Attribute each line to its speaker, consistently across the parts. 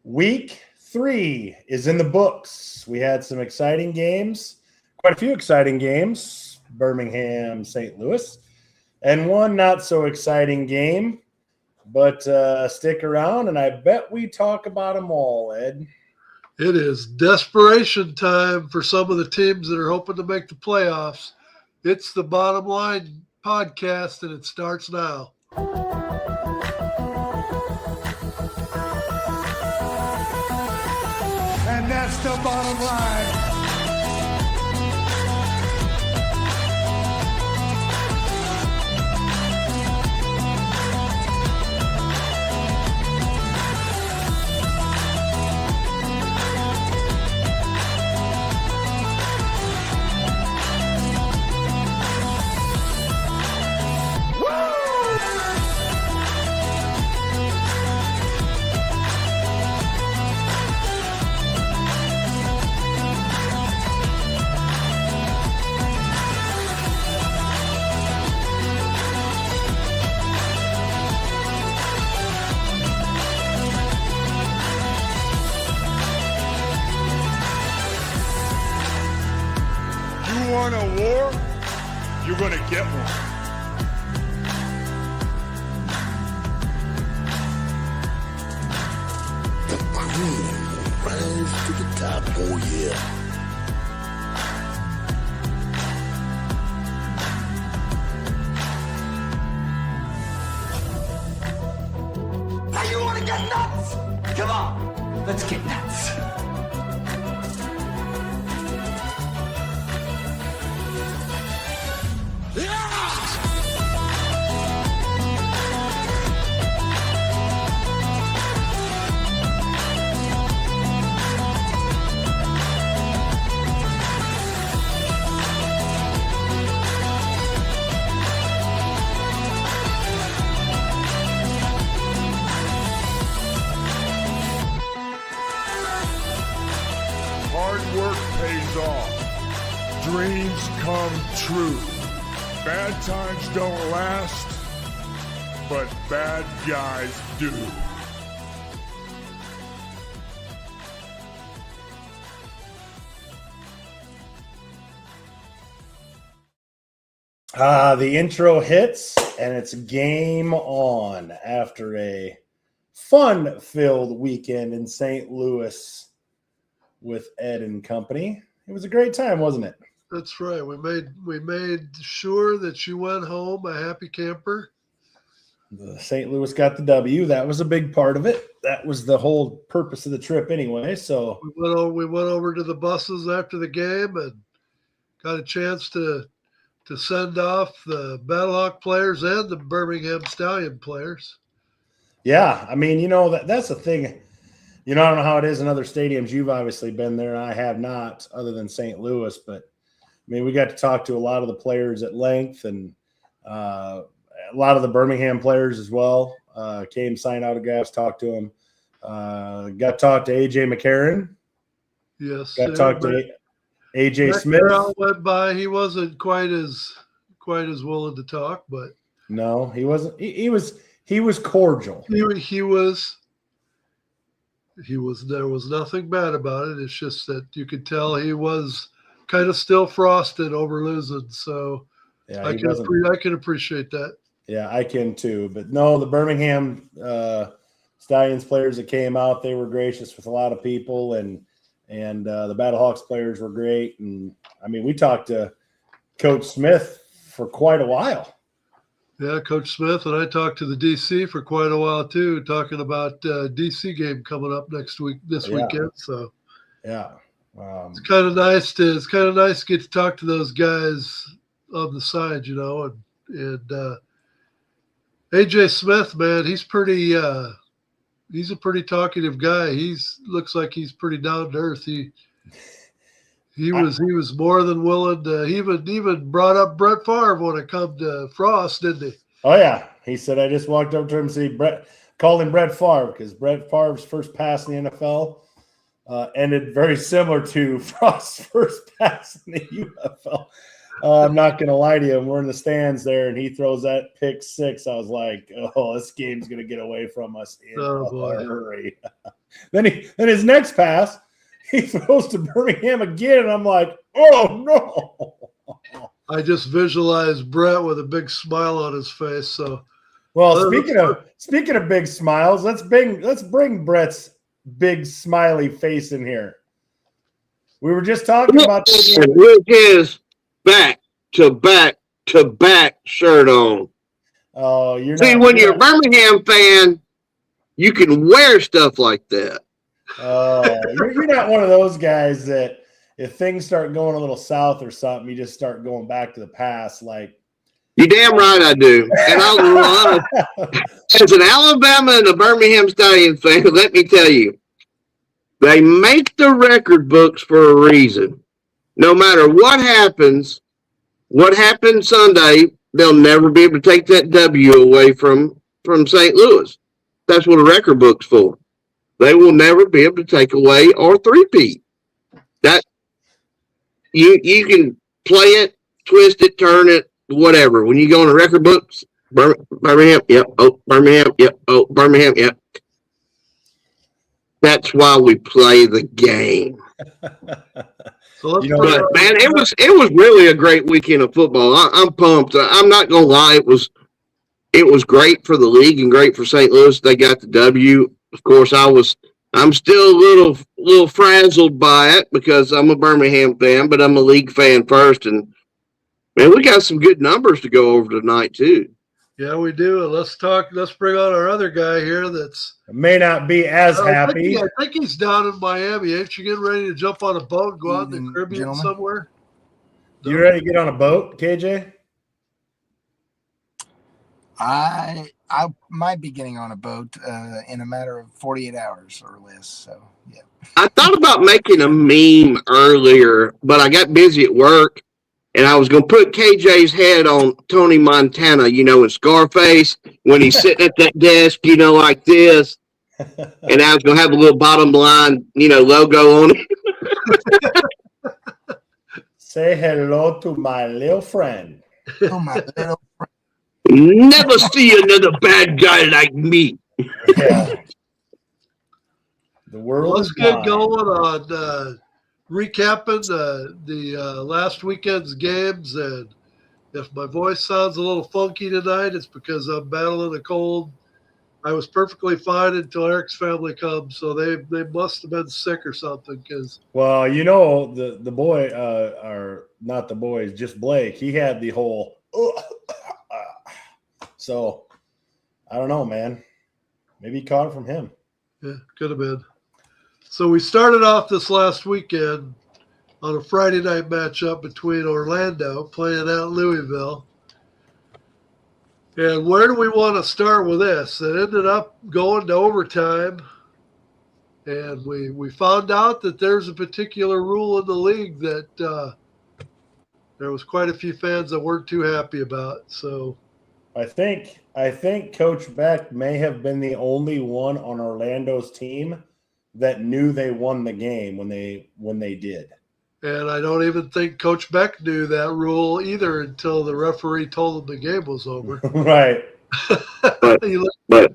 Speaker 1: Week 3 is in the books. We had some exciting games, quite a few exciting games, Birmingham, St. Louis, and one not so exciting game, but stick around and I bet we talk about them all, Ed.
Speaker 2: It is desperation time for some of the teams that are hoping to make the playoffs. It's the Bottom Line podcast, and it starts now.
Speaker 3: And that's the bottom line. You want a war? You're going to get one.
Speaker 4: The queen will rise to the top, oh yeah.
Speaker 5: Now you want to get nuts? Come on, let's get nuts.
Speaker 3: Hard work pays off. Dreams come true. Bad times don't last, but bad guys do.
Speaker 1: The intro hits, and it's game on after a fun-filled weekend in St. Louis with Ed and company. It was a great time, wasn't it?
Speaker 2: That's right. We made sure that you went home a happy camper.
Speaker 1: The St. Louis got the W. That was a big part of it. That was the whole purpose of the trip anyway. So
Speaker 2: We went over to the buses after the game and got a chance to send off the Battlehawk players and the Birmingham Stallion players.
Speaker 1: yeah, I mean, that's the thing. I don't know how it is in other stadiums. You've obviously been there, and I have not, other than St. Louis. But, I mean, we got to talk to a lot of the players at length, and a lot of the Birmingham players as well. Came, signed autographs, talked to them. Got to talk to A.J. McCarron.
Speaker 2: Yes.
Speaker 1: Got to talk to A.J. Smith.
Speaker 2: Carroll went by. He wasn't quite as willing to talk, but
Speaker 1: No, he wasn't. He was cordial.
Speaker 2: He was there was nothing bad about it. It's just that you could tell he was kind of still frosted over losing. So
Speaker 1: Yeah,
Speaker 2: I can appreciate that.
Speaker 1: Yeah, I can too. But no, the Birmingham Stallions players that came out, they were gracious with a lot of people, and the Battlehawks players were great. And I mean, we talked to Coach Smith for quite a while.
Speaker 2: Yeah, Coach Smith and I talked to the DC for quite a while too, talking about DC game coming up this weekend. So
Speaker 1: Yeah,
Speaker 2: it's kind of nice to get to talk to those guys on the side, and AJ Smith, man, he's a pretty talkative guy. Looks like he's pretty down to earth. He was more than willing to even brought up Brett Favre when it come to Frost, didn't he?
Speaker 1: Oh yeah, he said I just walked up to him and said called him Brett Favre because Brett Favre's first pass in the NFL ended very similar to Frost's first pass in the UFL. I'm not going to lie to you. We're in the stands there, and he throws that pick six. I was like, oh, this game's going to get away from us in a hurry. Then his next pass, he throws to Birmingham again, and I'm like, oh no.
Speaker 2: I just visualized Brett with a big smile on his face. So,
Speaker 1: Well, speaking of big smiles, let's bring Brett's big smiley face in here. We were just talking about this.
Speaker 6: With his back to back shirt on.
Speaker 1: Oh, you're
Speaker 6: See,
Speaker 1: not,
Speaker 6: when you're a Birmingham fan, you can wear stuff like that.
Speaker 1: Oh, you're not one of those guys that if things start going a little south or something, you just start going back to the past. Like,
Speaker 6: You damn right I do. And as an Alabama and a Birmingham Stallion fan, let me tell you, they make the record books for a reason. No matter what happens Sunday, they'll never be able to take that W away from St. Louis. That's what a record book's for. They will never be able to take away or three-peat. That you can play it, twist it, turn it, whatever. When you go in the record books, Birmingham, yep, oh, Birmingham, yep, oh, Birmingham, yep. That's why we play the game.
Speaker 2: so
Speaker 1: You know,
Speaker 6: But man, it was really a great weekend of football. I'm pumped. I'm not gonna lie, it was great for the league and great for St. Louis. They got the W. Of course, I'm still a little frazzled by it because I'm a Birmingham fan, but I'm a league fan first. And man, we got some good numbers to go over tonight too.
Speaker 2: yeah, we do. Let's bring on our other guy here that's
Speaker 1: may not be as happy.
Speaker 2: I think he's down in Miami. Ain't you getting ready to jump on a boat and go out in the Caribbean
Speaker 7: Gentlemen.
Speaker 2: somewhere?
Speaker 1: You ready to get on a boat, KJ?
Speaker 7: I might be getting on a boat in a matter of 48 hours or less. So yeah.
Speaker 6: I thought about making a meme earlier, but I got busy at work. And I was going to put KJ's head on Tony Montana, in Scarface, when he's sitting at that desk, like this. And I was going to have a little bottom line, logo on it.
Speaker 1: Say hello to my little friend.
Speaker 7: Oh, my little friend.
Speaker 6: Never see another bad guy like me.
Speaker 1: Yeah. The world
Speaker 2: Let's
Speaker 1: is
Speaker 2: get
Speaker 1: mine.
Speaker 2: going on recapping the last weekend's games. And if my voice sounds a little funky tonight, it's because I'm battling a cold. I was perfectly fine until Eric's family comes, so they must have been sick or something.
Speaker 1: Well, the boy, or not the boys, just Blake. He had the whole. So I don't know, man. Maybe he caught it from him.
Speaker 2: Yeah, could have been. So we started off this last weekend on a Friday night matchup between Orlando playing at Louisville. And where do we want to start with this? It ended up going to overtime. And we found out that there's a particular rule in the league that there was quite a few fans that weren't too happy about. So
Speaker 1: I think Coach Beck may have been the only one on Orlando's team that knew they won the game when they did.
Speaker 2: And I don't even think Coach Beck knew that rule either until the referee told him the game was over.
Speaker 1: Right.
Speaker 6: But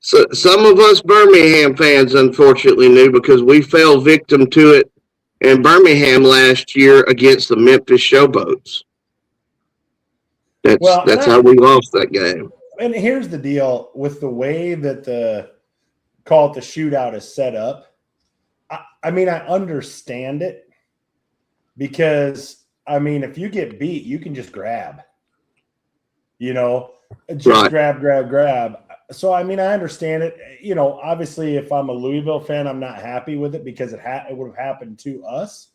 Speaker 6: so some of us Birmingham fans, unfortunately, knew because we fell victim to it in Birmingham last year against the Memphis Showboats. That's how we lost that game.
Speaker 1: And here's the deal with the way that the shootout is set up. I mean, I understand it because, if you get beat, you can just grab. Just grab. So, I understand it. Obviously, if I'm a Louisville fan, I'm not happy with it because it would have happened to us.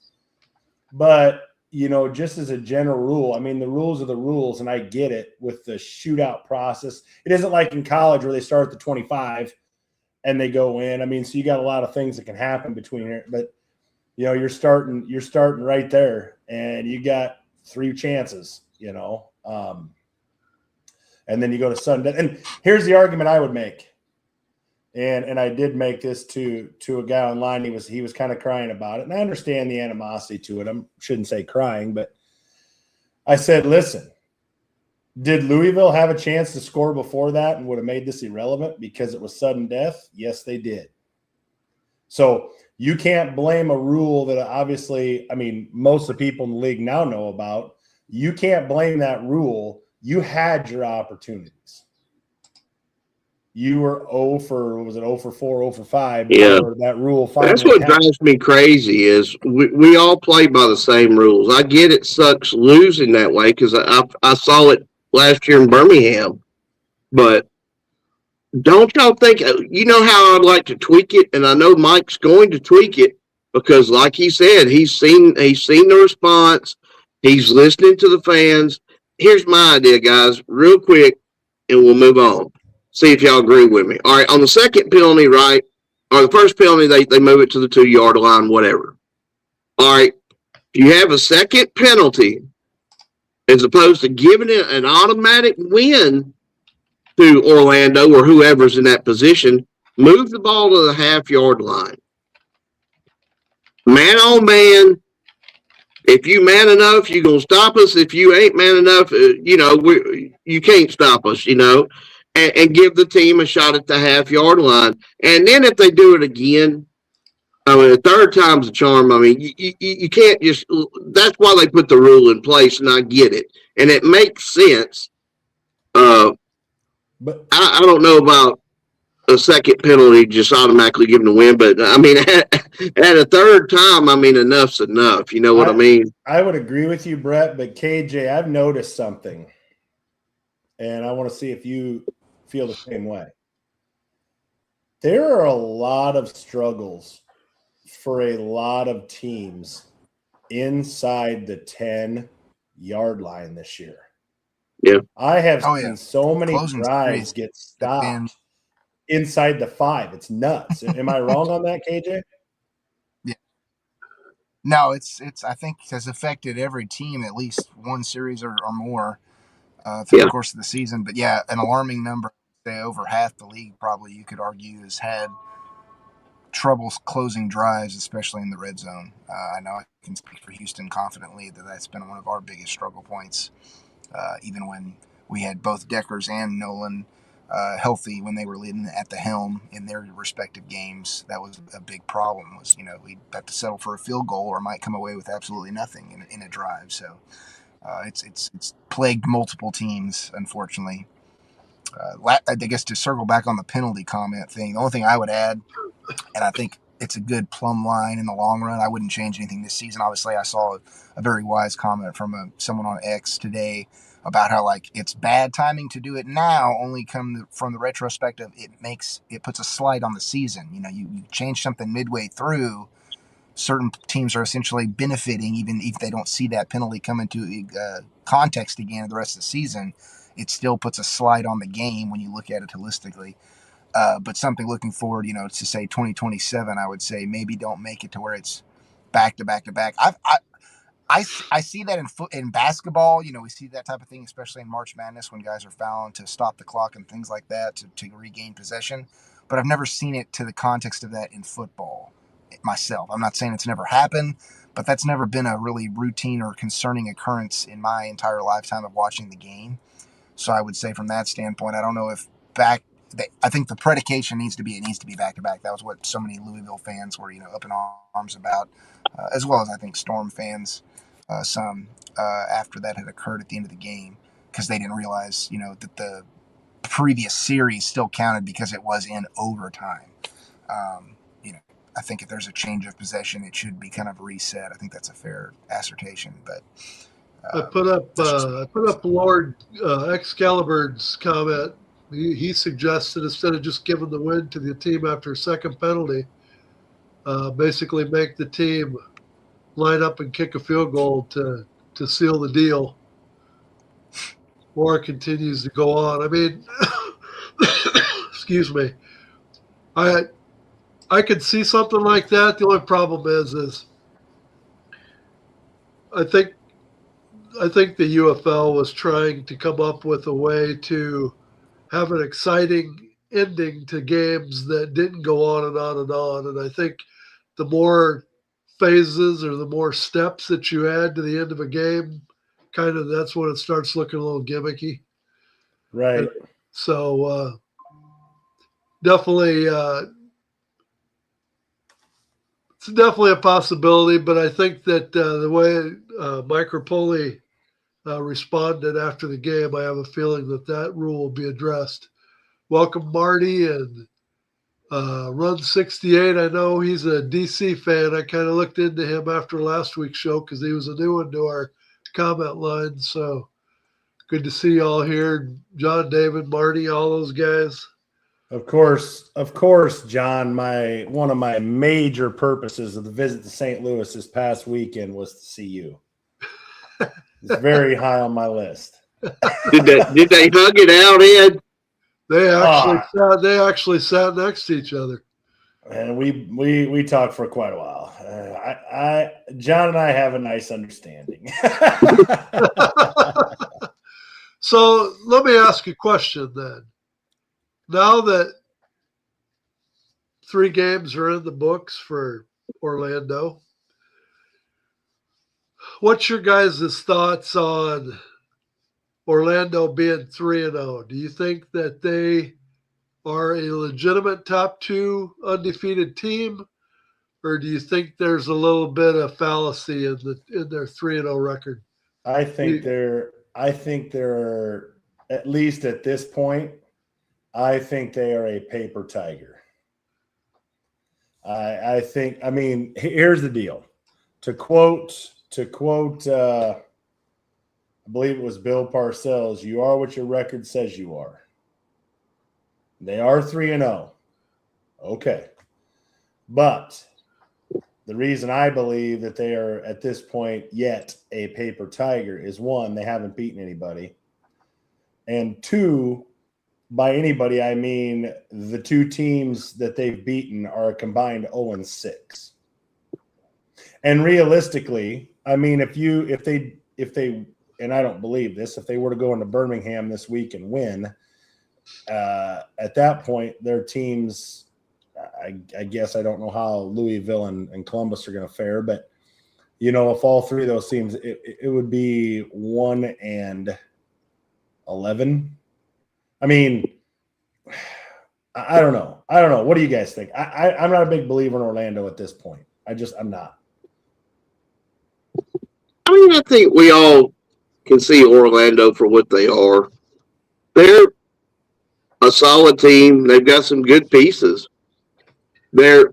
Speaker 1: But, just as a general rule, the rules are the rules, and I get it with the shootout process. It isn't like in college where they start at the 25 and they go in. So you got a lot of things that can happen between here, but you're starting right there, and you got 3 chances. And then you go to Sunday. And here's the argument I would make, and I did make this to a guy online. He was kind of crying about it, and I understand the animosity to it. I shouldn't say crying, but I said, listen, Did Louisville have a chance to score before that and would have made this irrelevant because it was sudden death? Yes, they did. So you can't blame a rule that obviously, I mean, most of the people in the league now know about. You can't blame that rule. You had your opportunities. You were 0 for, what was it, 0 for 4, 0 for 5
Speaker 6: Yeah.
Speaker 1: before that rule finally
Speaker 6: That's what
Speaker 1: happened.
Speaker 6: drives me crazy is we all play by the same rules. I get it sucks losing that way because I saw it last year in Birmingham. But don't y'all think, you know how I'd like to tweak it? And I know Mike's going to tweak it because like he said, he's seen the response. He's listening to the fans. Here's my idea, guys, real quick, and we'll move on. See if y'all agree with me. All right, on the second penalty, right, or the first penalty, they move it to the 2-yard line, whatever. All right, if you have a second penalty, as opposed to giving it an automatic win to Orlando or whoever's in that position, move the ball to the half-yard line. Man on man. If you man enough, you're going to stop us. If you ain't man enough, you can't stop us, and give the team a shot at the half-yard line. And then if they do it again, I mean, the third time's a charm. I mean, you can't just – that's why they put the rule in place, and I get it. And it makes sense.
Speaker 1: But
Speaker 6: I don't know about a second penalty just automatically giving the win, but, I mean, at a third time, I mean, enough's enough. You know what I mean?
Speaker 1: I would agree with you, Brett, but KJ, I've noticed something, and I want to see if you feel the same way. There are a lot of struggles for a lot of teams inside the 10-yard line this year.
Speaker 6: Yeah.
Speaker 1: I have seen so many
Speaker 7: Closing
Speaker 1: drives get stopped inside the 5. It's nuts. Am I wrong on that, KJ?
Speaker 7: Yeah. No, it's I think it has affected every team at least one series or more through the course of the season. But yeah, an alarming number. Say over half the league probably you could argue has had trouble closing drives, especially in the red zone. I know I can speak for Houston confidently that that's been one of our biggest struggle points. Even when we had both Deckers and Nolan healthy when they were leading at the helm in their respective games, that was a big problem. Was we'd have to settle for a field goal or might come away with absolutely nothing in a drive. So it's plagued multiple teams, unfortunately. I guess to circle back on the penalty comment thing, the only thing I would add, and I think it's a good plumb line in the long run. I wouldn't change anything this season. Obviously, I saw a very wise comment from someone on X today about how it's bad timing to do it now. Only come from the retrospective, it puts a slight on the season. You change something midway through. Certain teams are essentially benefiting, even if they don't see that penalty come into context again the rest of the season. It still puts a slide on the game when you look at it holistically. But something looking forward, to say 2027, I would say maybe don't make it to where it's back to back to back. I see that in basketball. We see that type of thing, especially in March Madness when guys are fouling to stop the clock and things like that to regain possession. But I've never seen it to the context of that in football myself. I'm not saying it's never happened, but that's never been a really routine or concerning occurrence in my entire lifetime of watching the game. So I would say from that standpoint, I don't know if I think the predication needs to be back to back. That was what so many Louisville fans were, up in arms about, as well as I think Storm fans, some after that had occurred at the end of the game because they didn't realize, that the previous series still counted because it was in overtime. I think if there's a change of possession, it should be kind of reset. I think that's a fair assertion, but.
Speaker 2: I put up Lord Excalibur's comment. He suggested instead of just giving the win to the team after a second penalty, basically make the team line up and kick a field goal to seal the deal. War continues to go on. I mean, excuse me. I could see something like that. The only problem is I think the UFL was trying to come up with a way to have an exciting ending to games that didn't go on and on and on. And I think the more phases or the more steps that you add to the end of a game that's when it starts looking a little gimmicky.
Speaker 1: Right.
Speaker 2: So definitely, it's definitely a possibility. But I think that the way Mike Rapoli responded after the game, I have a feeling that rule will be addressed. Welcome, Marty, and Run 68. I know he's a DC fan. I kind of looked into him after last week's show because he was a new one to our comment line. So good to see you all here. John, David, Marty, all those guys.
Speaker 1: Of course, John. One of my major purposes of the visit to St. Louis this past weekend was to see you. It's very high on my list.
Speaker 6: Did they hug it out, Ed?
Speaker 2: They actually sat next to each other.
Speaker 1: And we talked for quite a while. John and I have a nice understanding.
Speaker 2: So let me ask you a question then. Now that 3 games are in the books for Orlando, what's your guys' thoughts on Orlando being 3-0? Do you think that they are a legitimate top 2 undefeated team, or do you think there's a little bit of fallacy in their 3-0 record?
Speaker 1: I think they're at least at this point. I think they are a paper tiger. I mean, here's the deal. To quote, I believe it was Bill Parcells, you are what your record says you are. They are 3-0. Okay. But the reason I believe that they are at this point yet a paper tiger is 1, they haven't beaten anybody. And 2, by anybody, I mean the 2 teams that they've beaten are a combined 0-6. And realistically, I mean, if they, and I don't believe this, if they were to go into Birmingham this week and win, at that point, their teams, I guess I don't know how Louisville and Columbus are going to fare, but if all 3 of those teams, it would be 1-11. I mean, I don't know. What do you guys think? I'm not a big believer in Orlando at this point. I'm not.
Speaker 6: I mean, I think we all can see Orlando for what they are. They're a solid team. They've got some good pieces. They're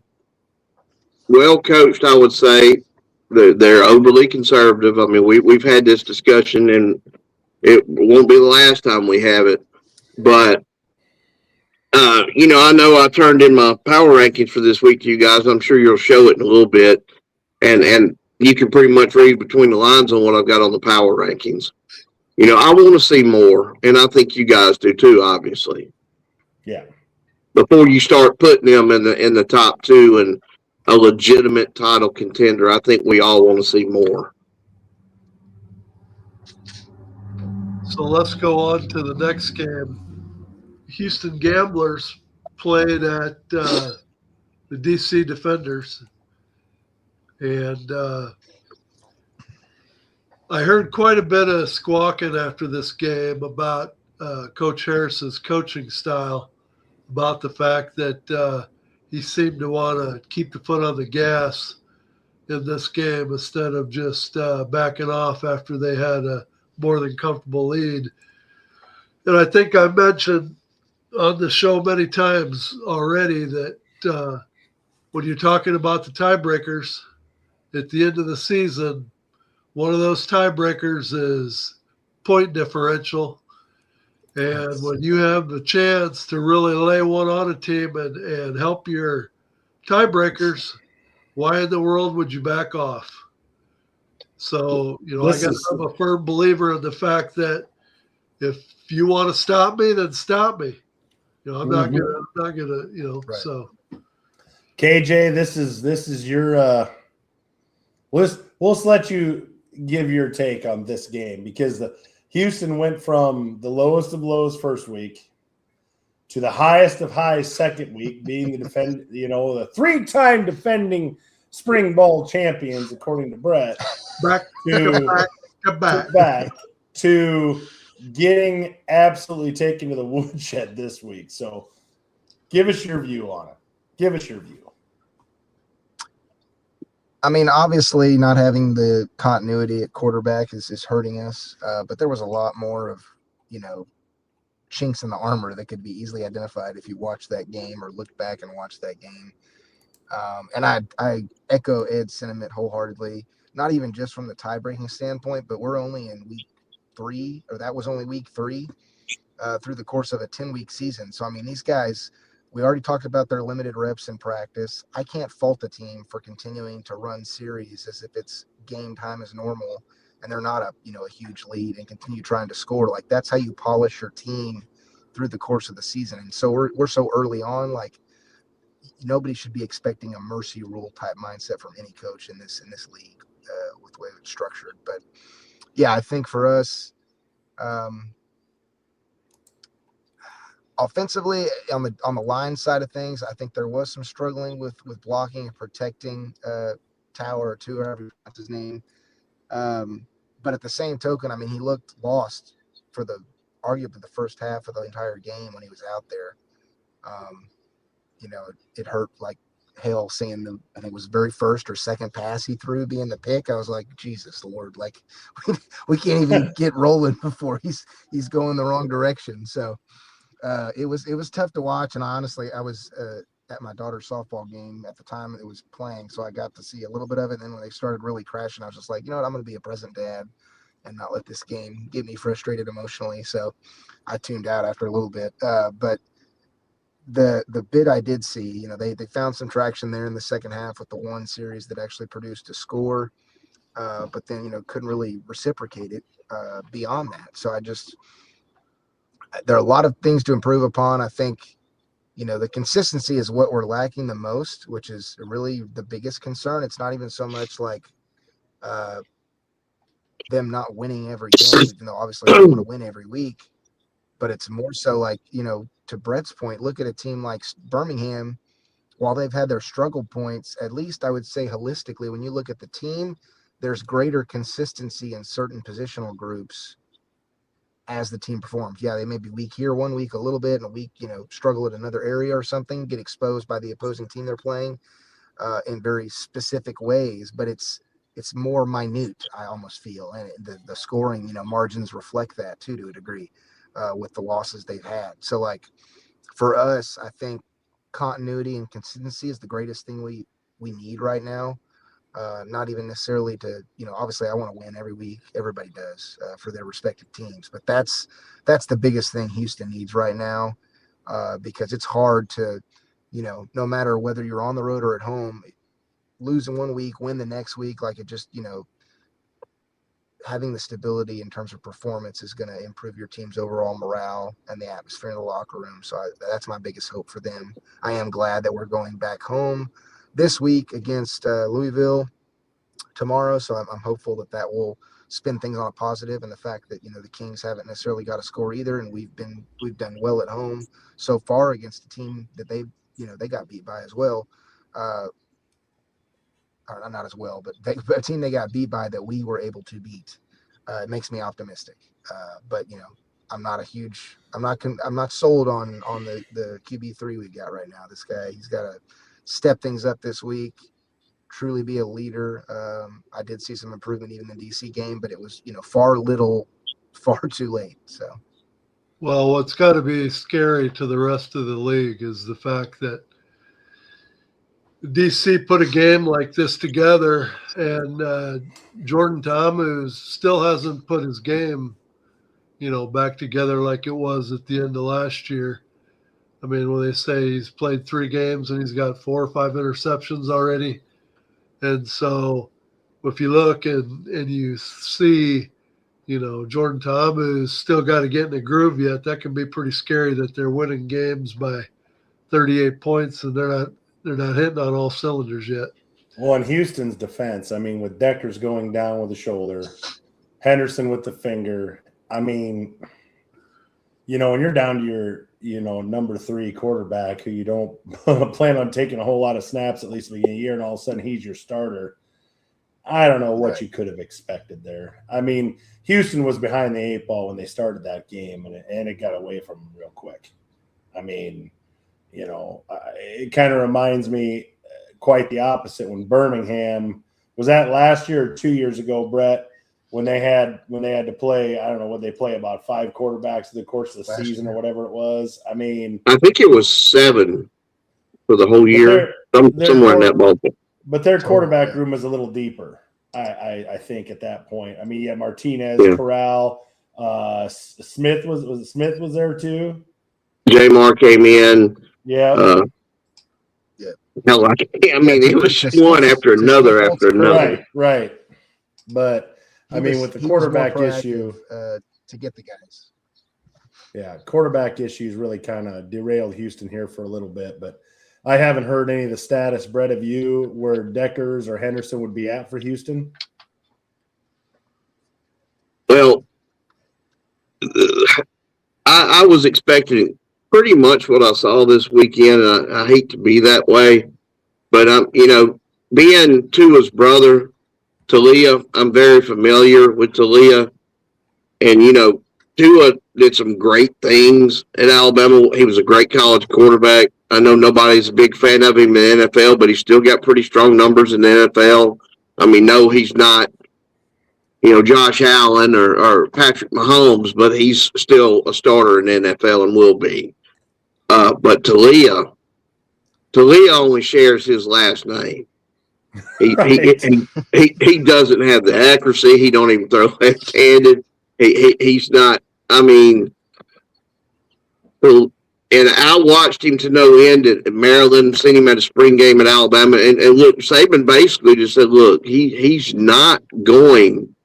Speaker 6: well coached, I would say. They're overly conservative. I mean, we've had this discussion, and it won't be the last time we have it. But, I know I turned in my power rankings for this week to you guys. I'm sure you'll show it in a little bit. And you can pretty much read between the lines on what I've got on the power rankings. I want to see more, and I think you guys do too, obviously.
Speaker 1: Yeah.
Speaker 6: Before you start putting them in the top 2 and a legitimate title contender, I think we all want to see more.
Speaker 2: So let's go on to the next game. Houston Gamblers played at the DC Defenders. And I heard quite a bit of squawking after this game about Coach Harris's coaching style, about the fact that he seemed to want to keep the foot on the gas in this game instead of just backing off after they had a more than comfortable lead. And I think I mentioned on the show many times already that when you're talking about the tiebreakers at the end of the season, one of those tiebreakers is point differential. And when you have the chance to really lay one on a team and help your tiebreakers, why in the world would you back off? So, I guess I'm a firm believer in the fact that if you want to stop me, then stop me. I'm not gonna,
Speaker 1: Right.
Speaker 2: So.
Speaker 1: KJ, this is your we'll let you give your take on this game, because the Houston went from the lowest of lows first week to the highest of highs second week, being the 3-time defending spring ball champions, according to Brett.
Speaker 2: Back
Speaker 1: back to getting absolutely taken to the woodshed this week. So give us your view on it. Give us your view.
Speaker 7: I mean, obviously, not having the continuity at quarterback is hurting us. But there was a lot more of, chinks in the armor that could be easily identified if you watched that game or looked back and watched that game. And I echo Ed's sentiment wholeheartedly, not even just from the tie-breaking standpoint, but we're only in week 3, or that was only week 3 through the course of a 10-week season. So, I mean, these guys, we already talked about their limited reps in practice. I can't fault the team for continuing to run series as if it's game time as normal and they're not a huge lead and continue trying to score. Like, that's how you polish your team through the course of the season. And so we're so early on, like, nobody should be expecting a mercy rule type mindset from any coach in this league with the way it's structured. But yeah, I think for us, offensively on the line side of things, I think there was some struggling with blocking and protecting Tower or two, however you pronounce his name. But at the same token, I mean, he looked lost for arguably the first half of the entire game when he was out there. It hurt like hell seeing I think it was very first or second pass he threw being the pick. I was like, Jesus Lord, like we can't even get rolling before he's going the wrong direction. So it was tough to watch. And honestly, I was at my daughter's softball game at the time it was playing, so I got to see a little bit of it. And then when they started really crashing, I was just like, you know what, I'm going to be a present dad and not let this game get me frustrated emotionally. So I tuned out after a little bit. But the bit I did see, they found some traction there in the second half with the one series that actually produced a score, but then, couldn't really reciprocate it beyond that. So there are a lot of things to improve upon. I think, the consistency is what we're lacking the most, which is really the biggest concern. It's not even so much like them not winning every game, even though obviously they want to win every week, but it's more so like, to Brett's point, look at a team like Birmingham. While they've had their struggle points, at least I would say holistically, when you look at the team, there's greater consistency in certain positional groups as the team performs. Yeah, they may be weak here one week a little bit, and a week, struggle at another area or something, get exposed by the opposing team they're playing in very specific ways, but it's more minute, I almost feel. And the scoring, margins reflect that too, to a degree, with the losses they've had. So like for us, I think continuity and consistency is the greatest thing we need right now. Not even necessarily to, obviously I want to win every week. Everybody does for their respective teams, but that's the biggest thing Houston needs right now, because it's hard to, no matter whether you're on the road or at home, losing one week, win the next week. Like it just, having the stability in terms of performance is going to improve your team's overall morale and the atmosphere in the locker room. So that's my biggest hope for them. I am glad that we're going back home this week against Louisville tomorrow. So I'm hopeful that will spin things on a positive, and the fact that, the Kings haven't necessarily got a score either. And we've done well at home so far against a team that they got beat by as well. Or not as well, but a team they got beat by that we were able to beat. It makes me optimistic. But I'm not sold on the QB3 we got right now. This guy, he's got to step things up this week, truly be a leader. I did see some improvement even in the DC game, but it was, far too late. So,
Speaker 2: well, what's got to be scary to the rest of the league is the fact that DC put a game like this together, and Jordan Ta'amu still hasn't put his game, back together like it was at the end of last year. I mean, when they say he's played 3 games and he's got 4 or 5 interceptions already. And so if you look and you see, Jordan Ta'amu's still got to get in the groove yet, that can be pretty scary that they're winning games by 38 points and they're not hitting on all cylinders yet.
Speaker 1: Well, in Houston's defense, I mean, with Deckers going down with the shoulder, Henderson with the finger, I mean, when you're down to your, number 3 quarterback who you don't plan on taking a whole lot of snaps, at least for a year, and all of a sudden he's your starter, I don't know what
Speaker 7: Right.
Speaker 1: you could have expected there. I mean, Houston was behind the 8 ball when they started that game, and it got away from them real quick. I mean, it kind of reminds me quite the opposite when Birmingham was that last year or 2 years ago, Brett, when they had to play. I don't know what they play about 5 quarterbacks in the course of the
Speaker 7: Last
Speaker 1: season
Speaker 7: year.
Speaker 1: or whatever it was. I mean,
Speaker 6: I think it was 7 for the whole
Speaker 1: but
Speaker 6: year,
Speaker 1: their
Speaker 6: somewhere in that
Speaker 1: quarter-
Speaker 6: ballpark.
Speaker 1: but their
Speaker 7: Total,
Speaker 1: quarterback
Speaker 7: yeah.
Speaker 1: room is a little deeper. I think at that point. I mean, yeah, Martinez,
Speaker 6: Yeah.
Speaker 1: Corral, Smith was there too.
Speaker 6: Jamar came in.
Speaker 1: Yeah,
Speaker 7: Yeah.
Speaker 6: Hell, I mean, it was one after
Speaker 7: to
Speaker 6: another
Speaker 7: Staples,
Speaker 6: after another.
Speaker 1: right. But
Speaker 7: he
Speaker 1: I mean,
Speaker 7: was-
Speaker 1: with the
Speaker 7: he was more
Speaker 1: quarterback
Speaker 7: proactive,
Speaker 1: issue,
Speaker 7: to get the guys.
Speaker 1: yeah, quarterback issues really kind of derailed Houston here for a little bit. But I haven't heard any of the status, Brett, of you where Deckers or Henderson would be at for Houston.
Speaker 6: Well, I was expecting pretty much what I saw this weekend. I hate to be that way, but being Tua's brother, Talia, I'm very familiar with Talia, and Tua did some great things at Alabama. He was a great college quarterback. I know nobody's a big fan of him in the NFL, but he still got pretty strong numbers in the NFL. I mean, no, he's not Josh Allen or Patrick Mahomes, but he's still a starter in the NFL and will be. But Talia only shares his last name. He,
Speaker 1: Right.
Speaker 6: he doesn't have the accuracy. He don't even throw left-handed. He's not. I mean, and I watched him to no end at Maryland. Seen him at a spring game at Alabama, and look, Saban basically just said, "Look, he's not going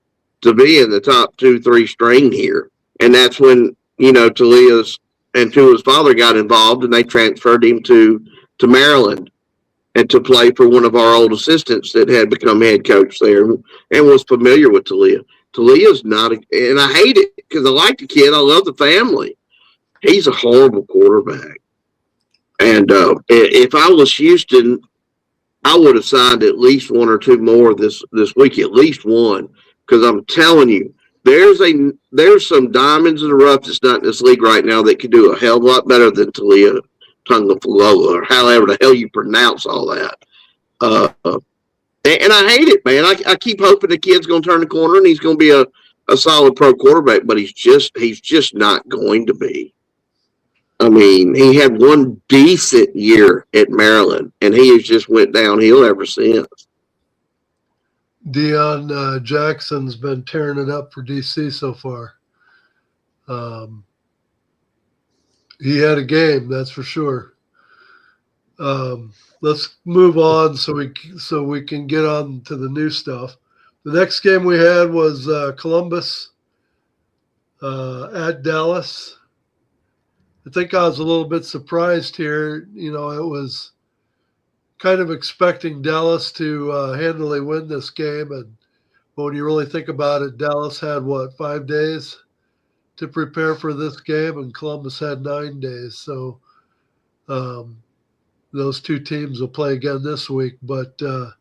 Speaker 6: to be in the top 2-3 string here." And that's when Tua's father got involved, and they transferred him to Maryland and to play for one of our old assistants that had become head coach there and was familiar with Talia. Talia's not, and I hate it because I like the kid. I love the family. He's a horrible quarterback. And if I was Houston, I would have signed at least 1 or 2 more this week, at least one, because I'm telling you, there's some diamonds in the rough that's not in this league right now that could do a hell of a lot better than Talia Tungafalola, or however the hell you pronounce all that. And I hate it, man. I keep hoping the kid's going to turn the corner and he's going to be a solid pro quarterback, but he's just not going to be. I mean, he had one decent year at Maryland, and he has just went downhill ever since.
Speaker 2: Deion Jackson's been tearing it up for DC so far. He had a game, that's for sure. Let's move on so we can get on to the new stuff. The next game we had was Columbus at Dallas. I think I was a little bit surprised here. It was kind of expecting Dallas to handily win this game. But when you really think about it, Dallas had, 5 days to prepare for this game, and Columbus had 9 days. So those two teams will play again this week. But
Speaker 6: I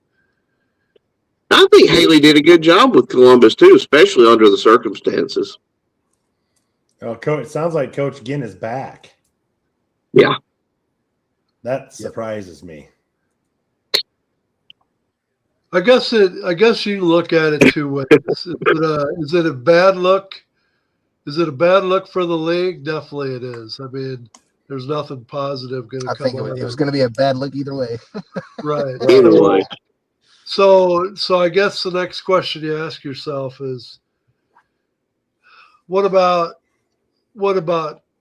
Speaker 6: think Haley did a good job with Columbus, too, especially under the circumstances.
Speaker 1: Oh, Coach, it sounds like Coach Ginn is back.
Speaker 6: Yeah.
Speaker 1: That surprises me.
Speaker 2: I guess you can look at it 2 ways. Is it a bad look? Is it a bad look for the league? Definitely it is. I mean, there's nothing positive going to come.
Speaker 7: I think it was going to be a bad look either way.
Speaker 2: Right.
Speaker 6: Either way.
Speaker 2: So I guess the next question you ask yourself is, what about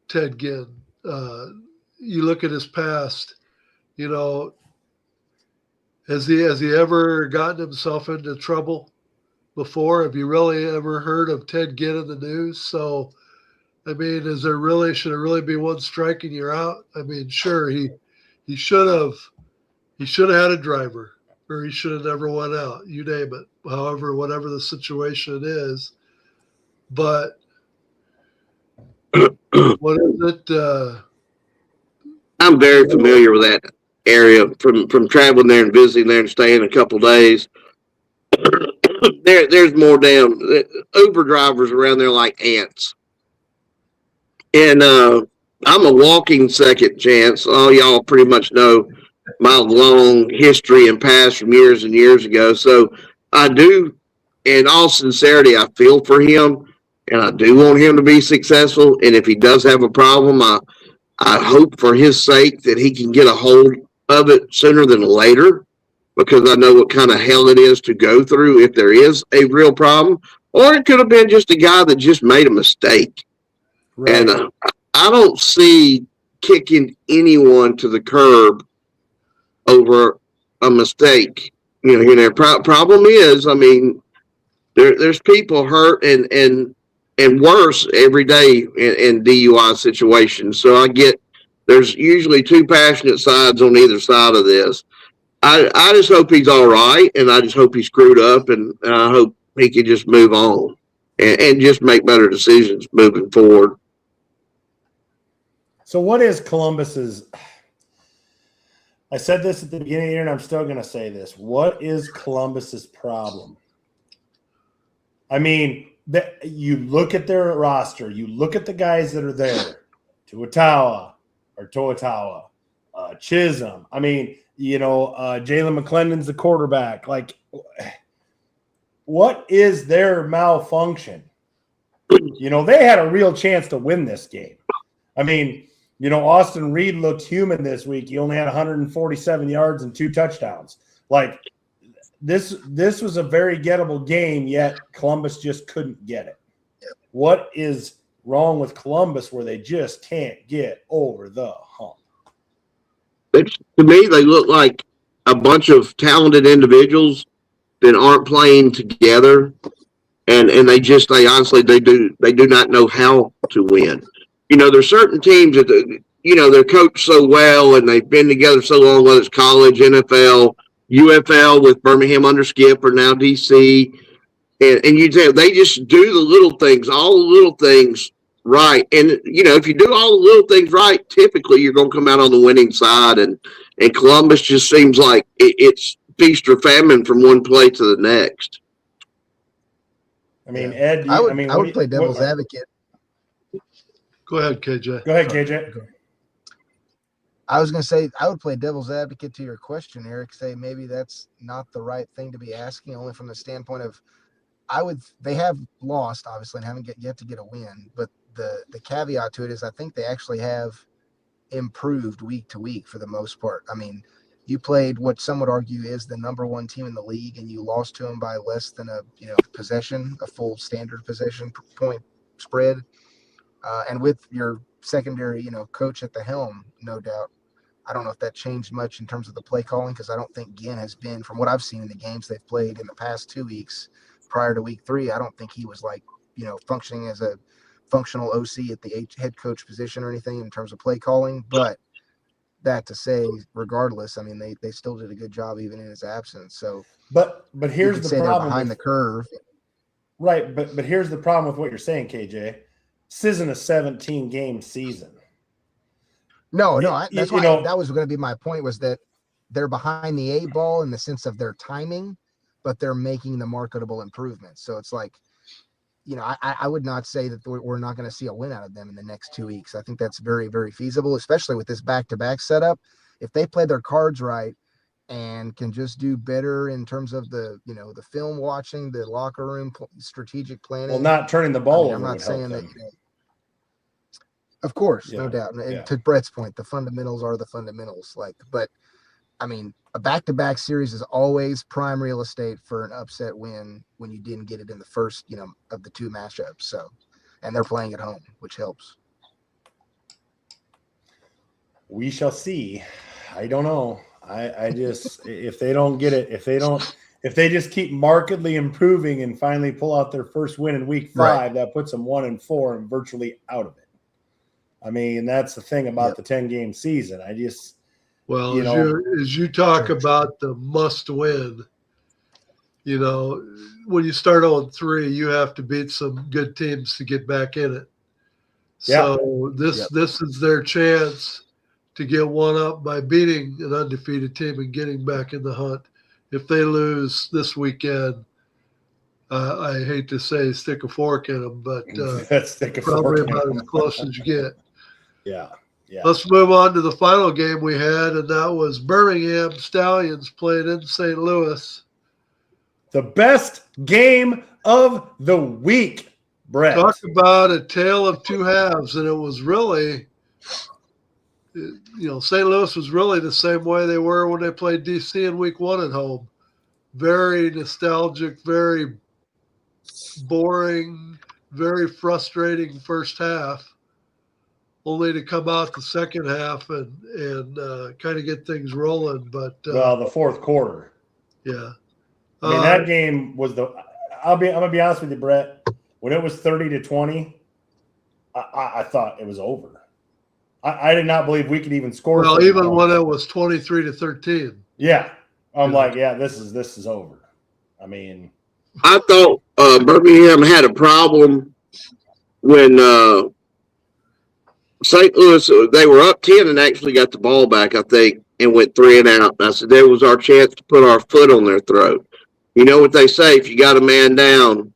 Speaker 2: Ted Ginn? You look at his past. Has he ever gotten himself into trouble before? Have you really ever heard of Ted Ginn in the news? So, I mean, should there really be one strike and you're out? I mean, sure, he should have had a driver, or he should have never went out. You name it. However, whatever the situation is, but what is it?
Speaker 6: I'm very familiar with that area from traveling there and visiting there and staying a couple of days. there's more damn Uber drivers around there like ants. And I'm a walking second chance. All y'all pretty much know my long history and past from years and years ago. So I do, in all sincerity, I feel for him, and I do want him to be successful. And if he does have a problem, I hope for his sake that he can get a hold of it sooner than later, because I know what kind of hell it is to go through if there is a real problem. Or it could have been just a guy that just made a mistake.
Speaker 1: Right.
Speaker 6: And I don't see kicking anyone to the curb over a mistake. Problem is, I mean, there's people hurt and worse every day in DUI situations. So I get there's usually two passionate sides on either side of this. I just hope he's all right, and I just hope he screwed up, and I hope he can just move on and just make better decisions moving forward.
Speaker 1: So what is Columbus's – I said this at the beginning of the year, and I'm still going to say this. What is Columbus's problem? I mean, you look at their roster. You look at the guys that are there. Toatawa, Chisholm. I mean, Jalen McClendon's the quarterback. Like, what is their malfunction? They had a real chance to win this game. I mean, Austin Reed looked human this week. He only had 147 yards and 2 touchdowns. Like, this was a very gettable game, yet Columbus just couldn't get it. What is wrong with Columbus where they just can't get over the hump?
Speaker 6: To me, they look like a bunch of talented individuals that aren't playing together, and they honestly do not know how to win. There's certain teams that they're coached so well and they've been together so long, whether it's college, NFL, UFL with Birmingham under Skip, or now DC, and you tell they just do the little things, all the little things right. And if you do all the little things right, typically you're going to come out on the winning side. And Columbus just seems like it's feast or famine from one play to the next.
Speaker 1: I mean, Ed,
Speaker 7: I would play devil's advocate.
Speaker 2: Go ahead, KJ.
Speaker 1: Go ahead, KJ.
Speaker 7: I was going to say I would play devil's advocate to your question, Eric. Say maybe that's not the right thing to be asking, only from the standpoint of they have lost obviously and haven't yet to get a win, but the caveat to it is I think they actually have improved week to week for the most part. I mean, you played what some would argue is the number one team in the league, and you lost to them by less than a possession, a full standard possession point spread. And with your secondary, coach at the helm, no doubt. I don't know if that changed much in terms of the play calling, because I don't think Ginn has been, from what I've seen in the games they've played in the past 2 weeks prior to week 3, I don't think he was functioning as a functional OC at the head coach position or anything in terms of play calling. But that to say, regardless, I mean, they still did a good job even in his absence. So,
Speaker 1: but here's the problem
Speaker 7: behind the curve,
Speaker 1: right? But here's the problem with what you're saying, KJ. This isn't a 17-game season.
Speaker 7: No, that's why that was going to be my point, was that they're behind the 8 ball in the sense of their timing, but they're making the marketable improvements. So it's like, I would not say that we're not going to see a win out of them in the next 2 weeks. I think that's very, very feasible, especially with this back-to-back setup. If they play their cards right and can just do better in terms of the film watching, the locker room strategic planning.
Speaker 1: Well, not turning the ball over.
Speaker 7: I'm not saying that. Of course, no doubt. And to Brett's point, the fundamentals are the fundamentals. But I mean, a back-to-back series is always prime real estate for an upset win when you didn't get it in the first, of the 2 matchups. So, and they're playing at home, which helps.
Speaker 1: We shall see. I don't know. I just if they don't get it, if they just keep markedly improving and finally pull out their first win in week 5, right, that puts them 1-4 and virtually out of it. I mean, that's the thing about the 10-game season. I just,
Speaker 2: well, as you talk about the must win, when you start 0-3, you have to beat some good teams to get back in it. So this is their chance to get one up by beating an undefeated team and getting back in the hunt if they lose this weekend, I hate to say stick a fork in them, but
Speaker 1: Stick a
Speaker 2: probably
Speaker 1: fork in
Speaker 2: about
Speaker 1: them.
Speaker 2: as close as you get.
Speaker 1: Yeah. Yeah.
Speaker 2: Let's move on to the final game we had, and that was Birmingham Stallions playing in St. Louis.
Speaker 1: The best game of the week, Brett.
Speaker 2: Talk about a tale of two halves, and it was really, St. Louis was really the same way they were when they played DC in week 1 at home. Very nostalgic, very boring, very frustrating first half, only to come out the second half and kind of get things rolling. But
Speaker 1: Well, the fourth quarter.
Speaker 2: yeah,
Speaker 1: I mean, that game was I'm gonna be honest with you, Brett. When it was 30-20, I thought it was over. I did not believe we could even score.
Speaker 2: well,
Speaker 1: 30
Speaker 2: even
Speaker 1: points.
Speaker 2: when it was 23-13.
Speaker 1: Yeah, I'm
Speaker 2: Yeah.
Speaker 1: like, yeah, this is over. I mean,
Speaker 6: I thought Birmingham had a problem when St. Louis, they were up 10 and actually got the ball back, I think, and went 3 and out. And I said, there was our chance to put our foot on their throat. You know what they say, if you got a man down,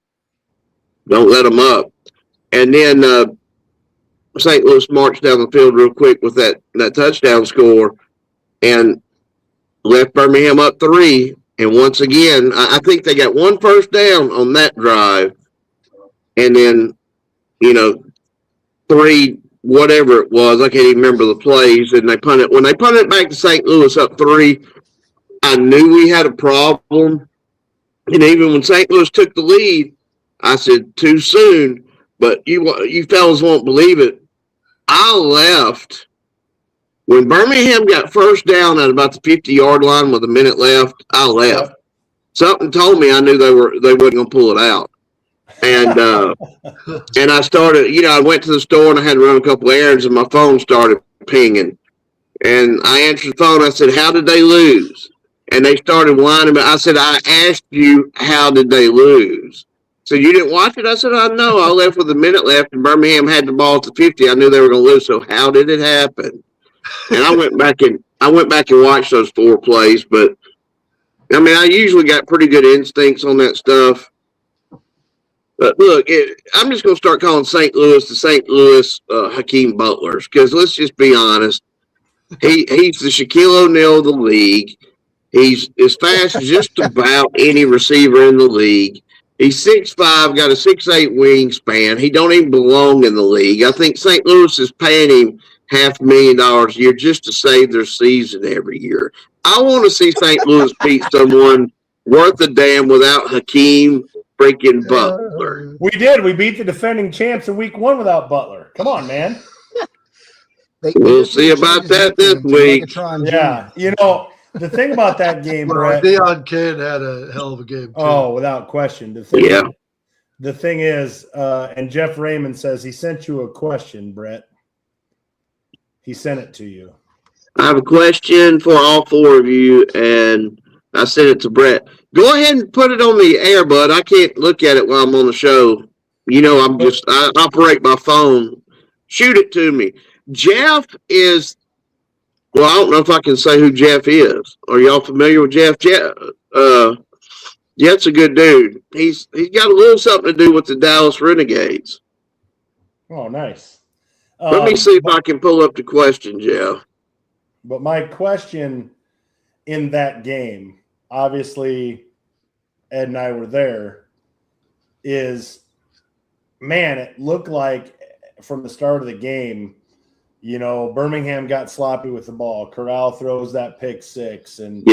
Speaker 6: don't let him up. And then St. Louis marched down the field real quick with that touchdown score and left Birmingham up 3. And once again, I think they got 1 first down on that drive. And then, 3, whatever it was, I can't even remember the plays. And when they punted it back to St. Louis up 3, I knew we had a problem. And even when St. Louis took the lead, I said, too soon. But you fellas won't believe it. I left. When Birmingham got first down at about the 50-yard line with a minute left, I left. Something told me I knew they wasn't going to pull it out. And and I started, I went to the store and I had to run a couple errands and my phone started pinging. And I answered the phone. I said, how did they lose? And they started whining. But I said, I asked you, how did they lose? So you didn't watch it? I said, I know. I left with a minute left and Birmingham had the ball at the 50. I knew they were going to lose. So how did it happen? And I went back and watched those 4 plays. But I mean, I usually got pretty good instincts on that stuff. But look, I'm just going to start calling St. Louis the St. Louis Hakeem Butlers, because let's just be honest. He's the Shaquille O'Neal of the league. He's as fast as just about any receiver in the league. He's 6'5", got a 6'8" wingspan. He don't even belong in the league. I think St. Louis is paying him $500,000 a year just to save their season every year. I want to see St. Louis beat someone worth a damn without Hakeem freaking Butler.
Speaker 1: we did. We beat the defending champs in week 1 without Butler. Come on, man.
Speaker 6: We'll see about that this week.
Speaker 1: Yeah, the thing about that game, Brett.
Speaker 2: Deion Kane had a hell of a game, too.
Speaker 1: Oh, without question. The thing is, and Jeff Raymond says he sent you a question, Brett. He sent it to you.
Speaker 6: I have a question for all 4 of you, and I sent it to Brett. Go ahead and put it on the air, bud. I can't look at it while I'm on the show. I operate my phone. Shoot it to me. Jeff is, well, I don't know if I can say who Jeff is. Are y'all familiar with Jeff? Jeff's a good dude. He's got a little something to do with the Dallas Renegades.
Speaker 1: Oh, nice.
Speaker 6: Let me see if I can pull up the question, Jeff.
Speaker 1: But my question in that game, obviously, Ed and I were there, is, man, it looked like from the start of the game, Birmingham got sloppy with the ball. Corral throws that pick 6 and,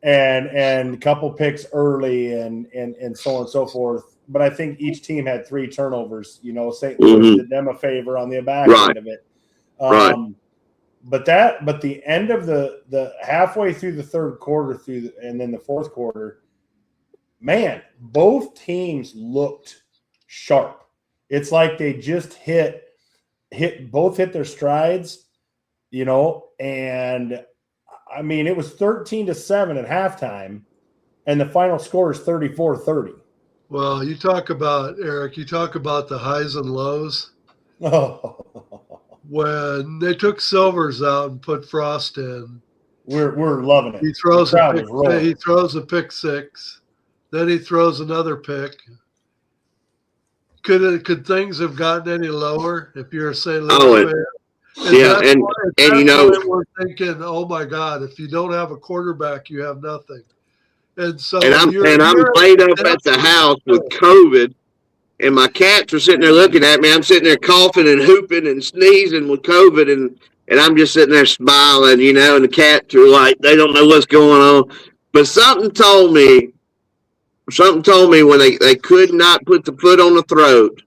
Speaker 1: and a couple picks early and so on and so forth. But I think each team had 3 turnovers. St. Louis did them a favor on the back end of it. But the end of the halfway through the third quarter and then the fourth quarter, man, both teams looked sharp. It's like they just both hit their strides, and I mean, it was 13-7 at halftime and the final score is 34-30.
Speaker 2: Well, you talk about the highs and lows.
Speaker 1: Oh.
Speaker 2: When they took Silvers out and put Frost in,
Speaker 1: we're loving it.
Speaker 2: He throws
Speaker 1: The
Speaker 2: a
Speaker 1: crowd
Speaker 2: pick.
Speaker 1: was rolling.
Speaker 2: He throws a pick six. Then he throws another pick. Could things have gotten any lower if you're a St. Louis
Speaker 6: Oh,
Speaker 2: fan?
Speaker 6: yeah, and you know,
Speaker 2: we're thinking, oh my God, if you don't have a quarterback, you have nothing. And so
Speaker 6: and I'm
Speaker 2: you're
Speaker 6: laid up at the house with COVID, and my cats are sitting there looking at me. I'm sitting there coughing and hooping and sneezing with COVID, and I'm just sitting there smiling, you know. And the cats are like, they don't know what's going on, but something told me when they could not put the foot on the throat,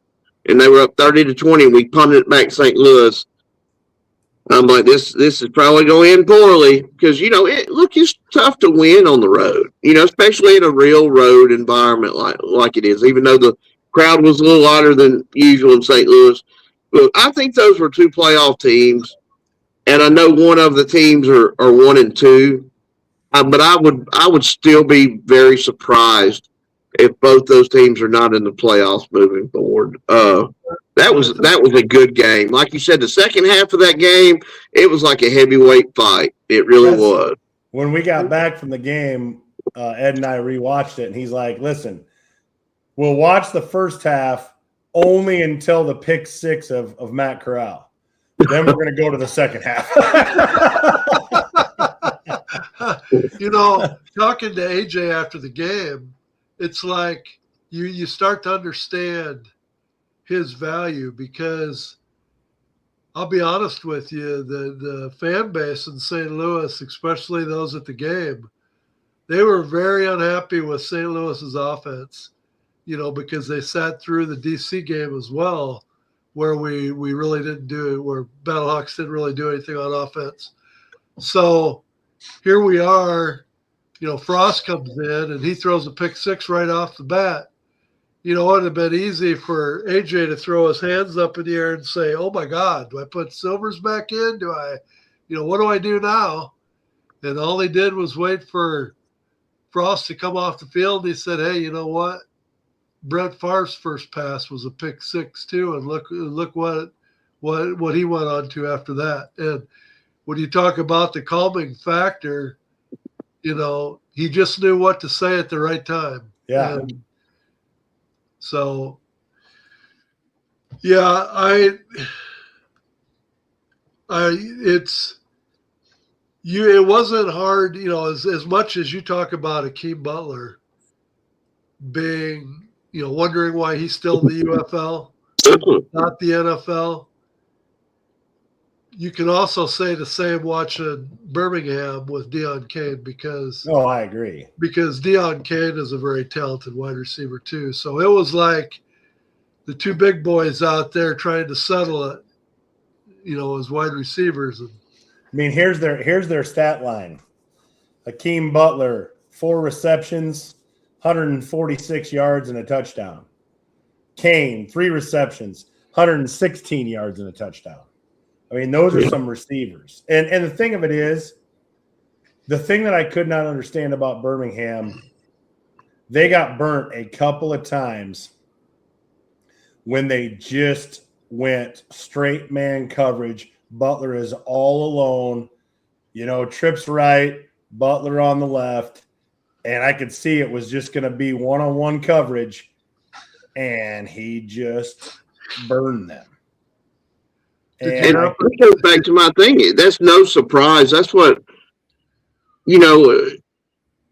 Speaker 6: and they were up 30-20. We punted it back St. Louis. I'm like, this is probably going to end poorly because, you know, it's tough to win on the road, you know, especially in a real road environment like it is, even though the crowd was a little louder than usual in St. Louis. But I think those were two playoff teams, and I know one of the teams are 1-2, but I would still be very surprised if both those teams are not in the playoffs moving forward. That was a good game. Like you said, the second half of that game, it was like a heavyweight fight. It really was.
Speaker 1: When we got back from the game, Ed and I rewatched it, and he's like, listen, we'll watch the first half only until the pick six of Matt Corral. Then we're going to go to the second half.
Speaker 2: You know, talking to AJ after the game, it's like you start to understand his value because I'll be honest with you, the fan base in St. Louis, especially those at the game, they were very unhappy with St. Louis's offense, you know, because they sat through the DC game as well, where we really didn't do it, where Battlehawks didn't really do anything on offense. So here we are, you know, Frost comes in and he throws a pick six right off the bat. You know, it would have been easy for AJ to throw his hands up in the air and say, oh my God, do I put Silvers back in? Do I, you know, what do I do now? And all he did was wait for Frost to come off the field. He said, hey, you know what? Brett Favre's first pass was a pick six too. And look what he went on to after that. And when you talk about the calming factor, you know, he just knew what to say at the right time.
Speaker 1: Yeah.
Speaker 2: And so, yeah, it wasn't hard, you know, as much as you talk about Akeem Butler being, you know, wondering why he's still in the UFL, not the NFL. You can also say the same watching Birmingham with Deion Kane because
Speaker 1: I agree.
Speaker 2: Because Deion Kane is a very talented wide receiver too. So it was like the two big boys out there trying to settle it, you know, as wide receivers. And
Speaker 1: I mean, here's their stat line. Akeem Butler, 4 receptions, 146 yards and a touchdown. Kane, 3 receptions, 116 yards and a touchdown. I mean, those are some receivers. And the thing of it is, the thing that I could not understand about Birmingham, they got burnt a couple of times when they just went straight man coverage. Butler is all alone, you know, trips right, Butler on the left. And I could see it was just going to be one-on-one coverage, and he just burned them.
Speaker 6: And that goes back to my thing. That's no surprise. That's what, you know,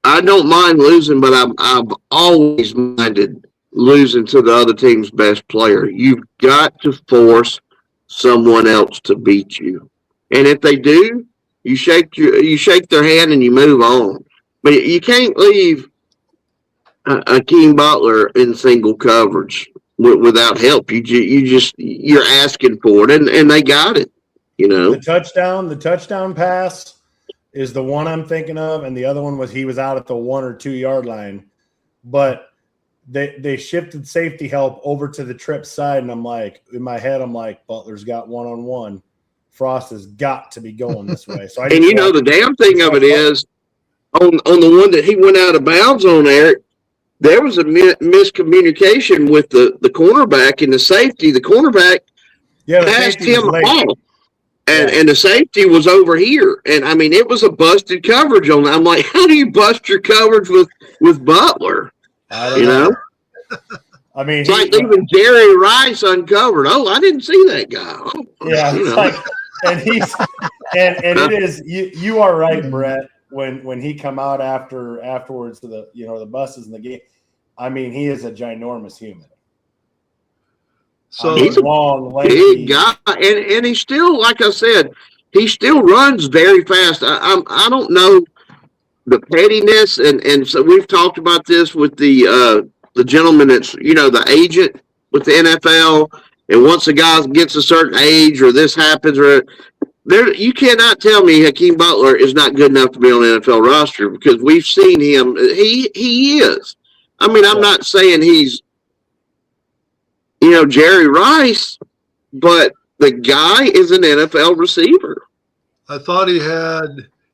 Speaker 6: I don't mind losing, but I've always minded losing to the other team's best player. You've got to force someone else to beat you. And if they do, you shake their hand and you move on. But you can't leave Akeem Butler in single coverage without help. You're asking for it, and they got it. You know,
Speaker 1: the touchdown pass is the one I'm thinking of, and the other one was he was out at the 1 or 2 yard line, but they shifted safety help over to the trip side, and I'm like, in my head, I'm like, Butler's got 1-on-1. Frost has got to be going this way. So
Speaker 6: and you know the damn thing of it is on the one that he went out of bounds on there was a miscommunication with the cornerback and the safety. The cornerback passed him off. And the safety was over here. And, I mean, it was a busted coverage on that. I'm like, how do you bust your coverage with Butler?
Speaker 1: I don't know. I mean,
Speaker 6: it's like leaving Jerry Rice uncovered. Oh, I didn't see that guy. Oh,
Speaker 1: yeah, it's like, and he's and it is. You are right, Brett. When he come out afterwards to the buses in the game, I mean, he is a ginormous human.
Speaker 6: So he's a long, big guy, and he still, like I said, he still runs very fast. I don't know the pettiness, and so we've talked about this with the gentleman that's the agent with the NFL, and once a guy gets a certain age or this happens or there, you cannot tell me Hakeem Butler is not good enough to be on the NFL roster because we've seen him. He is. I mean, I'm not saying he's Jerry Rice, but the guy is an NFL receiver.
Speaker 2: I thought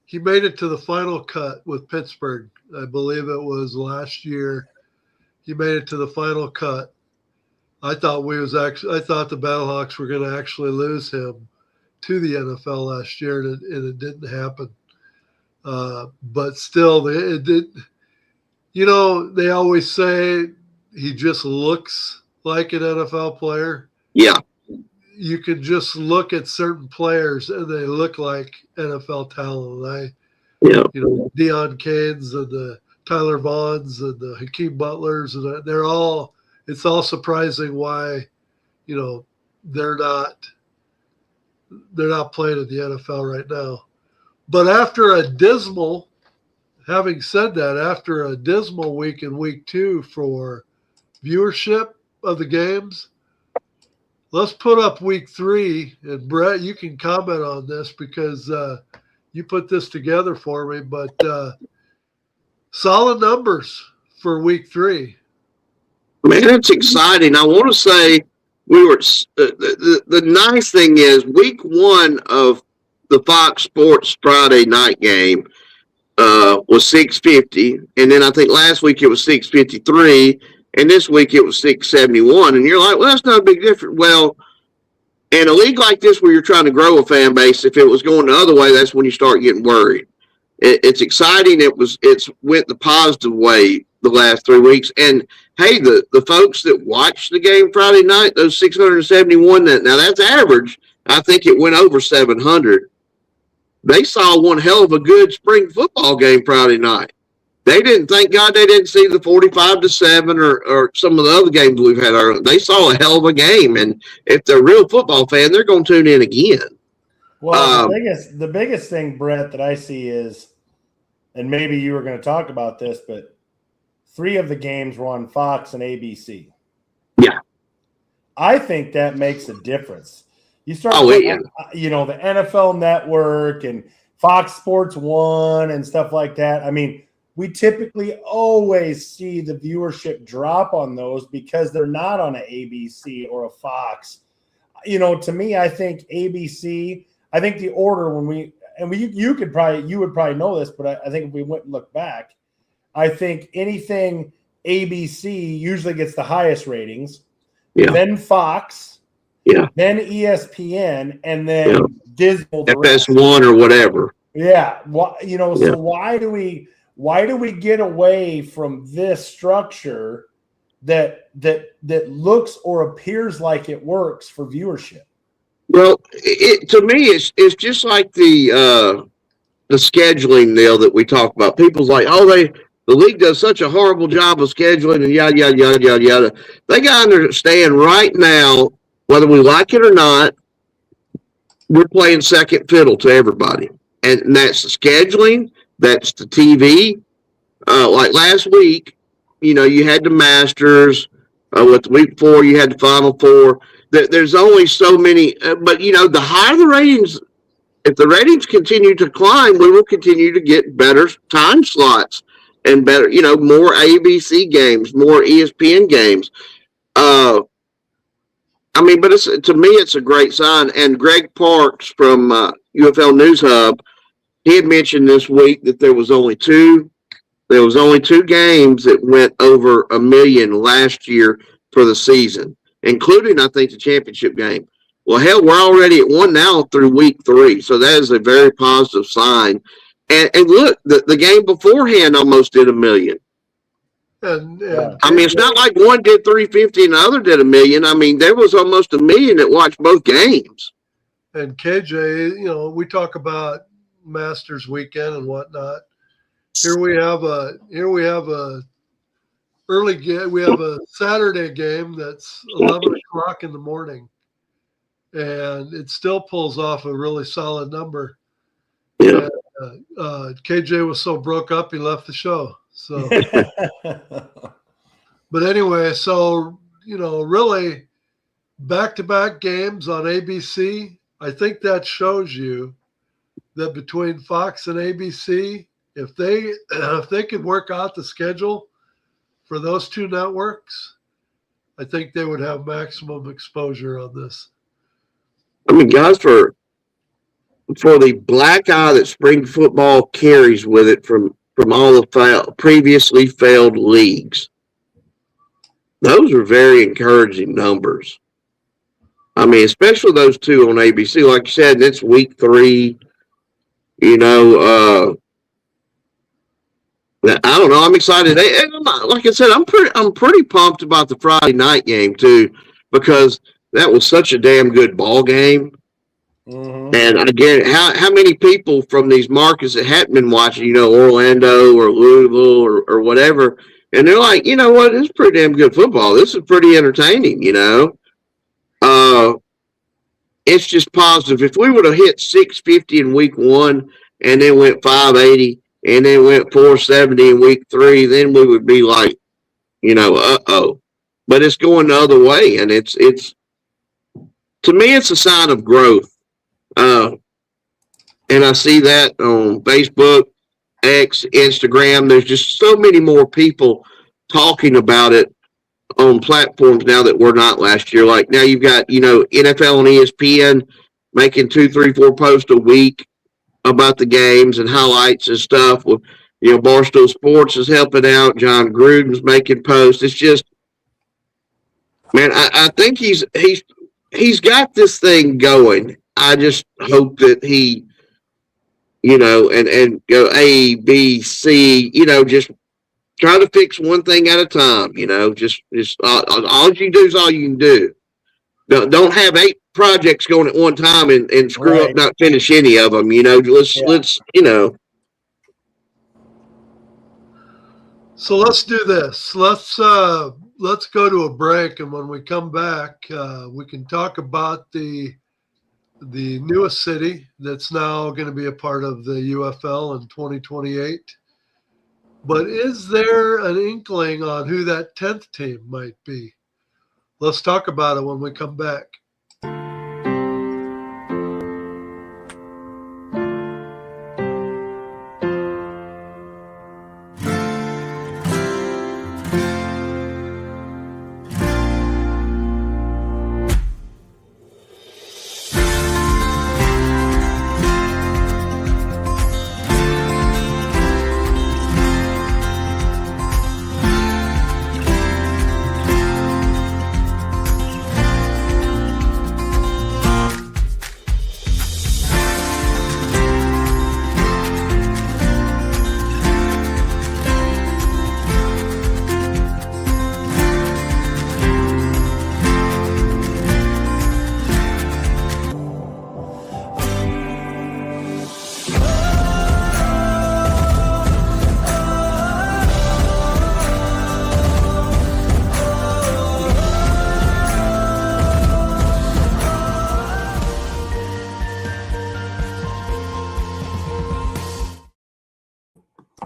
Speaker 2: he made it to the final cut with Pittsburgh. I believe it was last year. He made it to the final cut. I thought the Battlehawks were going to actually lose him to the NFL last year, and it didn't happen. But still, it did. They always say he just looks like an NFL player.
Speaker 6: Yeah.
Speaker 2: You can just look at certain players and they look like NFL talent. Deion Canes and the Tyler Vaughns and the Hakeem Butlers, and it's all surprising why, they're not playing in the NFL right now. But having said that, after a dismal week in week 2 for viewership of the games, let's put up week 3. And Brett, you can comment on this because you put this together for me, but solid numbers for week 3.
Speaker 6: Man, it's exciting. I want to say the nice thing is week 1 of the Fox Sports Friday night game was 650, and then I think last week it was 653, and this week it was 671. And you're like, well, that's not a big difference. Well, in a league like this where you're trying to grow a fan base, if it was going the other way, that's when you start getting worried. It's exciting. It's went the positive way the last 3 weeks. And hey, the folks that watched the game Friday night, those 671, now that's average. I think it went over 700. They saw one hell of a good spring football game Friday night. Thank God they didn't see the 45-7 or some of the other games we've had earlier. They saw a hell of a game, and if they're a real football fan, they're going to tune in again.
Speaker 1: Well, the biggest thing, Brett, that I see is, and maybe you were going to talk about this, but 3 of the games were on Fox and ABC.
Speaker 6: Yeah.
Speaker 1: I think that makes a difference. You start the NFL Network and Fox Sports 1 and stuff like that. I mean, we typically always see the viewership drop on those because they're not on an ABC or a Fox. To me, I think ABC, I think the order you would probably know this, but I think if we went and look back, I think anything ABC usually gets the highest ratings, then Fox, then ESPN, and then Disney,
Speaker 6: FS1 or whatever.
Speaker 1: Yeah. So why do we get away from this structure that looks or appears like it works for viewership?
Speaker 6: Well, to me, it's just like the scheduling deal that we talk about. People's like, the league does such a horrible job of scheduling and yada, yada, yada, yada, yada. They got to understand right now, whether we like it or not, we're playing second fiddle to everybody. And that's the scheduling. That's the TV. Like last week, you had the Masters. With the week before, you had the Final Four. There's only so many. But, the higher the ratings, if the ratings continue to climb, we will continue to get better time slots and better, more ABC games, more ESPN games. But to me, it's a great sign. And Greg Parks from UFL News Hub, he had mentioned this week that there was only two games that went over 1 million last year for the season, including, I think, the championship game. Well, hell, we're already at one now through week 3, so that is a very positive sign. And look, the game beforehand almost did $1 million.
Speaker 2: And
Speaker 6: I mean, it's not like one did 350 and the other did $1 million. I mean, there was almost $1 million that watched both games.
Speaker 2: And KJ, you know, we talk about Masters weekend and whatnot. Here we have a early game. We have a Saturday game that's 11 o'clock in the morning, and it still pulls off a really solid number.
Speaker 6: Yeah.
Speaker 2: And, KJ was so broke up he left the show. So, but anyway, so you know, really, back-to-back games on ABC. I think that shows you that between Fox and ABC, if they could work out the schedule for those two networks, I think they would have maximum exposure on this.
Speaker 6: I mean, guys, for the black eye that spring football carries with it from all the previously failed leagues, those are very encouraging numbers. I mean, especially those two on ABC. Like you said, it's week 3. You know, I don't know. I'm excited. And like I said, I'm pretty pumped about the Friday night game too, because that was such a damn good ball game. Mm-hmm. And again, how many people from these markets that hadn't been watching, you know, Orlando or Louisville or whatever, and they're like, you know what, this is pretty damn good football. This is pretty entertaining, you know. It's just positive. If we would have hit 650 in week 1 and then went 580 and then went 470 in week 3, then we would be like, you know, uh-oh. But it's going the other way, and it's to me, it's a sign of growth. And I see that on Facebook, X, Instagram. There's just so many more people talking about it on platforms now that were not last year. Like now you've got, you know, NFL and ESPN making 2, 3, 4 posts a week about the games and highlights and stuff. Well, you know, Barstool Sports is helping out. John Gruden's making posts. It's just, man, I think he's got this thing going. I just hope that he, you know, and go A, B, C, you know, just try to fix one thing at a time, you know, just all you do is all you can do. Don't have 8 projects going at one time and screw up, not finish any of them, you know, let's, you know.
Speaker 2: So let's do this. Let's go to a break. And when we come back, we can talk about the newest city that's now going to be a part of the UFL in 2028. But is there an inkling on who that 10th team might be? Let's talk about it when we come back.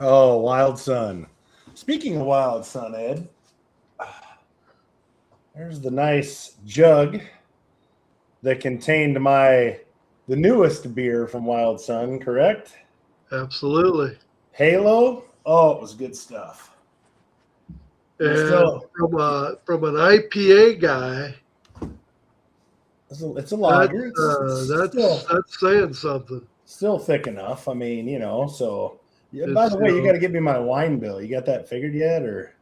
Speaker 1: Oh, Wild Sun. Speaking of Wild Sun, Ed, there's the nice jug that contained the newest beer from Wild Sun, correct?
Speaker 2: Absolutely.
Speaker 1: Halo? Oh, it was good stuff.
Speaker 2: And from an IPA guy,
Speaker 1: it's a lager.
Speaker 2: That's saying something.
Speaker 1: Still thick enough. I mean, you know, so... Yeah, by the way, you got to give me my wine bill. You got that figured yet, or?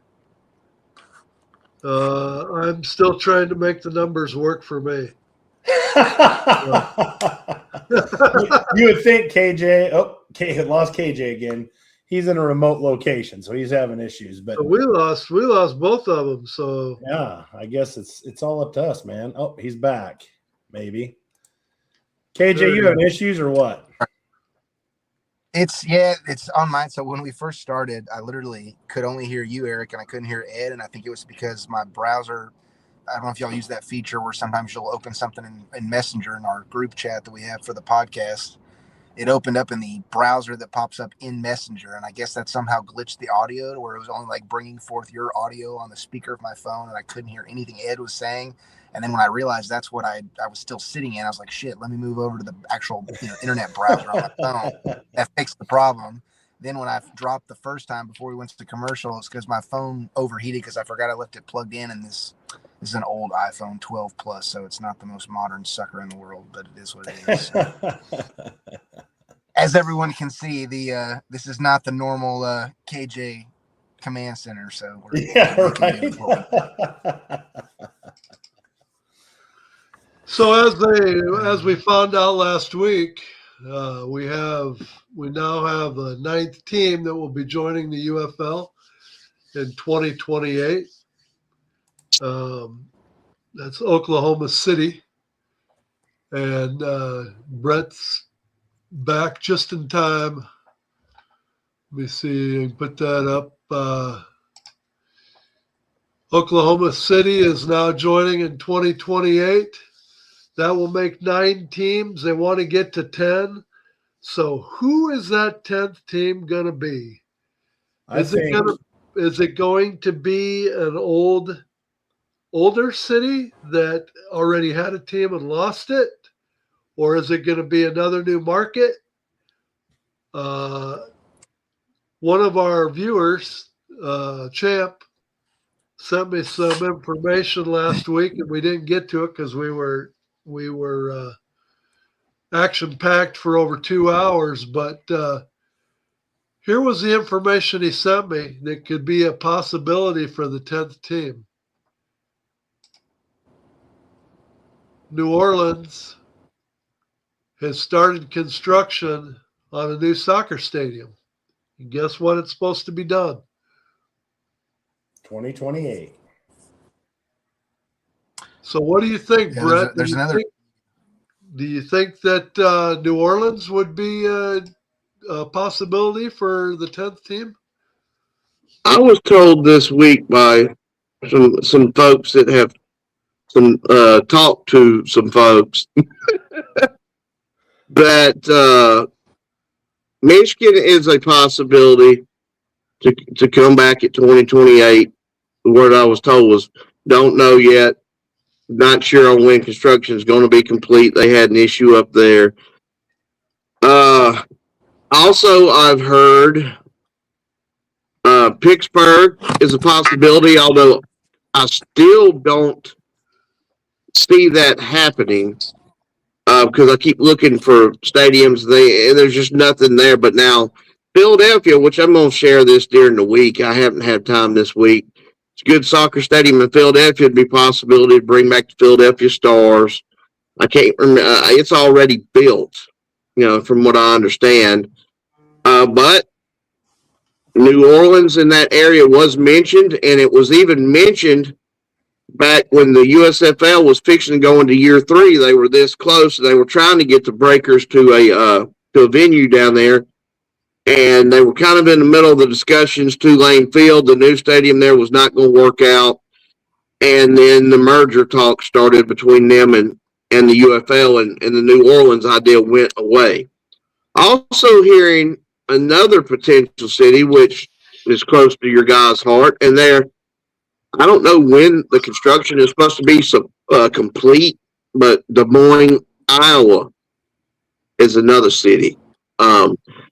Speaker 2: I'm still trying to make the numbers work for me.
Speaker 1: You would think KJ. Oh, lost KJ again. He's in a remote location, so he's having issues. But
Speaker 2: we lost both of them. So
Speaker 1: yeah, I guess it's all up to us, man. Oh, he's back. Maybe. KJ, you having issues or what?
Speaker 7: It's on mine. So when we first started, I literally could only hear you, Eric, and I couldn't hear Ed. And I think it was because my browser, I don't know if y'all use that feature where sometimes you'll open something in Messenger in our group chat that we have for the podcast. It opened up in the browser that pops up in Messenger. And I guess that somehow glitched the audio to where it was only like bringing forth your audio on the speaker of my phone. And I couldn't hear anything Ed was saying. And then when I realized that's what I was still sitting in, I was like, shit, let me move over to the actual internet browser on my phone. That fixed the problem. Then when I dropped the first time before we went to the commercial, it's because my phone overheated because I forgot I left it plugged in. And this is an old iPhone 12 Plus, so it's not the most modern sucker in the world, but it is what it is. As everyone can see, this is not the normal KJ command center, so we're
Speaker 1: right.
Speaker 2: So as we found out last week, we now have a 9th team that will be joining the UFL in 2028. That's Oklahoma City, and Brett's back just in time. Let me see. I can put that up. Oklahoma City is now joining in 2028. That will make 9 teams. They want to get to 10. So who is that 10th team going to be? Is it going to be an older city that already had a team and lost it? Or is it going to be another new market? One of our viewers, Champ, sent me some information last week, and we didn't get to it because we were action-packed for over 2 hours. But here was the information he sent me that could be a possibility for the 10th team. New Orleans has started construction on a new soccer stadium. And guess what? It's supposed to be done
Speaker 1: 2028.
Speaker 2: So what do you think, Brett?
Speaker 7: There's another.
Speaker 2: Do you think that New Orleans would be a possibility for the 10th team?
Speaker 6: I was told this week by some folks that have talked to some folks that Michigan is a possibility to come back at 2028. The word I was told was don't know yet. Not sure on when construction is going to be complete. They had an issue up there. Also, I've heard Pittsburgh is a possibility, although I still don't see that happening because I keep looking for stadiums. There's just nothing there. But now Philadelphia, which I'm going to share this during the week. I haven't had time this week. It's a good soccer stadium in Philadelphia. It'd be a possibility to bring back the Philadelphia Stars. I can't remember. It's already built, from what I understand. But New Orleans in that area was mentioned, and it was even mentioned back when the USFL was fixing to go into year 3. They were this close. They were trying to get the Breakers to a venue down there, and they were kind of in the middle of the discussions. Tulane Field, the new stadium there, was not going to work out, and then the merger talk started between them and the UFL, and the New Orleans idea went away. Also hearing another potential city, which is close to your guys' heart, and I don't know when the construction is supposed to be complete, but Des Moines, Iowa is another city.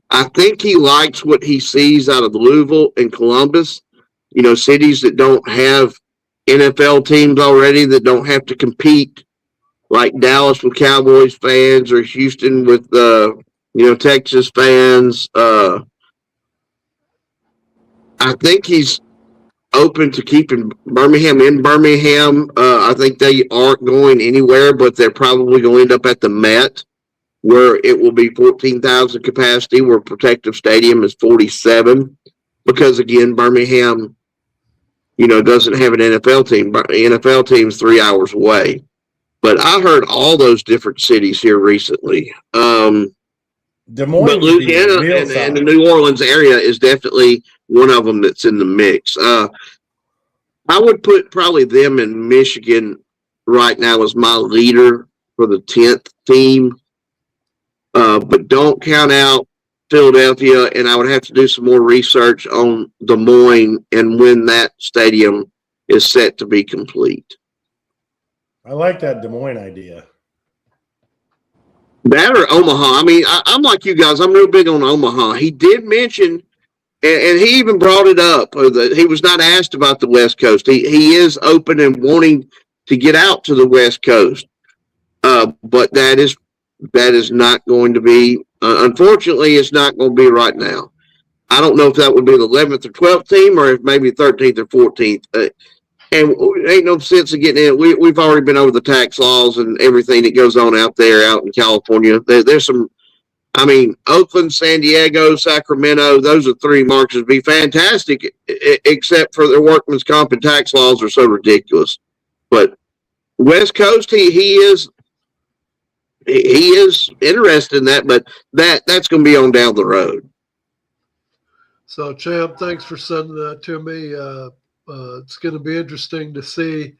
Speaker 6: I think he likes what he sees out of Louisville and Columbus, cities that don't have NFL teams already, that don't have to compete like Dallas with Cowboys fans or Houston with Texas fans. I think he's open to keeping Birmingham in Birmingham. I think they aren't going anywhere, but they're probably going to end up at the Met, where it will be 14,000 capacity, where Protective Stadium is 47. Because, again, Birmingham, doesn't have an NFL team. The NFL team's 3 hours away. But I heard all those different cities here recently.
Speaker 1: Des Moines,
Speaker 6: but Louisiana and the New Orleans area is definitely one of them that's in the mix. I would put probably them in Michigan right now as my leader for the 10th team. But don't count out Philadelphia, and I would have to do some more research on Des Moines and when that stadium is set to be complete.
Speaker 1: I like that Des Moines idea.
Speaker 6: That or Omaha. I mean, I'm like you guys. I'm real big on Omaha. He did mention, and he even brought it up, that he was not asked about the West Coast. He is open and wanting to get out to the West Coast. But that is not going to be, unfortunately, it's not going to be right now. I don't know if that would be the 11th or 12th team or if maybe 13th or 14th. And ain't no sense in getting in. We've already been over the tax laws and everything that goes on out in California. There's some, Oakland, San Diego, Sacramento, those are 3 markets would be fantastic, except for their workman's comp and tax laws are so ridiculous. But West Coast, he is interested in that, but that's going to be on down the road.
Speaker 2: So, Champ, thanks for sending that to me. It's going to be interesting to see,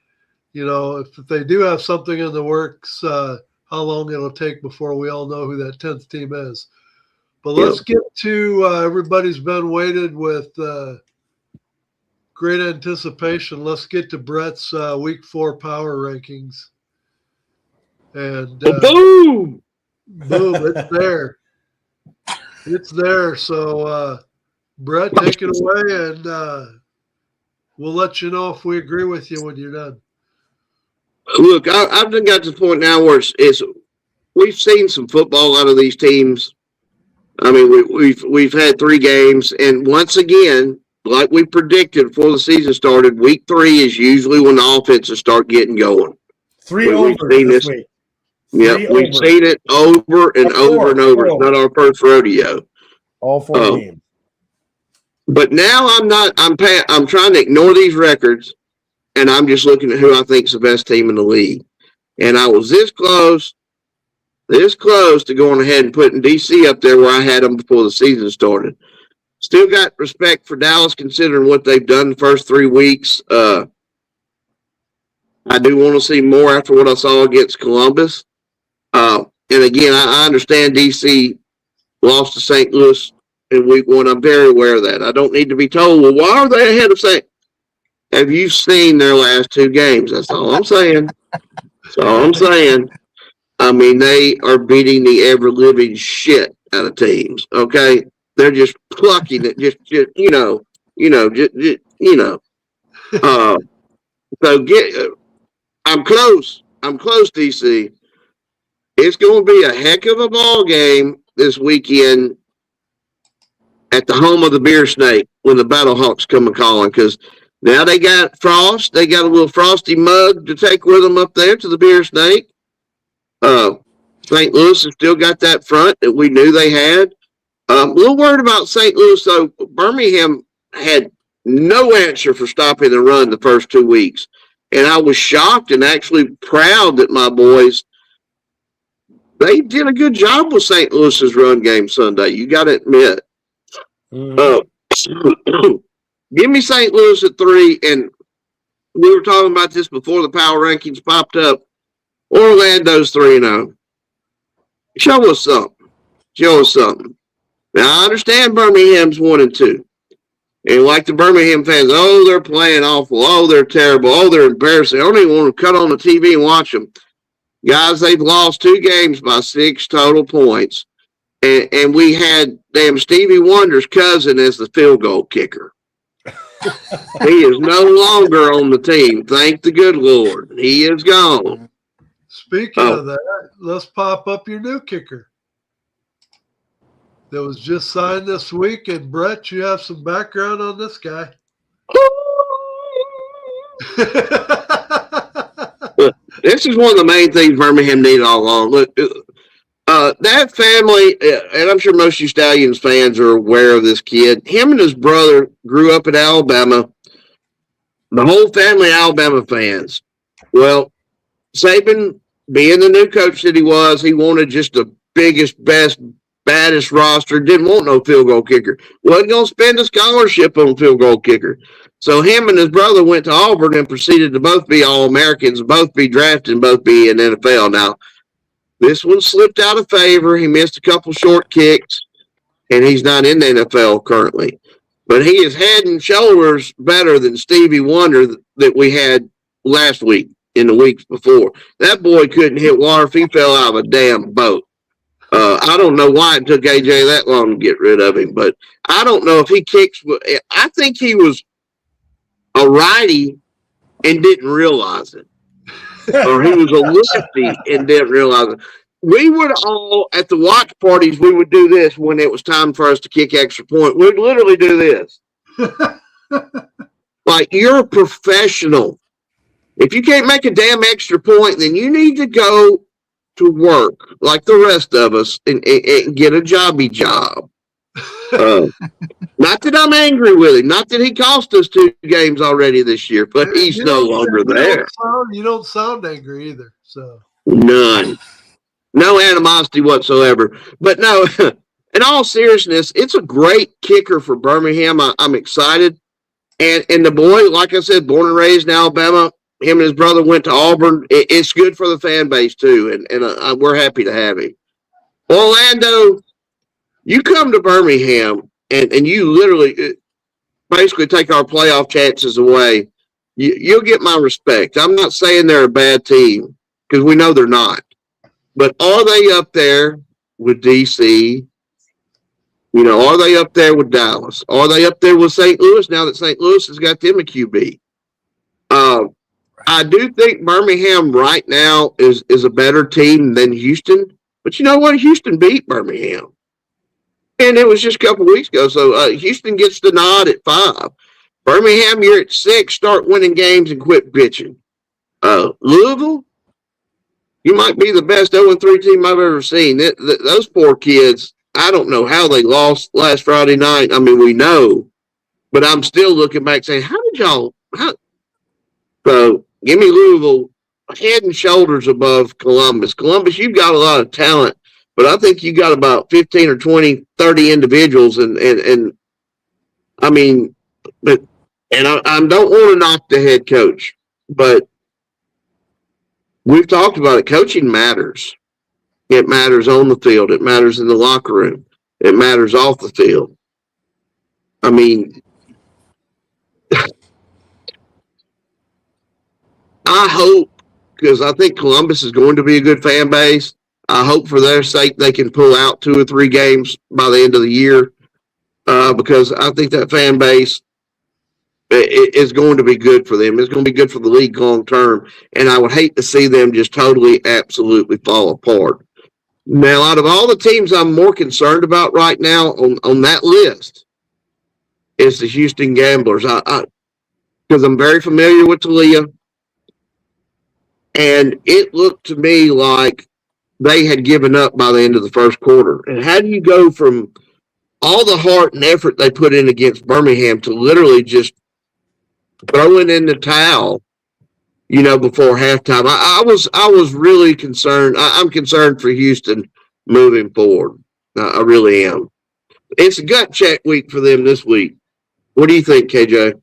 Speaker 2: if they do have something in the works, how long it'll take before we all know who that 10th team is. But let's get to everybody's been waited with great anticipation. Let's get to Brett's Week 4 power rankings. And
Speaker 6: boom!
Speaker 2: It's there. It's there. So, Brett, take it away, and we'll let you know if we agree with you when you're done.
Speaker 6: Look, I've got to the point now where we've seen some football out of these teams. I mean, we've had 3 games, and once again, like we predicted before the season started, Week 3 is usually when the offenses start getting going.
Speaker 1: 3 over this week.
Speaker 6: Yeah, we've seen it over and over and over. It's not our first rodeo.
Speaker 1: All 4 games.
Speaker 6: But now I'm trying to ignore these records, and I'm just looking at who I think is the best team in the league. And I was this close to going ahead and putting DC up there where I had them before the season started. Still got respect for Dallas considering what they've done the first 3 weeks. I do want to see more after what I saw against Columbus. And again, I understand DC lost to St. Louis in Week 1. I'm very aware of that. I don't need to be told, well, why are they ahead of St. Have you seen their last 2 games? That's all I'm saying. That's all I'm saying. I mean, they are beating the ever-living shit out of teams, okay? They're just plucking it, just So I'm close. I'm close, DC. It's going to be a heck of a ball game this weekend at the home of the Beer Snake when the Battlehawks come a-calling, because now they got Frost. They got a little frosty mug to take with them up there to the Beer Snake. St. Louis has still got that front that we knew they had. A little worried about St. Louis, though. Birmingham had no answer for stopping the run the first 2 weeks. And I was shocked and actually proud that my boys, they did a good job with St. Louis's run game Sunday. You got to admit. Give me St. Louis at 3, and we were talking about this before the power rankings popped up. Orlando's 3-0. Show us something. Now, I understand Birmingham's 1-2. And like the Birmingham fans, oh, they're playing awful. Oh, they're terrible. Oh, they're embarrassing. I don't even want to cut on the TV and watch them. Guys, they've lost 2 games by 6 total points. And we had damn Stevie Wonder's cousin as the field goal kicker. He is no longer on the team. Thank the good Lord. He is gone.
Speaker 2: Speaking of that, let's pop up your new kicker that was just signed this week. And Brett, you have some background on this guy.
Speaker 6: Look, this is one of the main things Birmingham needed all along. Look, that family, and I'm sure most of you Stallions fans are aware of this kid. Him and his brother grew up in Alabama. The whole family Alabama fans. Well, Saban, being the new coach that he was, he wanted just the biggest, best, baddest roster. Didn't want no field goal kicker. Wasn't going to spend a scholarship on field goal kicker. So him and his brother went to Auburn and proceeded to both be All-Americans, both be drafted, and both be in the NFL. Now, this one slipped out of favor. He missed a couple short kicks, and he's not in the NFL currently. But he is head and shoulders better than Stevie Wonder that we had last week in the weeks before. That boy couldn't hit water if he fell out of a damn boat. I don't know why it took AJ that long to get rid of him, but I don't know if he kicks. I think he was a righty and didn't realize it. Or he was a lefty and didn't realize it. We would all, at the watch parties, we would do this when it was time for us to kick extra point. We'd literally do this. Like, you're a professional. If you can't make a damn extra point, then you need to go to work like the rest of us and get a jobby job. Not that I'm angry with him. Not that he cost us 2 games already this year, but he's no longer there.
Speaker 2: You don't sound angry either. So
Speaker 6: none. No animosity whatsoever. But no, in all seriousness, it's a great kicker for Birmingham. I'm excited. And the boy, like I said, born and raised in Alabama, him and his brother went to Auburn. It's good for the fan base, too, and we're happy to have him. Orlando, you come to Birmingham, and you literally basically take our playoff chances away. You'll get my respect. I'm not saying they're a bad team, because we know they're not. But are they up there with D.C.? You know, are they up there with Dallas? Are they up there with St. Louis now that St. Louis has got them a QB? I do think Birmingham right now is a better team than Houston. But you know what? Houston beat Birmingham. And it was just a couple weeks ago. So Houston gets the nod at 5. Birmingham, you're at 6. Start winning games and quit bitching. Louisville, you might be the best 0-3 team I've ever seen. Those poor kids, I don't know how they lost last Friday night. I mean, we know. But I'm still looking back saying, how did y'all – So, give me Louisville head and shoulders above Columbus. Columbus, you've got a lot of talent, but I think you got about 15 or 20, 30 individuals. And I mean, I don't want to knock the head coach, but we've talked about it. Coaching matters. It matters on the field. It matters in the locker room. It matters off the field. I mean, I hope, because I think Columbus is going to be a good fan base, I hope for their sake they can pull out 2 or 3 games by the end of the year, because I think that fan base is going to be good for them. It's going to be good for the league long term, and I would hate to see them just totally, absolutely fall apart. Now, out of all the teams I'm more concerned about right now on that list is the Houston Gamblers. Because I'm very familiar with Talia, and it looked to me like they had given up by the end of the first quarter. And how do you go from all the heart and effort they put in against Birmingham to literally just throwing in the towel, you know, before halftime? I was really concerned. I'm concerned for Houston moving forward. I really am. It's a gut check week for them this week. What do you think, KJ?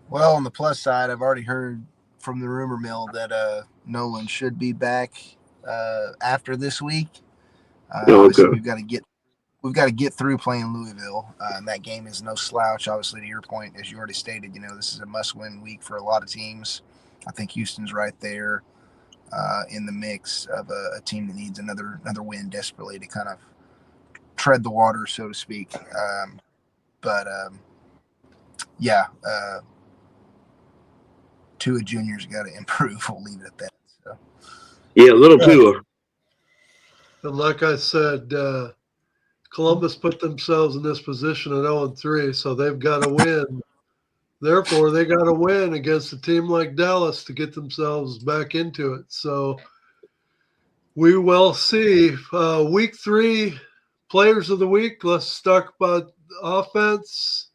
Speaker 7: Well, on the plus side, I've already heard from the rumor mill that Nolan should be back after this week. Obviously, we've got to get through playing Louisville, and that game is no slouch. Obviously, to your point, as you already stated, you know, this is a must-win week for a lot of teams. I think Houston's right there in the mix of a team that needs another win desperately to kind of tread the water, so to speak. Tua Junior's got to improve. We'll leave it at that. So.
Speaker 6: Yeah, a little Tua.
Speaker 2: And like I said, Columbus put themselves in this position at 0-3, so they've got to win Therefore, they got to win against a team like Dallas to get themselves back into it. So we will see. Week 3, players of the week. Let's talk about offense.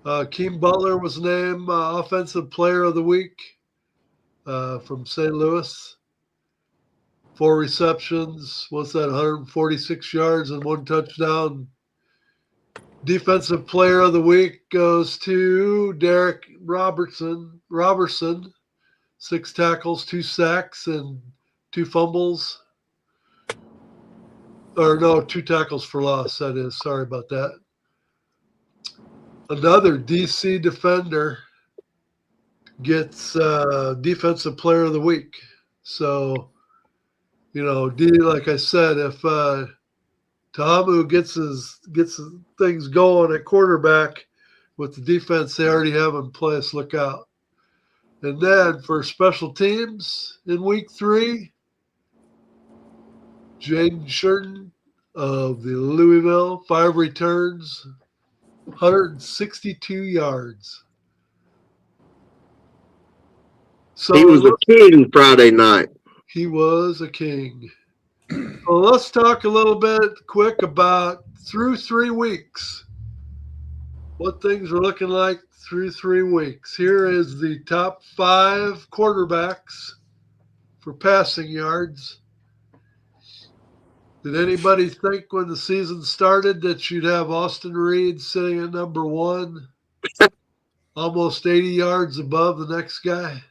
Speaker 2: Keem Butler was named offensive player of the week from St. Louis. 4 receptions. What's that? 146 yards and 1 touchdown. Defensive player of the week goes to Derek Robertson. 6 tackles, 2 sacks, and 2 fumbles. Or no, 2 tackles for loss, that is. Sorry about that. Another DC defender gets defensive player of the week. So, like I said, if Ta'amu gets his things going at quarterback with the defense they already have in place, look out. And then for special teams in week 3, Jaden Shurton of the Louisville, 5 returns, 162 yards. So
Speaker 6: he was a king Friday night.
Speaker 2: He was a king. Well, let's talk a little bit quick about through 3 weeks. What things are looking like through 3 weeks. Here is the top 5 quarterbacks for passing yards. Did anybody think when the season started that you'd have Austin Reed sitting at number 1, almost 80 yards above the next guy?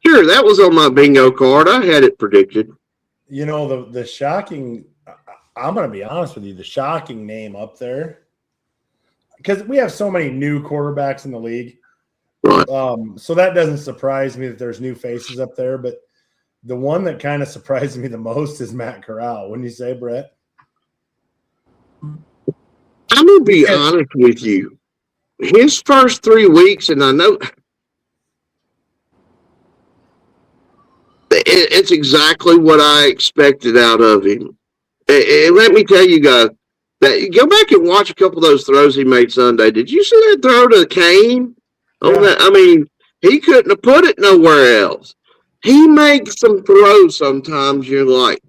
Speaker 6: Sure, that was on my bingo card. I had it predicted.
Speaker 1: The shocking, I'm going to be honest with you, the shocking name up there, because we have so many new quarterbacks in the league.
Speaker 6: Right.
Speaker 1: So that doesn't surprise me that there's new faces up there. But the one that kind of surprised me the most is Matt Corral. Wouldn't you say, Brett?
Speaker 6: I'm going to be honest with you. His first 3 weeks, and I know it's exactly what I expected out of him. And let me tell you guys, that go back and watch a couple of those throws he made Sunday. Did you see that throw to Kane?
Speaker 1: Yeah.
Speaker 6: That? I mean, he couldn't have put it nowhere else. He makes some throws sometimes you're like,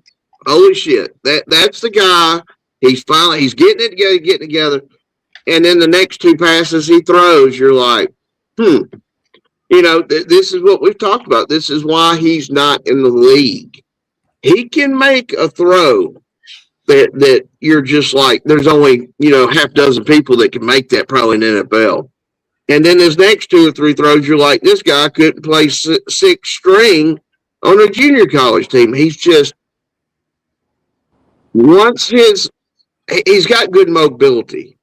Speaker 6: holy shit, that's the guy. He's getting it together. And then the next 2 passes he throws, you're like, this is what we've talked about. This is why he's not in the league. He can make a throw that you're just like, there's only, half dozen people that can make that probably in the NFL. And then his next 2 or 3 throws, you're like, this guy couldn't play 6th string on a junior college team. He's just, he's got good mobility.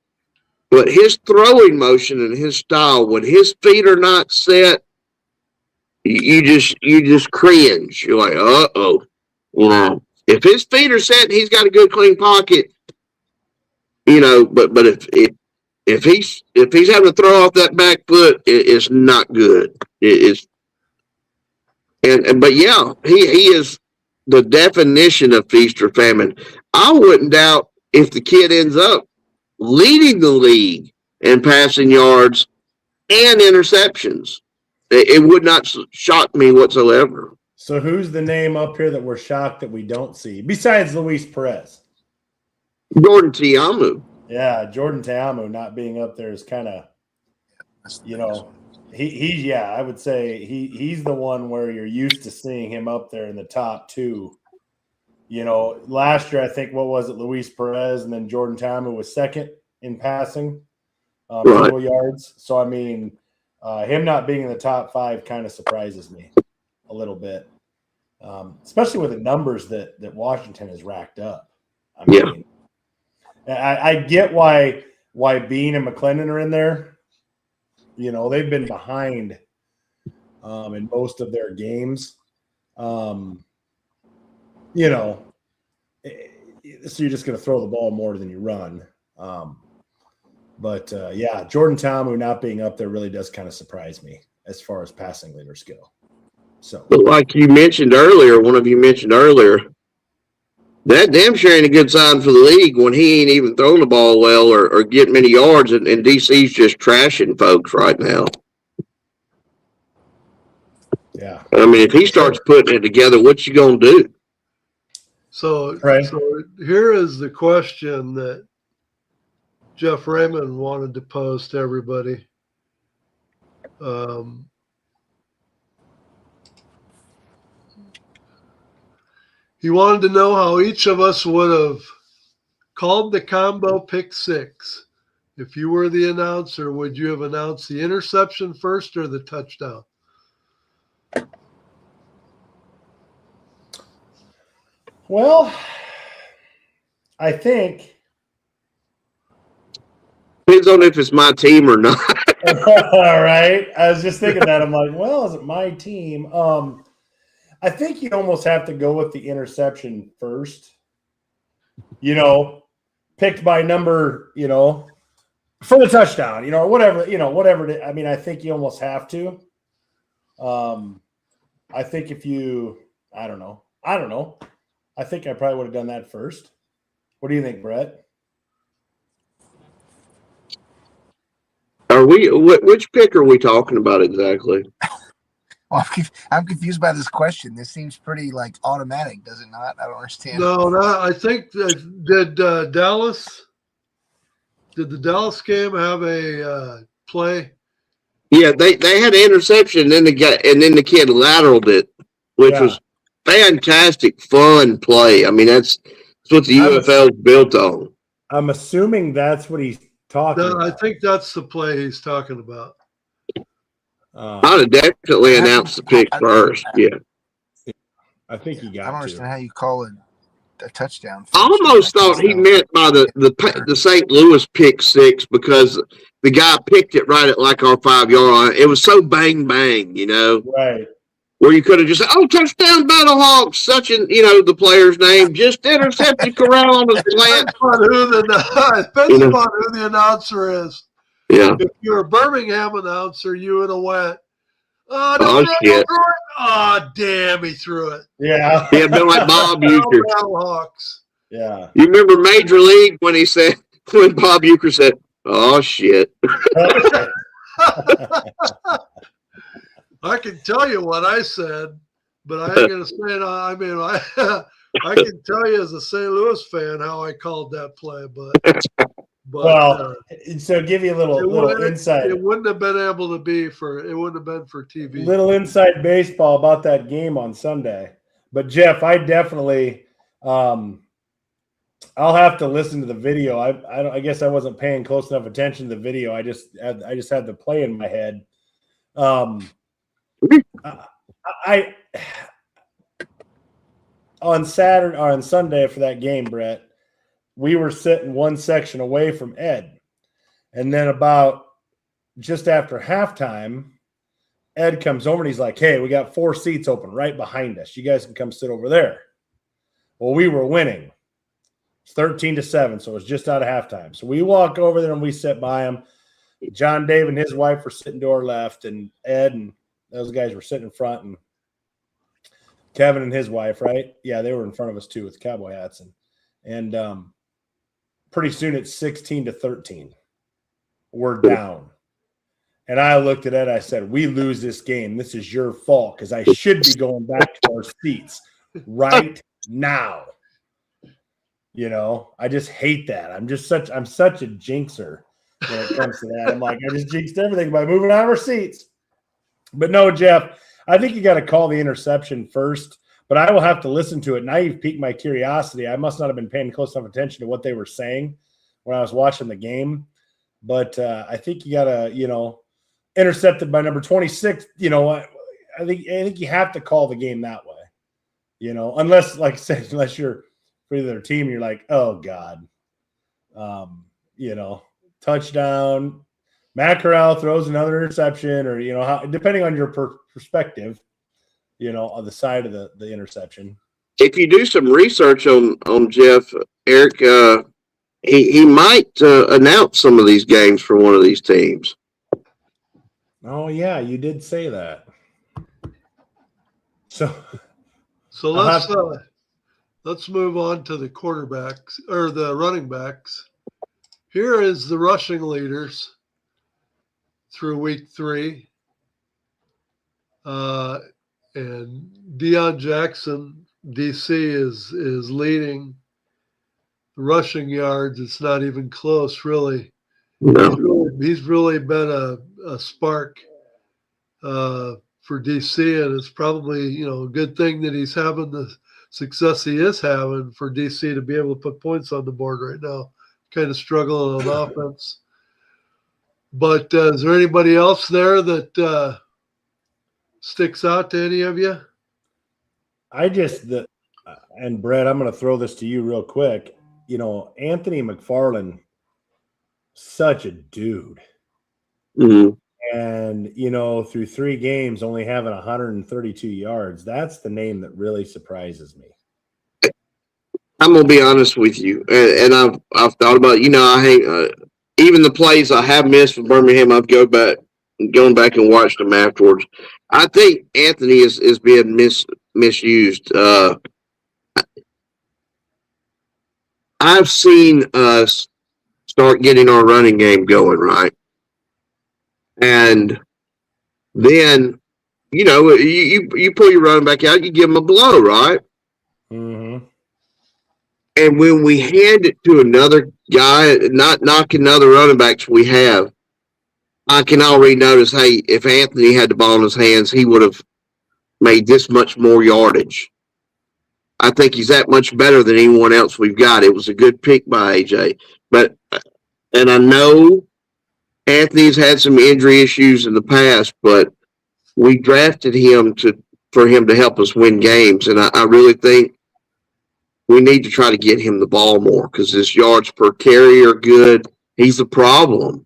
Speaker 6: But his throwing motion and his style, when his feet are not set, you just cringe. You're like, uh-oh. If his feet are set and he's got a good clean pocket, but if he's having to throw off that back foot, it's not good. But yeah, he is the definition of feast or famine. I wouldn't doubt if the kid ends up leading the league in passing yards and interceptions. It would not shock me whatsoever.
Speaker 1: So who's the name up here that we're shocked that we don't see, besides Luis Perez?
Speaker 6: Jordan Ta'amu.
Speaker 1: Yeah, Jordan Ta'amu not being up there is kind of, I would say he's the one where you're used to seeing him up there in the top 2. Last year, I think, what was it, Luis Perez, and then Jordan Ta'amu was second in passing total yards. So, I mean, him not being in the top 5 kind of surprises me a little bit, especially with the numbers that Washington has racked up. I mean, I get why Bean and McClendon are in there. They've been behind in most of their games. So you're just going to throw the ball more than you run. Jordan Ta'amu not being up there really does kind of surprise me as far as passing leaders go. So,
Speaker 6: but like you mentioned earlier, one of you mentioned earlier, That damn sure ain't a good sign for the league when he ain't even throwing the ball well or getting many yards, and DC's just trashing folks right now.
Speaker 1: Yeah.
Speaker 6: I mean, if he starts putting it together, what you gonna do?
Speaker 2: So,
Speaker 1: Right.
Speaker 2: so here is the question that Jeff Raymond wanted to pose to everybody. He wanted to know how each of us would have called the combo pick six. If you were the announcer, would you have announced the interception first or the touchdown?
Speaker 1: Well, I think.
Speaker 6: Depends on if it's my team or not.
Speaker 1: All right. I was just thinking that. I'm like, well, is it my team? I think you almost have to go with the interception first. Picked by number, for the touchdown, or whatever, whatever. I mean, I think you almost have to. I think if you, I don't know. I think I probably would have done that first. What do you think, Brett?
Speaker 6: Are we? Which pick are we talking about exactly?
Speaker 7: Well, I'm confused by this question. This seems pretty like automatic, does it not? I don't understand.
Speaker 2: No, I think did Dallas? Did the Dallas game have a play?
Speaker 6: Yeah, they had an interception, and then the kid lateraled it, which was fantastic, fun play. I mean, that's what the UFL is built on.
Speaker 1: I'm assuming that's what he's talking about.
Speaker 2: I think that's the play he's talking about.
Speaker 6: I'd have definitely announced the pick first. Yeah,
Speaker 1: I think he got.
Speaker 7: I don't understand how you call it a touchdown.
Speaker 6: I almost thought he meant by the St. Louis pick six because the guy picked it right at like our 5-yard line. It was so bang bang,
Speaker 1: Right.
Speaker 6: Where you could have just said, "Oh, touchdown, Battlehawks!" Such an the player's name just intercepted Corral on the slant.
Speaker 2: Depends upon who the announcer is.
Speaker 6: Yeah.
Speaker 2: If you're a Birmingham announcer, you would have went,
Speaker 6: "Oh shit!
Speaker 2: Oh damn, he threw it."
Speaker 1: Yeah.
Speaker 6: He had been like Bob Uecker.
Speaker 2: Battlehawks.
Speaker 1: Yeah.
Speaker 6: You remember Major League when Bob Uecker said, "Oh shit."
Speaker 2: I can tell you what I said, but I ain't gonna say it. I mean, I can tell you as a St. Louis fan how I called that play, but
Speaker 1: well, so give you a little insight.
Speaker 2: It wouldn't have been able to be it wouldn't have been for TV.
Speaker 1: Little inside baseball about that game on Sunday. But Jeff, I definitely, I'll have to listen to the video. I guess I wasn't paying close enough attention to the video. I just had the play in my head. I on Saturday or on Sunday for that game, Brett, we were sitting one section away from Ed. And then about just after halftime, Ed comes over and he's like, "Hey, we got 4 seats open right behind us. You guys can come sit over there." Well, we were winning. It's 13-7, so it was just out of halftime. So we walk over there and we sit by him. John Dave and his wife were sitting to our left, and Ed and those guys were sitting in front, and Kevin and his wife, right? Yeah, they were in front of us too with cowboy hats. And pretty soon it's 16-13. We're down. And I looked at Ed, I said, "We lose this game. This is your fault because I should be going back to our seats right now." I just hate that. I'm such a jinxer when it comes to that. I'm like, I just jinxed everything by moving out of our seats. But no, Jeff, I think you got to call the interception first, but I will have to listen to it. Now you've piqued my curiosity. I must not have been paying close enough attention to what they were saying when I was watching the game. But I think you got to, intercepted by number 26. I think you have to call the game that way, unless, like I said, unless you're for either team, you're like, "Oh God, touchdown." Matt Corral throws another interception, or depending on your perspective, on the side of the interception.
Speaker 6: If you do some research on Jeff, Eric, he might announce some of these games for one of these teams.
Speaker 1: Oh yeah, you did say that. So
Speaker 2: Let's move on to the quarterbacks or the running backs. Here is the rushing leaders through week 3. And Deion Jackson, DC, is leading the rushing yards. It's not even close, really.
Speaker 6: No.
Speaker 2: He's really been a spark for DC, and it's probably a good thing that he's having the success he is having for DC to be able to put points on the board right now. Kind of struggling on offense. But is there anybody else there that sticks out to any of you?
Speaker 1: And Brett, I'm going to throw this to you real quick. Anthony McFarland, such a dude.
Speaker 6: Mm-hmm.
Speaker 1: And, through 3 games, only having 132 yards. That's the name that really surprises me.
Speaker 6: I'm gonna be honest with you, and I've thought about I hate even the plays I have missed from Birmingham. I've going back and watched them afterwards. I think Anthony is being misused. I've seen us start getting our running game going right, and then you pull your running back out, you give him a blow, right?
Speaker 1: Mm-hmm.
Speaker 6: And when we hand it to another guy, not knocking other running backs we have, I can already notice, hey, if Anthony had the ball in his hands, he would have made this much more yardage. I think he's that much better than anyone else we've got. It was a good pick by AJ. And I know Anthony's had some injury issues in the past, but we drafted him for him to help us win games. And I really think we need to try to get him the ball more because his yards per carry are good. He's the problem.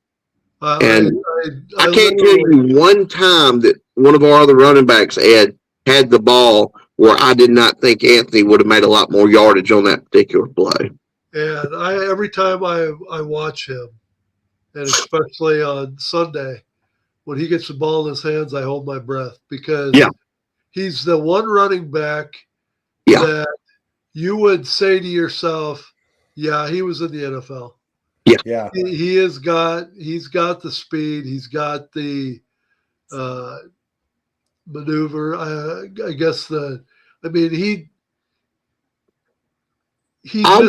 Speaker 6: I can't tell you one time that one of our other running backs had the ball where I did not think Anthony would have made a lot more yardage on that particular play.
Speaker 2: And every time I watch him, and especially on Sunday, when he gets the ball in his hands, I hold my breath because he's the one running back that you would say to yourself, yeah, he was in the NFL.
Speaker 1: Yeah.
Speaker 2: He's got the speed. He's got the maneuver. I guess I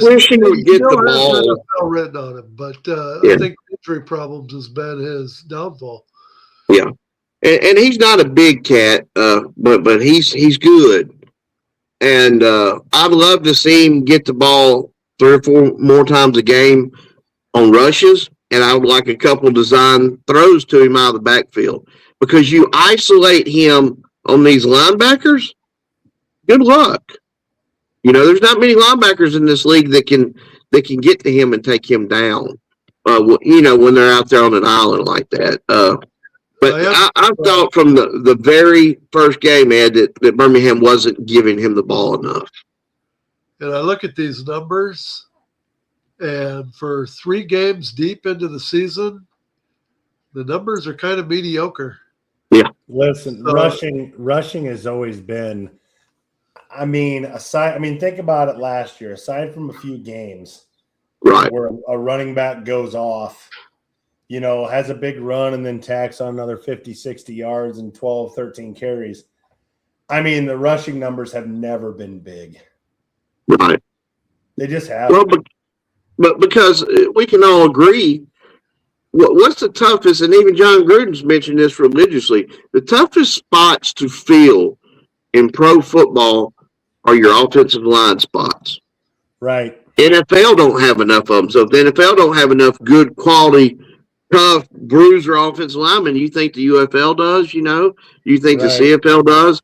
Speaker 2: wish
Speaker 6: he would get the ball.
Speaker 2: NFL written on him, but I think injury problems has been his downfall.
Speaker 6: Yeah, and he's not a big cat, but he's good. And I'd love to see him get the ball 3 or 4 more times a game on rushes, and I would like a couple design throws to him out of the backfield because you isolate him on these linebackers, good luck. There's not many linebackers in this league that can get to him and take him down. When they're out there on an island like that. But I thought from the very first game, Ed, that Birmingham wasn't giving him the ball enough.
Speaker 2: And I look at these numbers, and for 3 games deep into the season, the numbers are kind of mediocre.
Speaker 6: Yeah.
Speaker 1: Listen, rushing has always been. Think about it last year. Aside from a few games,
Speaker 6: right,
Speaker 1: where a running back goes off, has a big run and then tacks on another 50, 60 yards and 12, 13 carries. The rushing numbers have never been big.
Speaker 6: Right.
Speaker 1: They just haven't.
Speaker 6: Well, but because we can all agree, what's the toughest, and even John Gruden's mentioned this religiously, the toughest spots to fill in pro football are your offensive line spots.
Speaker 1: Right.
Speaker 6: NFL don't have enough of them. So if the NFL don't have enough good quality, tough bruiser offensive linemen, you think the UFL does, You think the CFL does?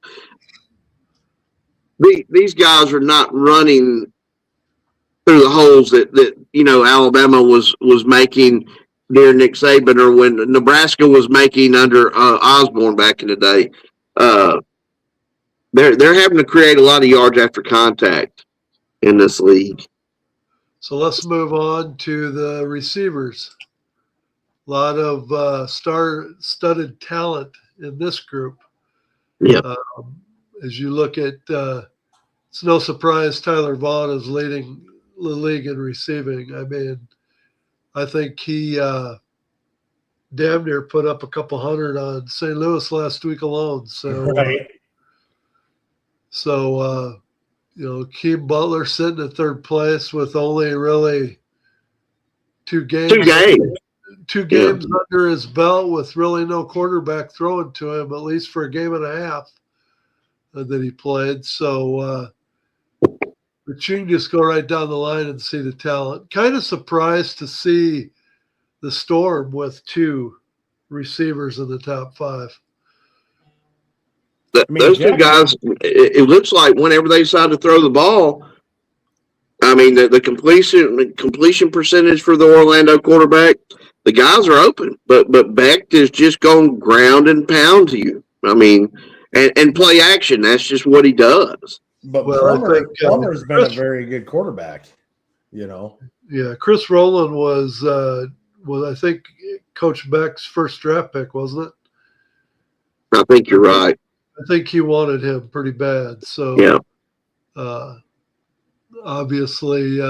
Speaker 6: These guys are not running through the holes that Alabama was making during Nick Saban or when Nebraska was making under Osborne back in the day. They're having to create a lot of yards after contact in this league.
Speaker 2: So let's move on to the receivers. A lot of star-studded talent in this group.
Speaker 6: Yeah.
Speaker 2: As you look at it's no surprise Tyler Vaughn is leading the league in receiving. I mean, I think he damn near put up a couple hundred on St. Louis last week alone. So,
Speaker 1: Right.
Speaker 2: Keem Butler sitting at third place with only really two games.
Speaker 6: 2 games.
Speaker 2: Two games under his belt with really no quarterback throwing to him, at least for a game and a half that he played. So, but you can just go right down the line and see the talent. Kind of surprised to see the Storm with 2 receivers in the top 5.
Speaker 6: Those 2 guys, it looks like whenever they decide to throw the ball, I mean, the completion percentage for the Orlando quarterback, the guys are open, but Becht is just going ground and pound to you. I mean, and play action. That's just what he does.
Speaker 1: But Plummer's been a very good quarterback,
Speaker 2: Yeah, Chris Rowland was I think Coach Beck's first draft pick, wasn't it?
Speaker 6: I think you're right.
Speaker 2: I think he wanted him pretty bad. So
Speaker 6: yeah.
Speaker 2: Obviously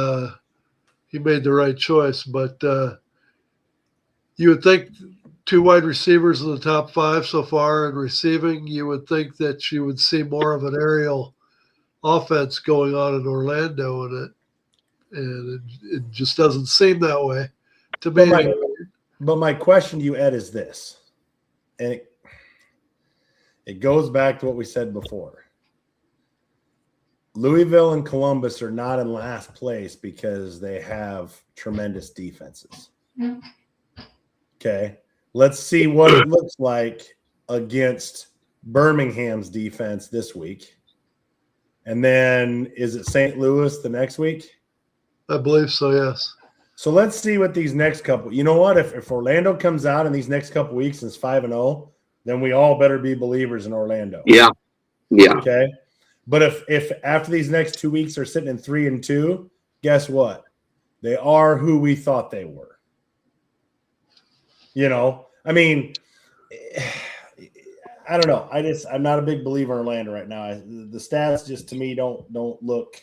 Speaker 2: he made the right choice, but you would think 2 wide receivers in the top 5 so far in receiving, you would think that you would see more of an aerial offense going on in Orlando, and it just doesn't seem that way to me.
Speaker 1: But my question to you, Ed, is this, and it goes back to what we said before. Louisville and Columbus are not in last place because they have tremendous defenses. Okay. Let's see what it looks like against Birmingham's defense this week. And then is it St. Louis the next week?
Speaker 2: I believe so, yes.
Speaker 1: So let's see what these next couple. You know what? If Orlando comes out in these next couple weeks and is 5-0, then we all better be believers in Orlando.
Speaker 6: Yeah. Yeah.
Speaker 1: Okay. But if after these next 2 weeks are sitting in 3-2, guess what? They are who we thought they were. I mean, I don't know. I'm not a big believer in Orlando right now. The stats just to me don't look.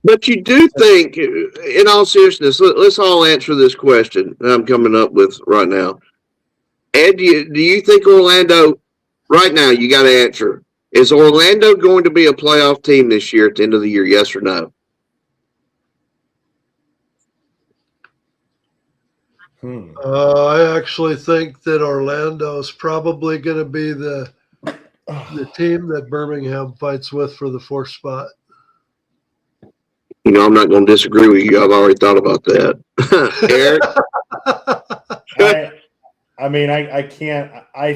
Speaker 6: But you do think, in all seriousness, let's all answer this question that I'm coming up with right now. Ed, do you think Orlando, right now, you got to answer, is Orlando going to be a playoff team this year at the end of the year, yes or no?
Speaker 2: I actually think that Orlando is probably going to be the team that Birmingham fights with for the 4th spot.
Speaker 6: I'm not going to disagree with you. I've already thought about that. Eric?
Speaker 1: I can't. I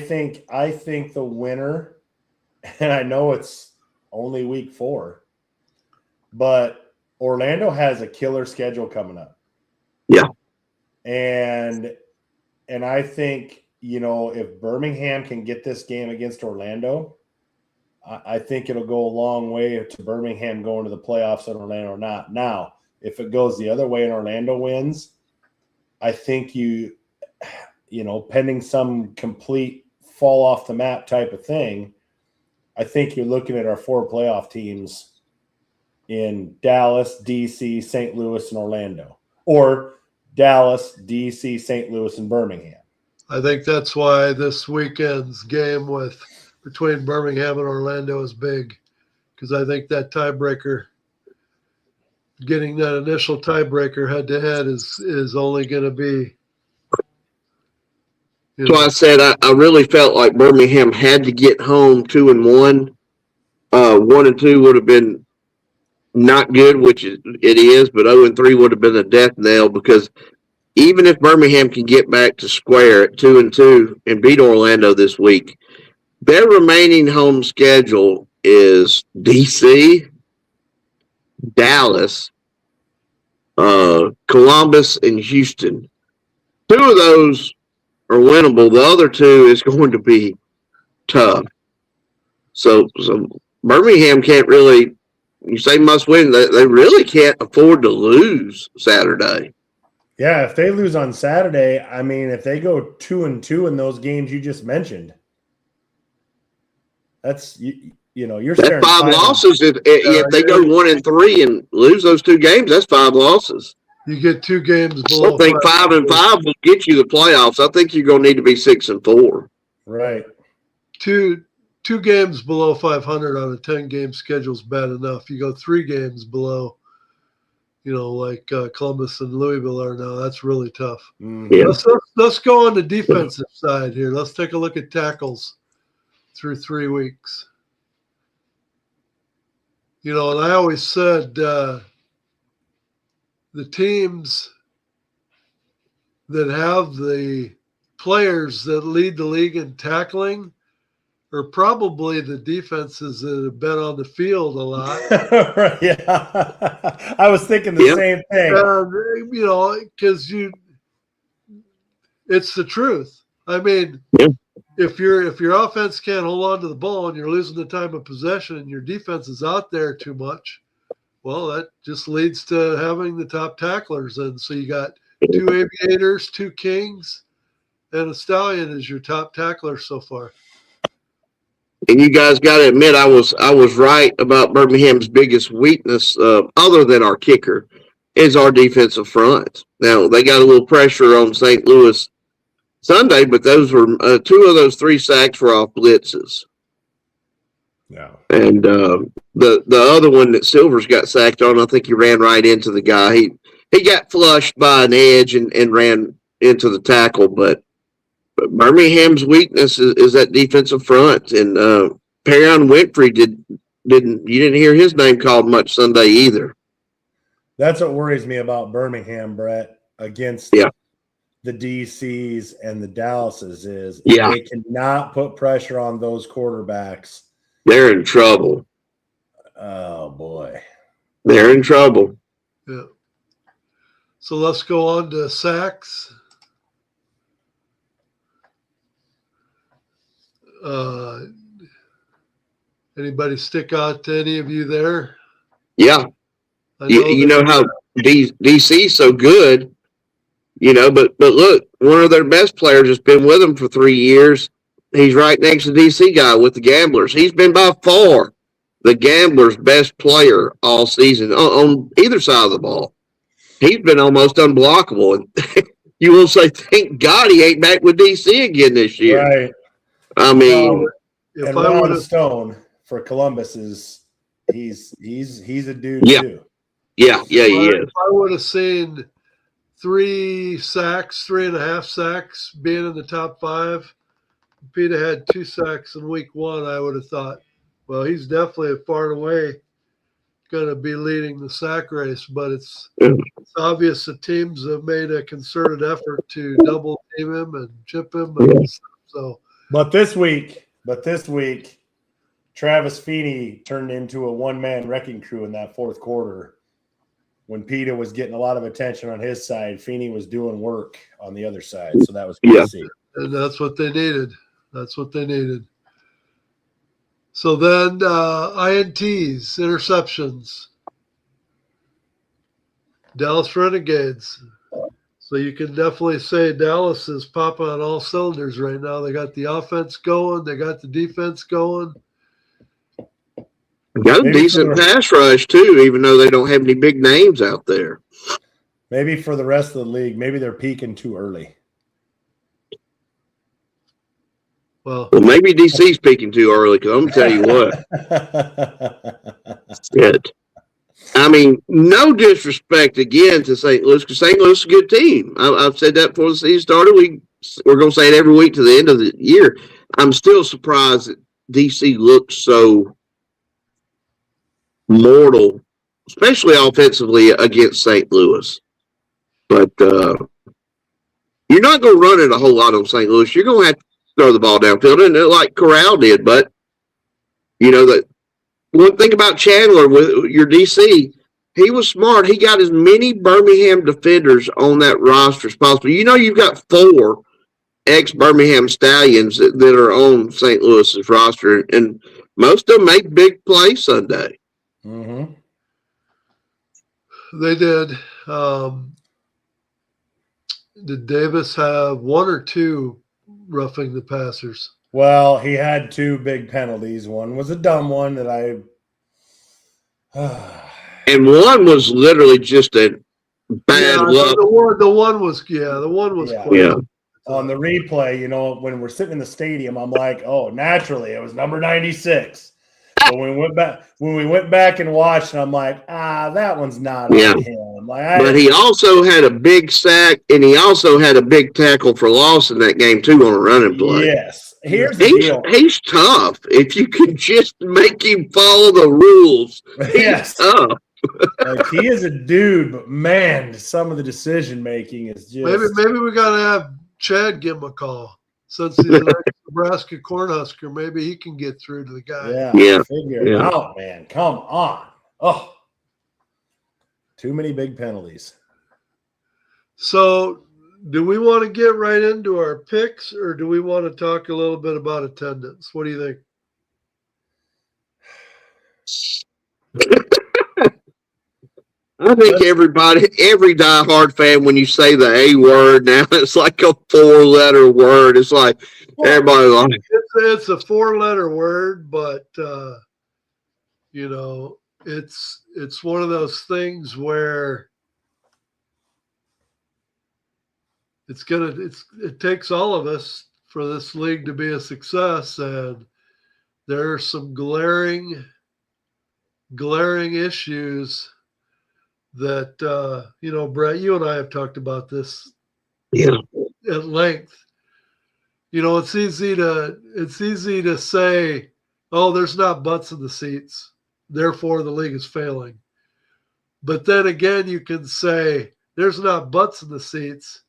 Speaker 1: think the winner, and I know it's only week 4, but Orlando has a killer schedule coming up.
Speaker 6: Yeah.
Speaker 1: And I think, if Birmingham can get this game against Orlando, I think it'll go a long way to Birmingham going to the playoffs and Orlando not. Now, if it goes the other way and Orlando wins, I think pending some complete fall off the map type of thing, I think you're looking at our 4 playoff teams in Dallas, DC, St. Louis, and Orlando, or Dallas, DC, St. Louis, and Birmingham.
Speaker 2: I think that's why this weekend's game between Birmingham and Orlando is big, because I think that tiebreaker, getting that initial tiebreaker head to head is only going to be.
Speaker 6: That's why I said I really felt like Birmingham had to get home 2-1. 1-2 would have been not good, which it is, but 0-3 would have been a death knell, because even if Birmingham can get back to square at 2-2 and beat Orlando this week, their remaining home schedule is DC, Dallas, Columbus, and Houston. 2 of those are winnable. The other 2 is going to be tough. So Birmingham can't really, you say must win, they really can't afford to lose Saturday.
Speaker 1: Yeah, if they lose on Saturday, I mean, if they go 2-2 in those games you just mentioned, you're
Speaker 6: That's
Speaker 1: staring
Speaker 6: 5
Speaker 1: 5
Speaker 6: losses. If they go 1-3 and lose those 2 games, that's 5 losses.
Speaker 2: You get 2 games
Speaker 6: I
Speaker 2: below
Speaker 6: don't think
Speaker 2: 500.
Speaker 6: 5-5 will get you the playoffs. I think you're going to need to be 6-4.
Speaker 1: Right.
Speaker 2: Two games below 500 on a 10-game schedule is bad enough. You go 3 games below, like Columbus and Louisville are now. That's really tough.
Speaker 1: Mhm.
Speaker 6: Yeah.
Speaker 2: Let's go on the defensive side here. Let's take a look at tackles through 3 weeks. And I always said the teams that have the players that lead the league in tackling are probably the defenses that have been on the field a lot.
Speaker 1: Yeah. I was thinking the same thing.
Speaker 2: Because it's the truth. I mean,
Speaker 6: Yeah.
Speaker 2: if your offense can't hold on to the ball and you're losing the time of possession and your defense is out there too much, well, that just leads to having the top tacklers. And so you got 2 aviators, 2 kings, and a stallion as your top tackler so far.
Speaker 6: And you guys got to admit, I was right about Birmingham's biggest weakness, other than our kicker, is our defensive front. Now they got a little pressure on St. Louis Sunday, but those were 2 of those 3 sacks were off blitzes.
Speaker 1: No.
Speaker 6: And the other one that Silvers got sacked on, I think he ran right into the guy. He got flushed by an edge and ran into the tackle, but Birmingham's weakness is that defensive front. And Perrin Winfrey didn't hear his name called much Sunday either.
Speaker 1: That's what worries me about Birmingham, Brett, against the DCs and the Dallases is they cannot put pressure on those quarterbacks.
Speaker 6: They're in trouble.
Speaker 1: Oh, boy.
Speaker 6: They're in trouble.
Speaker 2: Yeah. So let's go on to sacks. Anybody stick out to any of you there?
Speaker 6: Yeah. You know how DC's so good, but look, one of their best players has been with them for 3 years. He's right next to DC guy with the Gamblers. He's been by far the Gamblers' best player all season on either side of the ball. He's been almost unblockable. And you will say, thank God he ain't back with DC again this year.
Speaker 1: Right.
Speaker 6: I mean,
Speaker 1: and Ron Stone for Columbus he's a dude too.
Speaker 6: Yeah, he is.
Speaker 2: If I would have seen 3 sacks, 3.5 sacks being in the top 5, Peter had 2 sacks in week 1, I would have thought, well, he's definitely far and away going to be leading the sack race. But it's obvious that teams have made a concerted effort to double team him and chip him. And so,
Speaker 1: but this week, Travis Feeney turned into a one-man wrecking crew in that 4th quarter. When Peter was getting a lot of attention on his side, Feeney was doing work on the other side. So that was good to see.
Speaker 2: And that's what they needed. So then INTs, interceptions. Dallas Renegades. So you can definitely say Dallas is popping on all cylinders right now. They got the offense going. They got the defense going.
Speaker 6: Got a decent pass rush, too, even though they don't have any big names out there.
Speaker 1: Maybe for the rest of the league, maybe they're peaking too early.
Speaker 2: Well,
Speaker 6: maybe DC's peaking too early, because I'm going to tell you what. Shit. I mean, no disrespect again to St. Louis, because St. Louis is a good team. I've said that before the season started. We're going to say it every week to the end of the year. I'm still surprised that DC looks so mortal, especially offensively against St. Louis. But you're not going to run it a whole lot on St. Louis. You're going to have to throw the ball downfield, and like Corral did. But that one thing about Chandler with your DC, he was smart. He got as many Birmingham defenders on that roster as possible. You've got 4 ex-Birmingham Stallions that are on St. Louis's roster, and most of them made big plays Sunday.
Speaker 1: Mm-hmm.
Speaker 2: They did. Did Davis have 1 or 2 roughing the passers?
Speaker 1: Well, he had two big penalties. One was a dumb one that I.
Speaker 6: And one was literally just a bad
Speaker 2: Yeah,
Speaker 6: luck.
Speaker 2: the one was
Speaker 1: Yeah.
Speaker 2: clear.
Speaker 6: Yeah.
Speaker 1: On the replay, when we're sitting in the stadium, I'm like, oh, naturally, it was number 96. But when we went back and watched, I'm like, that one's not
Speaker 6: Yeah.
Speaker 1: on him.
Speaker 6: But he also had a big sack, and he also had a big tackle for loss in that game too on a running play.
Speaker 1: Yes. Here's the deal.
Speaker 6: He's tough. If you can just make him follow the rules, he's tough.
Speaker 1: Like, he is a dude, but man, some of the decision making is just
Speaker 2: Maybe we gotta have Chad give him a call. Since he's an Nebraska Cornhusker, maybe he can get through to the guy.
Speaker 1: Figure it out, man. Come on. Oh, too many big penalties.
Speaker 2: So, do we want to get right into our picks, or do we want to talk a little bit about attendance? What do you think?
Speaker 6: I think every diehard fan, when you say the A word now, it's like a 4-letter word. It's like everybody like
Speaker 2: it's a 4-letter word, but it's one of those things where it takes all of us for this league to be a success, and there are some glaring issues that Brett, you and I have talked about this at length. It's easy to say, oh, there's not butts in the seats, therefore the league is failing. But then again, you can say there's not butts in the seats,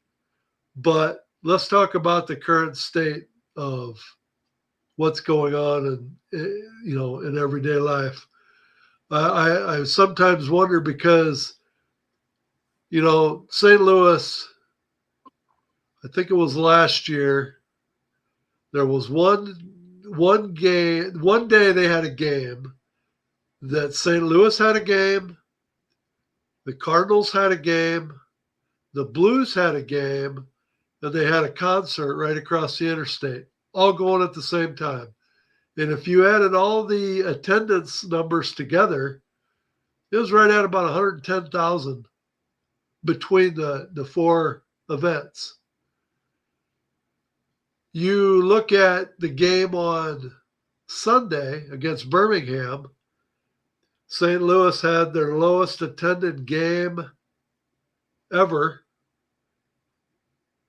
Speaker 2: but let's talk about the current state of what's going on in everyday life. I sometimes wonder because, St. Louis, I think it was last year, there was one day they had a game that St. Louis had a game, the Cardinals had a game, the Blues had a game, and they had a concert right across the interstate, all going at the same time. And if you added all the attendance numbers together, it was right at about 110,000 between the four events. You look at the game on Sunday against Birmingham, St. Louis had their lowest attended game ever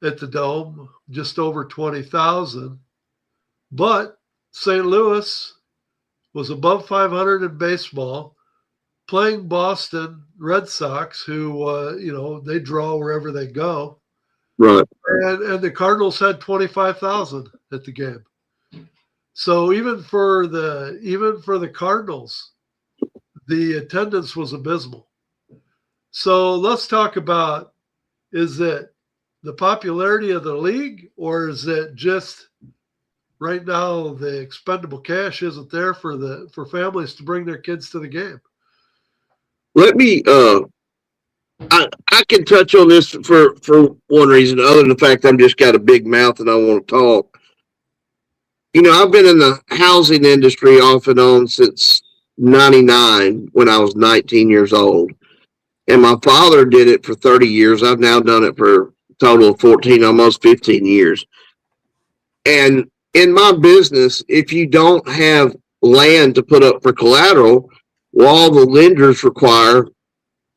Speaker 2: at the Dome, just over 20,000. But St. Louis was above 500 in baseball, playing Boston Red Sox, who, they draw wherever they go.
Speaker 6: Right.
Speaker 2: And the Cardinals had 25,000 at the game. So even for the Cardinals, the attendance was abysmal. So let's talk about, is it the popularity of the league, or is it just right now the expendable cash isn't there for families to bring their kids to the game?
Speaker 6: Let me I can touch on this for one reason, other than the fact I've just got a big mouth and I want to talk. I've been in the housing industry off and on since 99 when I was 19 years old. And my father did it for 30 years. I've now done it for a total of 14, almost 15 years. And in my business, if you don't have land to put up for collateral, well, all the lenders require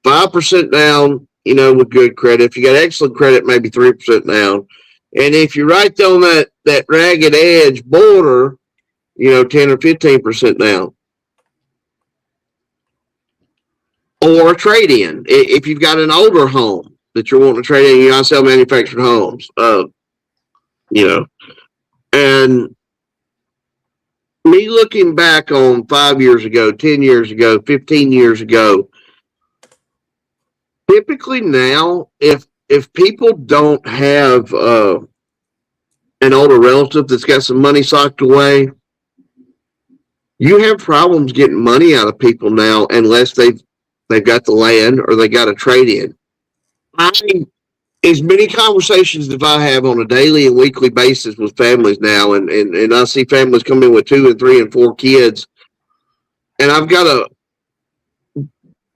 Speaker 6: 5% down, with good credit. If you got excellent credit, maybe 3% down. And if you're right on that ragged edge border, 10 or 15% down. Or a trade-in. If you've got an older home that you're wanting to trade in, I sell manufactured homes. And me looking back on 5 years ago, 10 years ago, 15 years ago, typically now, if people don't have an older relative that's got some money socked away, you have problems getting money out of people now unless they've got the land or they got a trade in. as many conversations as I have on a daily and weekly basis with families now, and I see families come in with 2 and 3 and 4 kids, and I've got a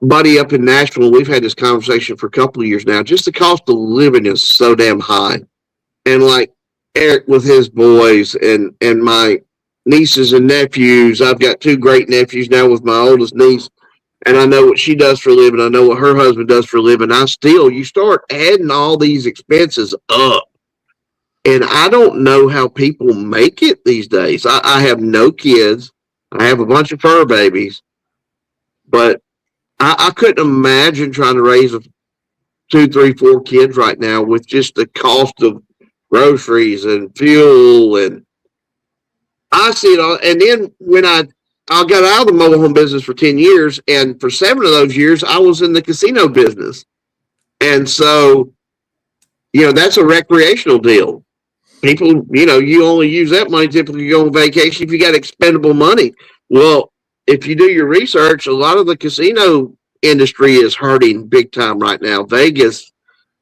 Speaker 6: buddy up in Nashville. We've had this conversation for a couple of years now. Just the cost of living is so damn high, and like Eric with his boys and my nieces and nephews. I've got 2 great nephews now with my oldest niece, and I know what she does for a living. I know what her husband does for a living. You start adding all these expenses up. And I don't know how people make it these days. I have no kids. I have a bunch of fur babies, but I couldn't imagine trying to raise 2, 3, 4 kids right now with just the cost of groceries and fuel. And I see it all. And then when I got out of the mobile home business for 10 years, and for 7 of those years, I was in the casino business. And so, that's a recreational deal. People, you only use that money typically to go on vacation if you got expendable money. Well, if you do your research, a lot of the casino industry is hurting big time right now. Vegas,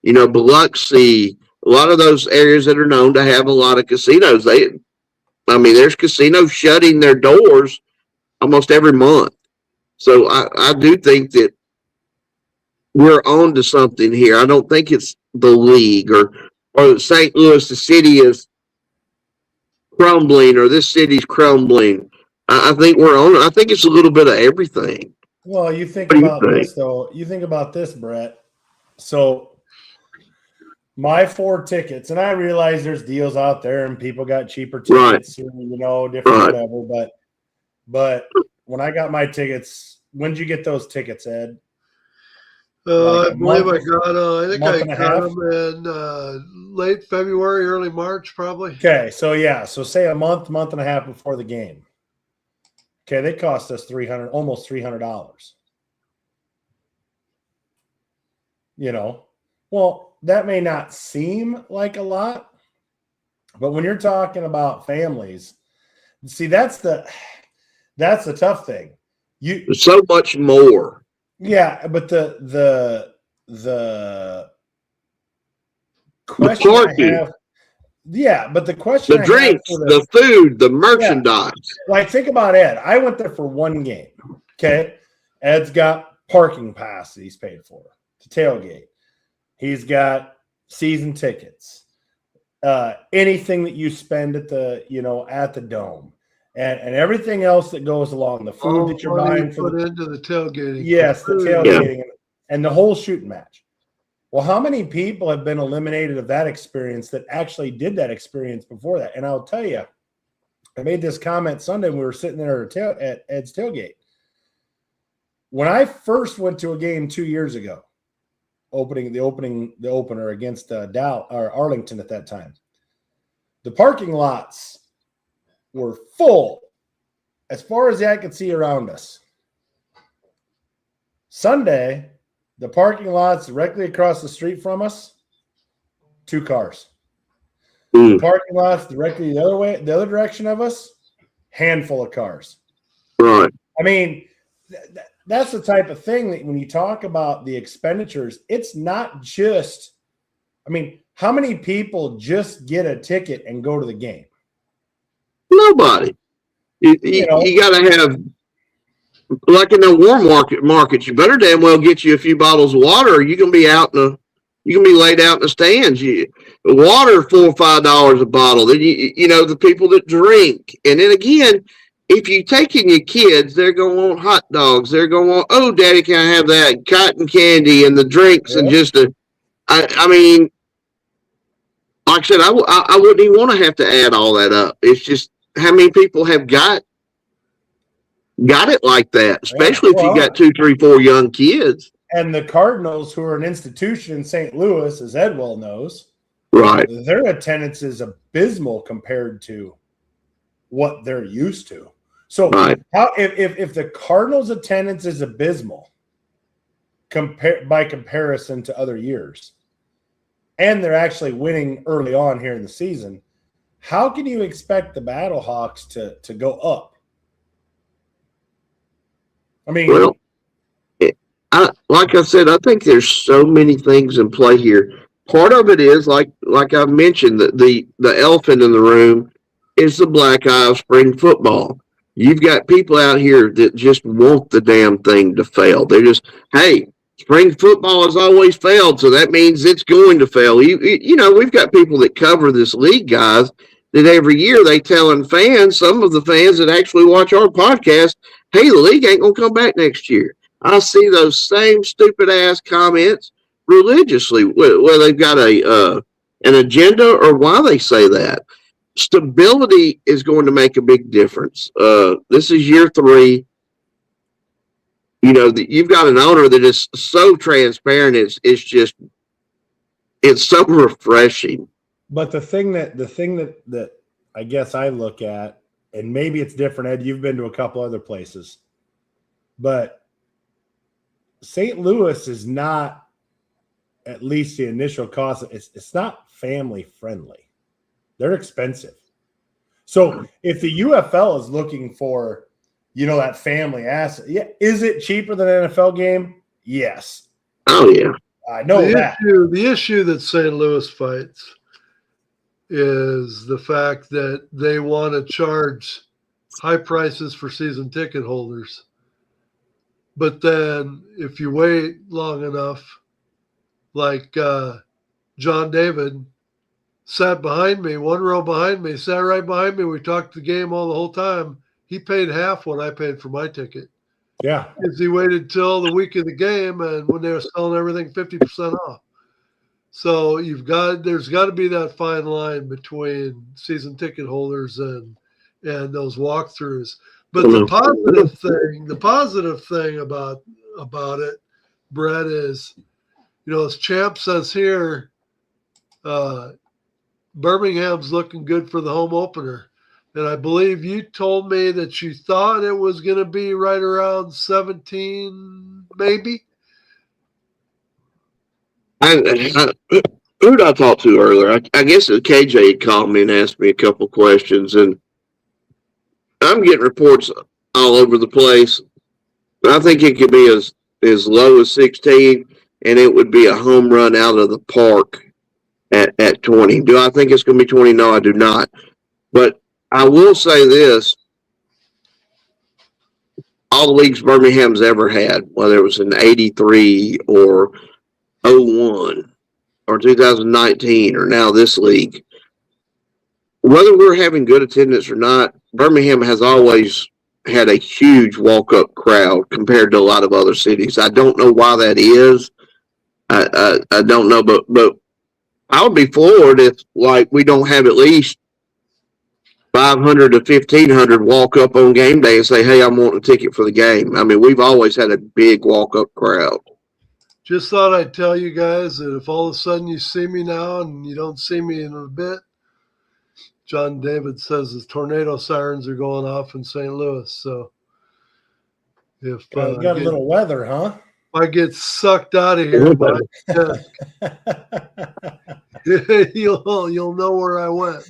Speaker 6: Biloxi, a lot of those areas that are known to have a lot of casinos. There's casinos shutting their doors almost every month. So I do think that we're on to something here. I don't think it's the league or St. Louis, the city is crumbling, or this city's crumbling. I think we're on it. I think it's a little bit of everything.
Speaker 1: Well, you think about this, though. You think about this, Brett. So my 4 tickets, and I realize there's deals out there and people got cheaper tickets, different whatever. But when I got my tickets, when did you get those tickets, Ed?
Speaker 2: I believe I got them in late February, early March, probably.
Speaker 1: Okay, so say a month and a half before the game. Okay, they cost us almost $300. Well, that may not seem like a lot, but when you're talking about families, see, that's the tough thing.
Speaker 6: So much more.
Speaker 1: Yeah, but the question I have, but the question,
Speaker 6: the drinks, the food, the merchandise.
Speaker 1: Like, think about Ed. I went there for 1 game. Okay, Ed's got parking pass that he's paid for to tailgate. He's got season tickets. Anything that you spend at the dome. And everything else that goes along, the food that you're buying
Speaker 2: into the tailgating.
Speaker 1: Yes, the tailgating and the whole shooting match. Well, how many people have been eliminated of that experience that actually did that experience before that? And I'll tell you, I made this comment Sunday when we were sitting there at Ed's tailgate. When I first went to a game 2 years ago, the opener against Arlington at that time, the parking lots were full as far as the eye could see around us. Sunday, the parking lots directly across the street from us, 2 cars. The parking lots directly the other direction of us, handful of cars.
Speaker 6: Right.
Speaker 1: That's the type of thing that when you talk about the expenditures, it's not just, how many people just get a ticket and go to the game?
Speaker 6: Nobody. You got to have, like in the warm markets, you better damn well get you a few bottles of water, or you're gonna be laid out in the stands. The water $4 or $5 a bottle. Then the people that drink, and then again, if you're taking your kids, they're gonna want hot dogs. They're gonna want, oh, Daddy, can I have that cotton candy and the drinks and just like I said, I wouldn't even want to have to add all that up. It's just how many people have got it like that, especially if you got 2, 3, 4 young kids.
Speaker 1: And the Cardinals, who are an institution in St. Louis, as Ed well knows,
Speaker 6: right?
Speaker 1: Their attendance is abysmal compared to what they're used to. So, how if the Cardinals' attendance is abysmal by comparison to other years, and they're actually winning early on here in the season, how can you expect the Battlehawks to go up?
Speaker 6: Like I said, I think there's so many things in play here. part of it is like I've mentioned, the elephant in the room is the black eye of spring football. You've got people out here that just want the damn thing to fail. They're just, hey, spring football has always failed, so that means it's going to fail. You know, we've got people that cover this league, guys, that every year they telling fans, some of the fans that actually watch our podcast, hey, the league ain't going to come back next year. I see those same stupid ass comments religiously, whether they've got an agenda or why they say that. Stability is going to make a big difference. This is year 3. You know, you've got an owner that is so transparent. It's so refreshing.
Speaker 1: But the thing that I guess I look at, and maybe it's different, Ed, you've been to a couple other places, but St. Louis is not, at least the initial cost, it's not family friendly. They're expensive. So if the UFL is looking for, you know, that family asset, yeah, is it cheaper than an NFL game? Yes.
Speaker 6: Oh yeah.
Speaker 1: I know that.
Speaker 2: The issue that St. Louis fights is the fact that they want to charge high prices for season ticket holders. But then if you wait long enough, like John David sat behind me, one row behind me, sat right behind me. We talked the game all the whole time. He paid half what I paid for my ticket.
Speaker 1: Yeah.
Speaker 2: Because he waited till the week of the game and when they were selling everything 50% off. So there's got to be that fine line between season ticket holders and those walkthroughs. But the positive thing about it, Brett, is, you know, as Champ says here, Birmingham's looking good for the home opener. And I believe you told me that you thought it was going to be right around 17, maybe.
Speaker 6: Who did I talk to earlier? I guess KJ had called me and asked me a couple questions, and I'm getting reports all over the place. But I think it could be as low as 16, and it would be a home run out of the park at 20. Do I think it's going to be 20? No, I do not. But I will say this. All the leagues Birmingham's ever had, whether it was in 83 or 01 or 2019 or now this league, whether we're having good attendance or not, Birmingham has always had a huge walk-up crowd compared to a lot of other cities. I don't know why that is. I don't know, but I would be floored if, like, we don't have at least 500 to 1,500 walk up on game day and say, hey, I'm wanting a ticket for the game. I mean, we've always had a big walk-up crowd.
Speaker 2: Just thought I'd tell you guys that if all of a sudden you see me now and you don't see me in a bit, John David says the tornado sirens are going off in St. Louis. So if
Speaker 1: got a little weather, huh?
Speaker 2: I get sucked out of here, you'll know where I went.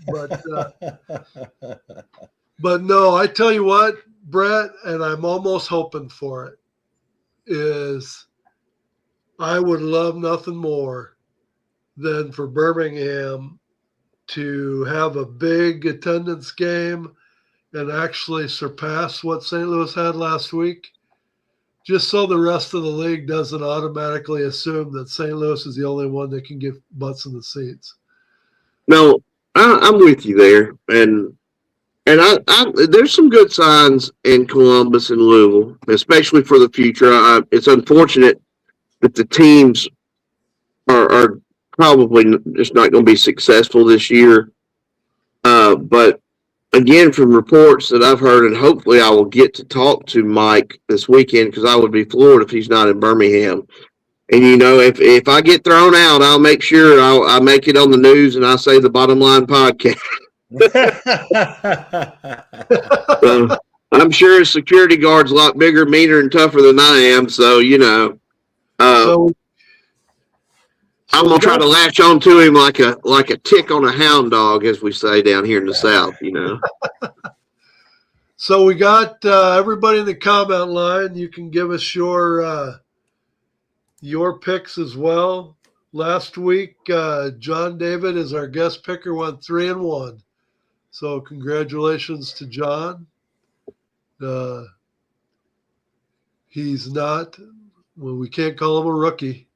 Speaker 2: But no, I tell you what, Brett, and I'm almost hoping for it, is I would love nothing more than for Birmingham to have a big attendance game and actually surpass what St. Louis had last week, just so the rest of the league doesn't automatically assume that St. Louis is the only one that can get butts in the seats.
Speaker 6: No, I'm with you there, and I there's some good signs in Columbus and Louisville, especially for the future. It's unfortunate that the teams are probably just not going to be successful this year. But again, from reports that I've heard, and hopefully I will get to talk to Mike this weekend, because I would be floored if he's not in Birmingham. And, you know, if I get thrown out, I'll make sure I make it on the news and I say the Bottom Line podcast. I'm sure his security guard's a lot bigger, meaner, and tougher than I am. So, you know, I'm gonna try to latch on to him like a tick on a hound dog, as we say down here in the South. You know.
Speaker 2: So we got everybody in the comment line. You can give us your picks as well. last week, John David is our guest picker, went 3-1. So congratulations to John. He's not, well, we can't call him a rookie.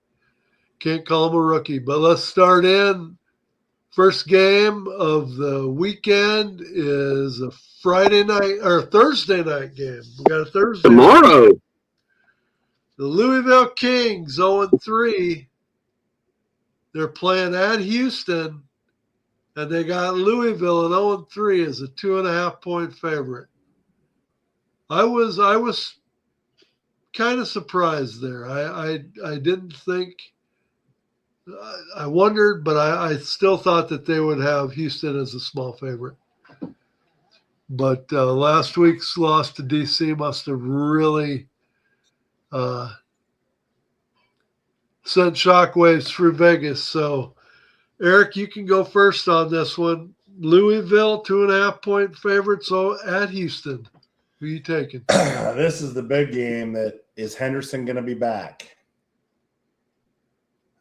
Speaker 2: Can't call him a rookie. But let's start in. First game of the weekend is a Friday night or Thursday night game. We got a Thursday
Speaker 6: Tomorrow.
Speaker 2: night. The Louisville Kings 0-3. They're playing at Houston, and they got Louisville at 0-3 as a 2.5-point favorite. I was kind of surprised there. I didn't think. I wondered, but I still thought that they would have Houston as a small favorite. But last week's loss to DC must have really sent shockwaves through Vegas. So, Eric, you can go first on this one. Louisville, 2.5-point favorite, so at Houston. Who are you taking?
Speaker 1: This is the big game. That is Henderson going to be back?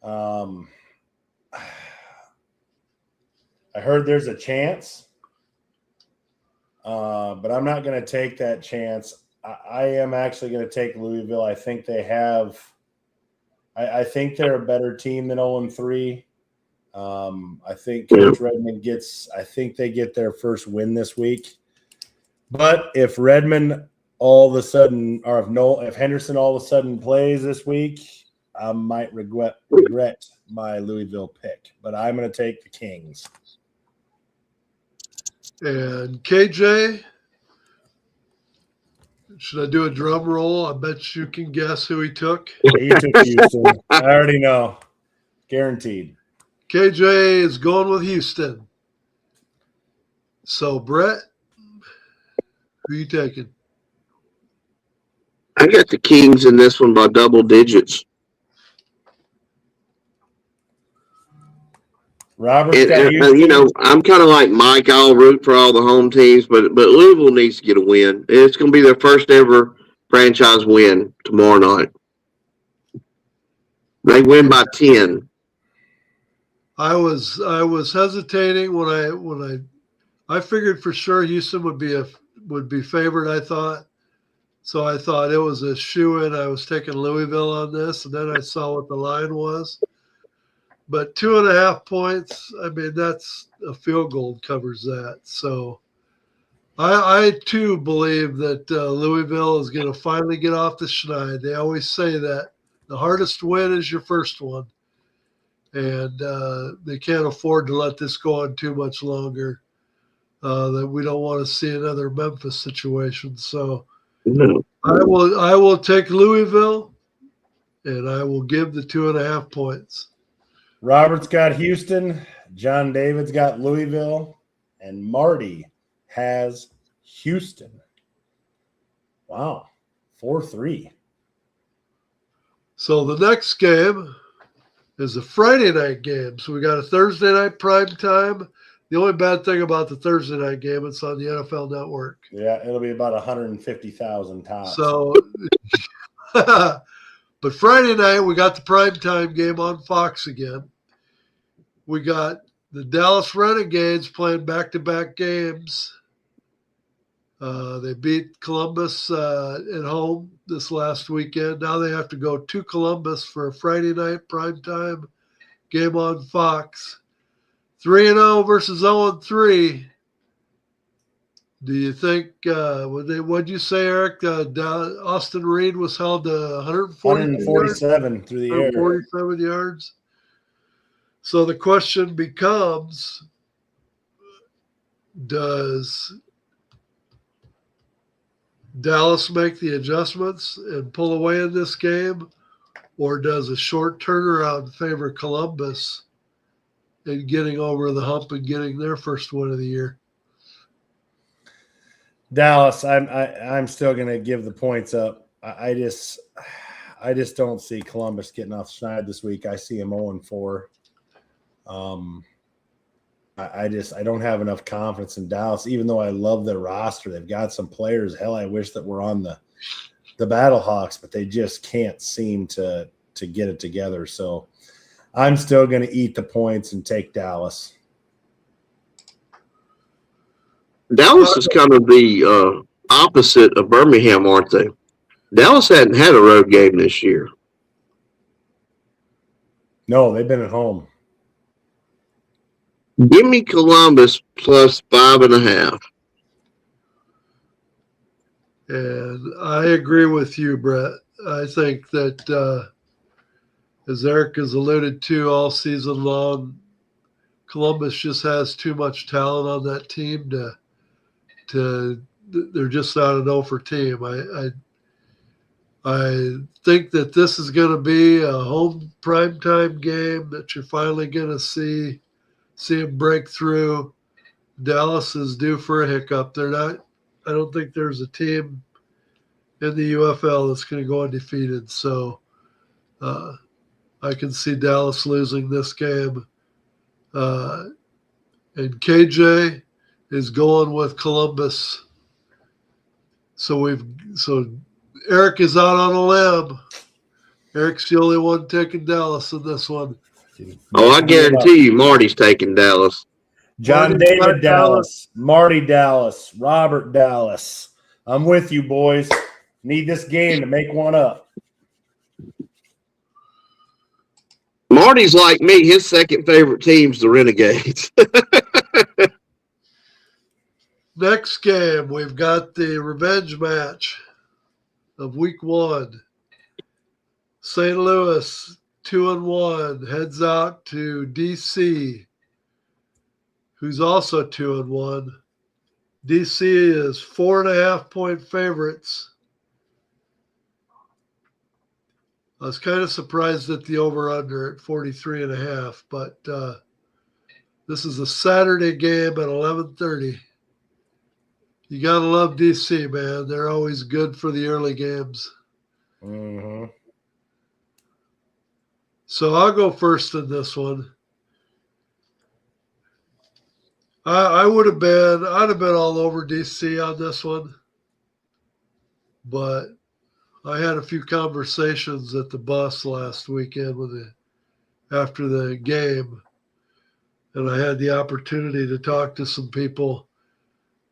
Speaker 1: I heard there's a chance, but I'm not going to take that chance. I am actually going to take Louisville. I think they have. I think they're a better team than 0-3. I think Coach Redmond gets. I think they get their first win this week. But if Redmond all of a sudden, or if Henderson all of a sudden plays this week, I might regret my Louisville pick. But I'm going to take the Kings.
Speaker 2: And KJ, should I do a drum roll? I bet you can guess who he took.
Speaker 1: He took Houston. I already know. Guaranteed.
Speaker 2: KJ is going with Houston. So, Brett, who are you taking?
Speaker 6: I got the Kings in this one by double digits.
Speaker 1: Robert,
Speaker 6: I'm kind of like Mike. I'll root for all the home teams, but Louisville needs to get a win. It's going to be their first ever franchise win tomorrow night. They win by 10.
Speaker 2: I was hesitating when I figured for sure Houston would be favored. I thought it was a shoe-in. I was taking Louisville on this, and then I saw what the line was. But 2.5 points, I mean, that's a field goal covers that. So I too believe that Louisville is going to finally get off the schneid. They always say that the hardest win is your first one. And they can't afford to let this go on too much longer. That we don't want to see another Memphis situation. So
Speaker 6: No.
Speaker 2: I will take Louisville, and I will give the 2.5 points.
Speaker 1: Robert's got Houston, John David's got Louisville, and Marty has Houston. Wow, 4-3.
Speaker 2: So the next game is a Friday night game. So we got a Thursday night prime time. The only bad thing about the Thursday night game, it's on the NFL Network.
Speaker 1: Yeah, it'll be about 150,000 tops.
Speaker 2: So, but Friday night, we got the primetime game on Fox again. We got the Dallas Renegades playing back-to-back games. They beat Columbus at home this last weekend. Now they have to go to Columbus for a Friday night primetime game on Fox. 3-0 versus 0-3. Do you think what'd you say, Eric? Austin Reed was held to
Speaker 1: 147 through the air.
Speaker 2: 147 yards. So the question becomes, does Dallas make the adjustments and pull away in this game, or does a short turnaround favor Columbus in getting over the hump and getting their first win of the year?
Speaker 1: Dallas, I'm still going to give the points up. I just don't see Columbus getting off the schneid this week. I see them 0-4. I don't have enough confidence in Dallas, even though I love their roster. They've got some players. Hell, I wish that were on the Battlehawks, but they just can't seem to get it together. So I'm still going to eat the points and take Dallas.
Speaker 6: Dallas is kind of the opposite of Birmingham, aren't they? Dallas hadn't had a road game this year.
Speaker 1: No, they've been at home.
Speaker 6: Give me Columbus plus 5.5.
Speaker 2: And I agree with you, Brett. I think that, as Eric has alluded to all season long, Columbus just has too much talent on that team to they're just not an 0 for team. I think that this is going to be a home primetime game that you're finally going to see them break through. Dallas is due for a hiccup. They're not. I don't think there's a team in the UFL that's going to go undefeated. So I can see Dallas losing this game. And KJ is going with Columbus. So Eric is out on a limb. Eric's the only one taking Dallas in this one.
Speaker 6: Oh, I guarantee you Marty's taking Dallas.
Speaker 1: John
Speaker 2: Marty
Speaker 1: David
Speaker 2: Dallas.
Speaker 1: Dallas, Marty Dallas, Robert Dallas. I'm with you, boys. Need this game to make one up.
Speaker 6: Marty's like me. His second favorite team's the Renegades.
Speaker 2: Next game, we've got the revenge match of week 1. St. Louis, 2-1, heads out to DC, who's also 2-1. DC is 4.5-point favorites. I was kind of surprised at the over-under at 43.5, but this is a Saturday game at 11:30. You got to love DC, man. They're always good for the early games.
Speaker 1: Mm-hmm.
Speaker 2: So I'll go first in this one. I'd have been all over DC on this one, but I had a few conversations at the bus last weekend after the game, and I had the opportunity to talk to some people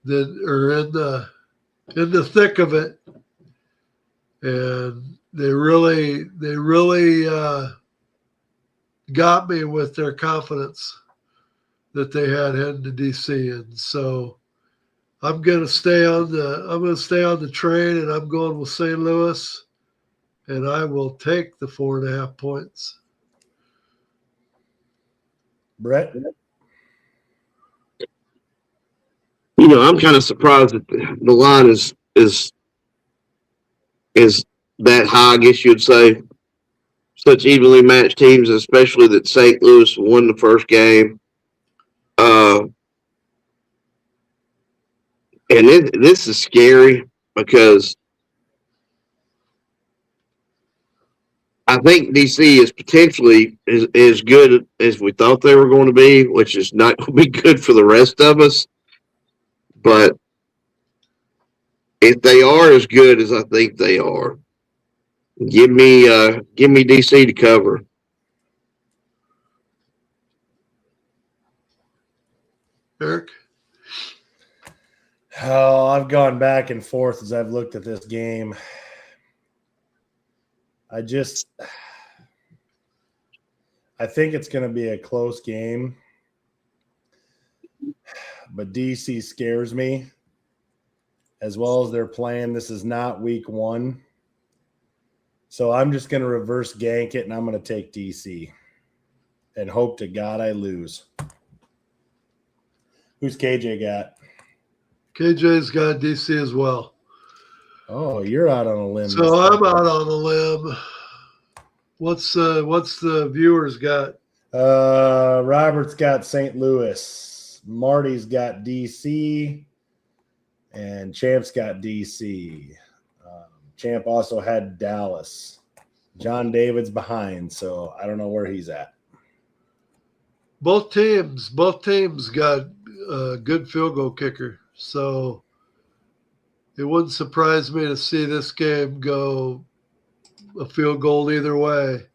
Speaker 2: that are in the thick of it, and they really got me with their confidence that they had heading to DC, and so I'm gonna stay on the train, and I'm going with St. Louis, and I will take the 4.5 points.
Speaker 1: Brett?
Speaker 6: You know, I'm kind of surprised that the line is that high, I guess you'd say. Such evenly matched teams, especially that St. Louis won the first game. And this is scary because I think DC is potentially as good as we thought they were going to be, which is not going to be good for the rest of us. But if they are as good as I think they are, give me DC to cover.
Speaker 2: Eric?
Speaker 1: Oh, I've gone back and forth as I've looked at this game. I think it's going to be a close game, but DC scares me as well as they're playing. This is not week 1. So I'm just going to reverse gank it, and I'm going to take DC and hope to God I lose. Who's KJ got?
Speaker 2: KJ's got DC as well.
Speaker 1: Oh, you're out on a limb.
Speaker 2: So I'm out on a limb. What's the viewers got?
Speaker 1: Robert's got St. Louis. Marty's got DC. And Champ's got DC. Champ also had Dallas. John David's behind, so I don't know where he's at.
Speaker 2: Both teams got a good field goal kicker. So it wouldn't surprise me to see this game go a field goal either way.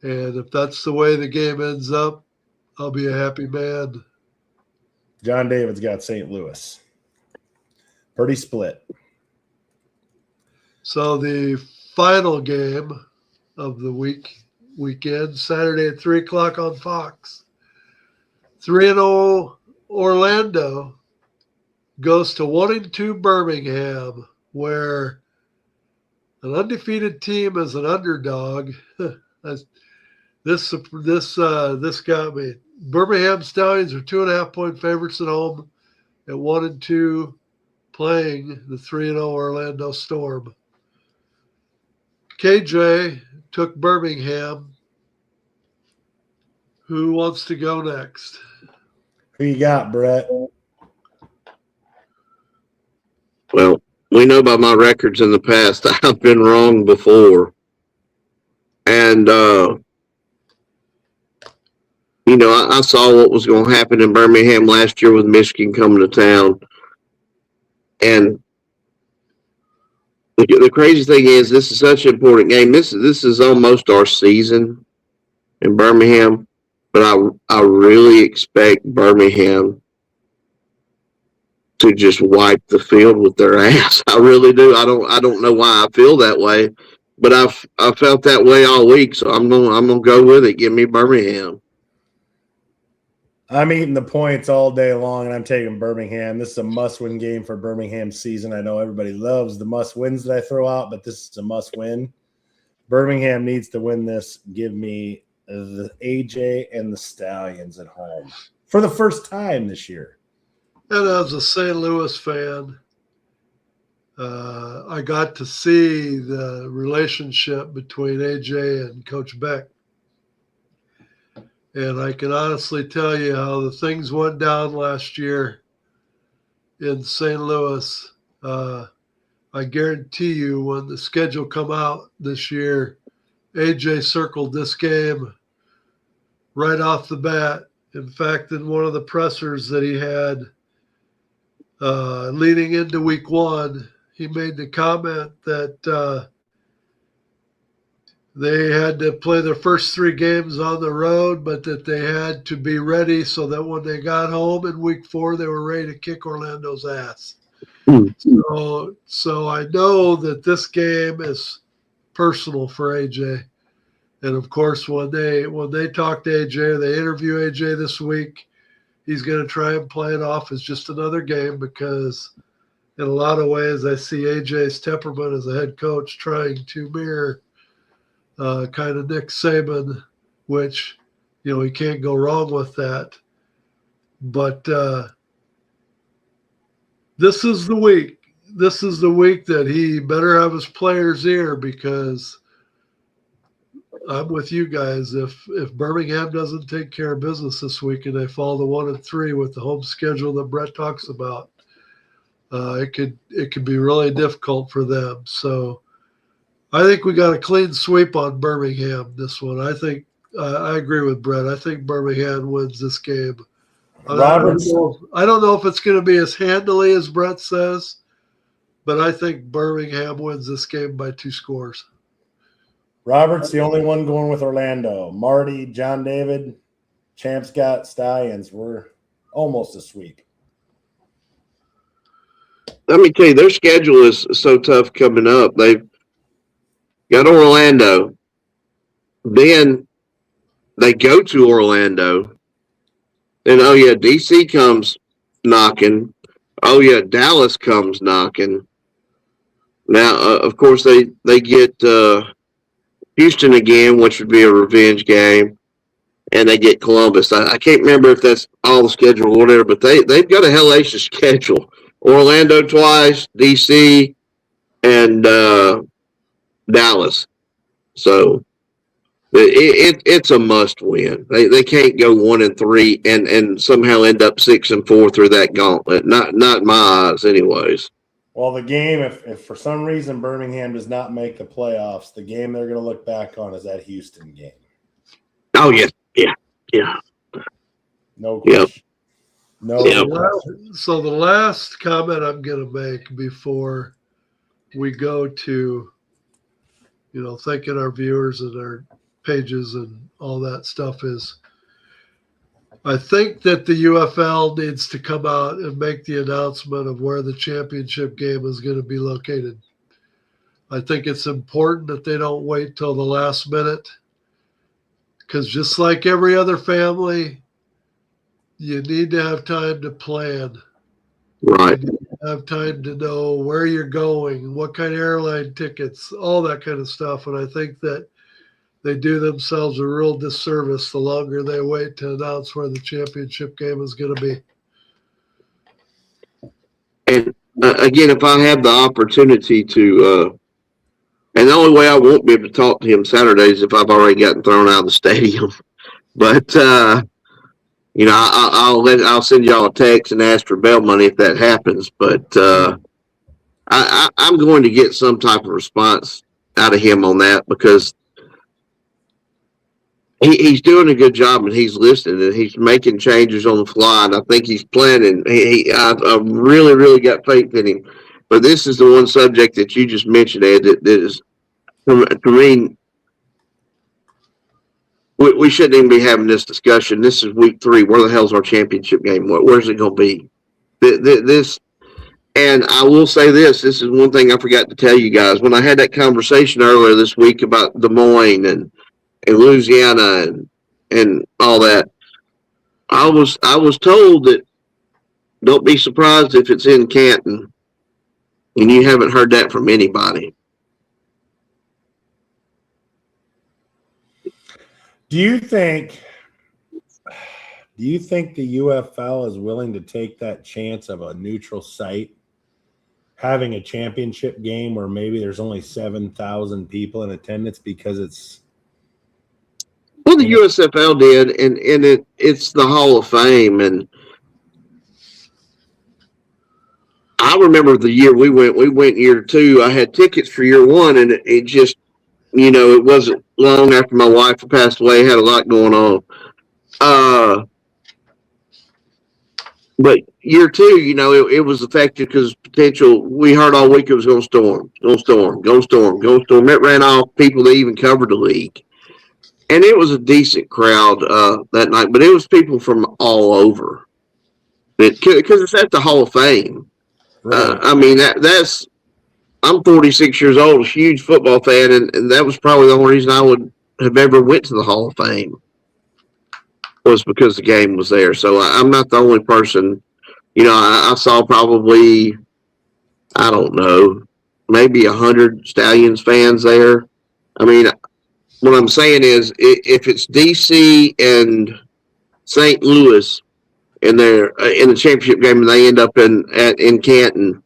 Speaker 2: And if that's the way the game ends up, I'll be a happy man.
Speaker 1: John David's got St. Louis. Pretty split.
Speaker 2: So the final game of the weekend, Saturday at 3 o'clock on Fox. 3-0 Orlando goes to 1-2 Birmingham, where an undefeated team is an underdog. This got me. Birmingham Stallions are 2.5-point favorites at home at 1-2, playing the 3-0 Orlando Storm. KJ took Birmingham. Who wants to go next?
Speaker 1: Who you got, Brett?
Speaker 6: Well, we know by my records in the past, I've been wrong before. And, I saw what was going to happen in Birmingham last year with Michigan coming to town. And the crazy thing is, this is such an important game. This is almost our season in Birmingham, but I really expect Birmingham to just wipe the field with their ass. I really do. I don't know why I feel that way, but I felt that way all week. So I'm gonna go with it. Give me Birmingham.
Speaker 1: I'm eating the points all day long, and I'm taking Birmingham. This is a must-win game for Birmingham season. I know everybody loves the must-wins that I throw out, but this is a must-win. Birmingham needs to win this. Give me the AJ and the Stallions at home for the first time this year.
Speaker 2: And as a St. Louis fan, I got to see the relationship between AJ and Coach Beck. And I can honestly tell you how the things went down last year in St. Louis. I guarantee you when the schedule come out this year, AJ circled this game right off the bat. In fact, in one of the pressers that he had leading into week one, he made the comment that they had to play their first 3 games on the road, but that they had to be ready so that when they got home in week 4, they were ready to kick Orlando's ass. So I know that this game is personal for AJ. And of course, when they talk to AJ, they interview AJ this week, he's going to try and play it off as just another game, because in a lot of ways I see AJ's temperament as a head coach trying to mirror kind of Nick Saban, which, he can't go wrong with that. But this is the week. This is the week that he better have his players' ear, because I'm with you guys. If Birmingham doesn't take care of business this week and they fall to 1-3 with the home schedule that Brett talks about, it could be really difficult for them. So I think we got a clean sweep on Birmingham this one. I think I agree with Brett. I think Birmingham wins this game. I don't know if it's going to be as handily as Brett says, but I think Birmingham wins this game by 2 scores.
Speaker 1: Robert's the only one going with Orlando. Marty, John David, Champ's got Stallions. We're almost a sweep.
Speaker 6: Let me tell you, their schedule is so tough coming up. They've got Orlando. Then they go to Orlando. Then, DC comes knocking. Dallas comes knocking. Now, of course, they get Houston again, which would be a revenge game, and they get Columbus. I can't remember if that's all the schedule or whatever, but they've got a hellacious schedule. Orlando twice, DC, and Dallas. So it's a must win. They can't go 1-3 and somehow end up 6-4 through that gauntlet. Not in my eyes, anyways.
Speaker 1: Well, the game, if for some reason Birmingham does not make the playoffs, the game they're going to look back on is that Houston game.
Speaker 6: Oh yeah.
Speaker 1: No question.
Speaker 6: Yep.
Speaker 1: No.
Speaker 6: Yep.
Speaker 2: So the last comment I'm going to make before we go to, thanking our viewers and our pages and all that stuff is. I think that the UFL needs to come out and make the announcement of where the championship game is going to be located. I think it's important that they don't wait till the last minute, because just like every other family, you need to have time to plan.
Speaker 6: Right.
Speaker 2: You need to have time to know where you're going, what kind of airline tickets, all that kind of stuff. And I think that they do themselves a real disservice the longer they wait to announce where the championship game is going to be.
Speaker 6: And again, if I have the opportunity to, and the only way I won't be able to talk to him Saturday is if I've already gotten thrown out of the stadium. But I'll send y'all a text and ask for bail money if that happens. But I'm going to get some type of response out of him on that, because he's doing a good job and he's listening and he's making changes on the fly. And I think he's planning. I really, really got faith in him. But this is the one subject that you just mentioned, Ed, that is, to me, we shouldn't even be having this discussion. This is week 3. Where the hell's our championship game? Where's it going to be? This, and I will say this is one thing I forgot to tell you guys. When I had that conversation earlier this week about Des Moines and Louisiana and all that, I was told that don't be surprised if it's in Canton, and you haven't heard that from anybody.
Speaker 1: Do you think the UFL is willing to take that chance of a neutral site having a championship game where maybe there's only 7,000 people in attendance because it's,
Speaker 6: well, the USFL did, and it's the Hall of Fame, and I remember the year we went year 2. I had tickets for year 1, and it just, it wasn't long after my wife had passed away. I had a lot going on. But year 2, it was affected because potential. We heard all week it was going to storm. It ran off people that even covered the league. And it was a decent crowd that night, but it was people from all over. Because it's at the Hall of Fame.
Speaker 1: right.
Speaker 6: I mean, that's. I'm 46 years old, a huge football fan, and that was probably the only reason I would have ever went to the Hall of Fame, was because the game was there. So I'm not the only person. I saw probably, I don't know, maybe 100 Stallions fans there. I mean, what I'm saying is, if it's DC and St. Louis and they're in the championship game and they end up in Canton,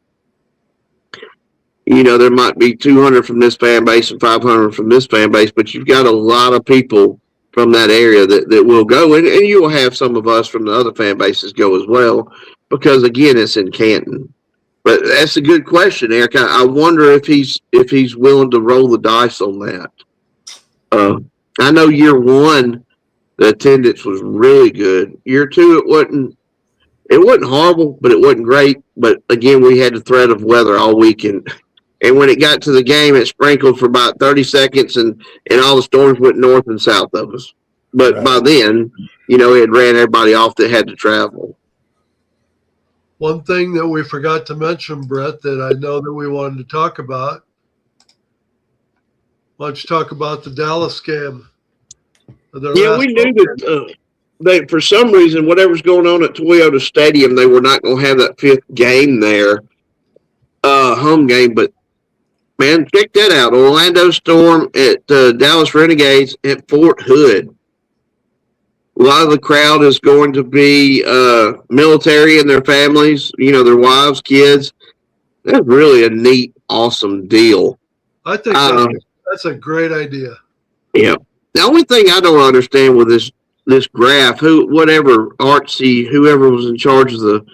Speaker 6: there might be 200 from this fan base and 500 from this fan base, but you've got a lot of people from that area that will go, and you will have some of us from the other fan bases go as well, because again, it's in Canton. But that's a good question, Eric. I wonder if he's willing to roll the dice on that. I know year 1 the attendance was really good. Year 2 it wasn't horrible, but it wasn't great. But again, we had the threat of weather all weekend. And when it got to the game, it sprinkled for about 30 seconds, and all the storms went north and south of us. But by then, it had ran everybody off that had to travel.
Speaker 2: One thing that we forgot to mention, Brett, that I know that we wanted to talk about. Why don't you talk about the Dallas game?
Speaker 6: Yeah, we knew that they, for some reason, whatever's going on at Toyota Stadium, they were not going to have that 5th game there, home game. But, man, check that out. Orlando Storm at Dallas Renegades at Fort Hood. A lot of the crowd is going to be military and their families, their wives, kids. That's really a neat, awesome deal.
Speaker 2: I think that's a great idea.
Speaker 6: Yeah. The only thing I don't understand with this graph, whoever was in charge of the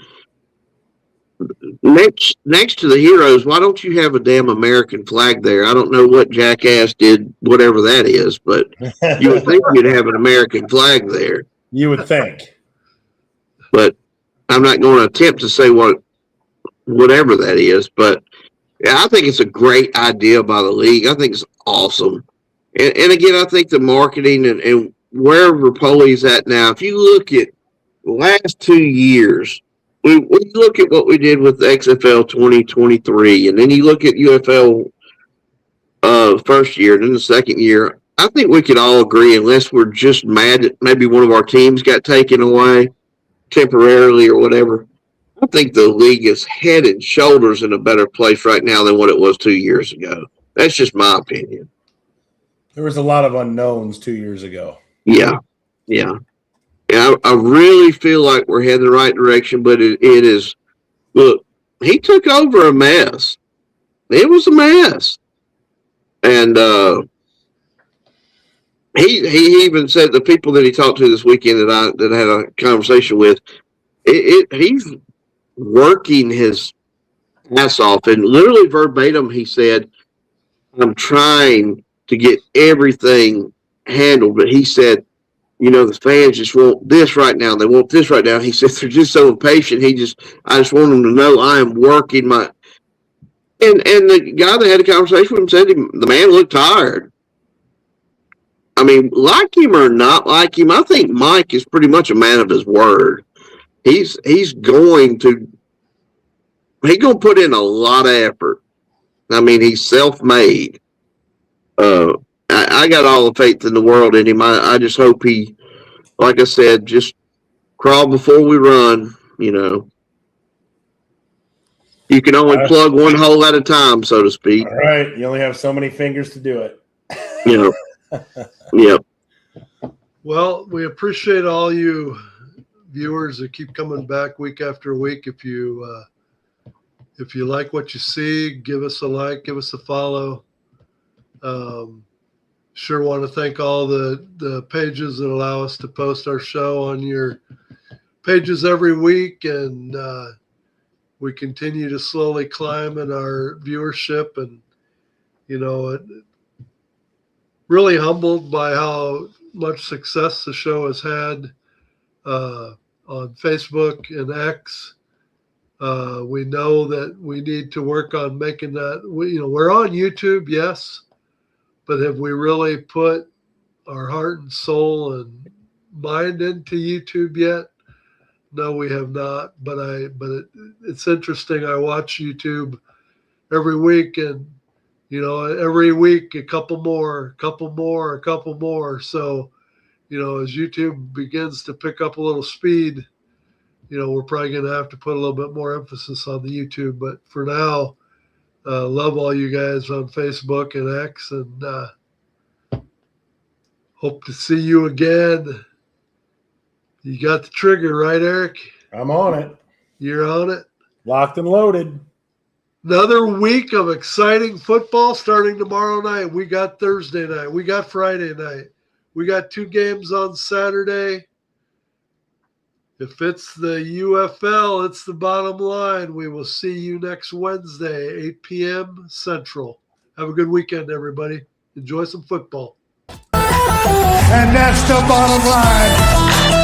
Speaker 6: next to the heroes, why don't you have a damn American flag there? I don't know what jackass did, whatever that is, but you would think you'd have an American flag there.
Speaker 1: You would think.
Speaker 6: But I'm not going to attempt to say whatever that is. But yeah, I think it's a great idea by the league. I think it's awesome. And again, I think the marketing and where Rapoli's at now, if you look at the last 2 years, we look at what we did with XFL 2023, and then you look at UFL first year, and then the second year, I think we could all agree, unless we're just mad that maybe one of our teams got taken away temporarily or whatever, I think the league is head and shoulders in a better place right now than what it was 2 years ago. That's just my opinion.
Speaker 1: There was a lot of unknowns 2 years ago.
Speaker 6: Yeah. I really feel like we're heading the right direction, but it is. Look, he took over a mess. It was a mess, and he even said the people that he talked to this weekend that I had a conversation with, he's working his ass off, and literally verbatim he said, "I'm trying to get everything handled," but he said, the fans just want this right now. They want this right now. He said they're just so impatient. I just want them to know I am working my. And the guy that had a conversation with him said the man looked tired. I mean, like him or not like him, I think Mike is pretty much a man of his word. He's going to put in a lot of effort. I mean, he's self-made. I got all the faith in the world in him. I just hope he, like I said, just crawl before we run. You can only plug one hole at a time, so to speak.
Speaker 1: All right. You only have so many fingers to do it.
Speaker 6: Yep.
Speaker 2: Well, we appreciate all you viewers that keep coming back week after week. If you like what you see, give us a like, give us a follow. Sure want to thank all the pages that allow us to post our show on your pages every week, and we continue to slowly climb in our viewership, and really humbled by how much success the show has had on Facebook and X. We know that we need to work on making that. We're on YouTube, yes, but have we really put our heart and soul and mind into YouTube yet? No, we have not. But it's interesting. I watch YouTube every week, and every week a couple more. So, as YouTube begins to pick up a little speed, we're probably going to have to put a little bit more emphasis on the YouTube. But for now, love all you guys on Facebook and X, and hope to see you again. You got the trigger, right, Eric?
Speaker 1: I'm on it.
Speaker 2: You're on it.
Speaker 1: Locked and loaded.
Speaker 2: Another week of exciting football starting tomorrow night. We got Thursday night. We got Friday night. We got 2 games on Saturday. If it's the UFL, it's the bottom line. We will see you next Wednesday, 8 p.m. Central. Have a good weekend, everybody. Enjoy some football.
Speaker 3: And that's the bottom line.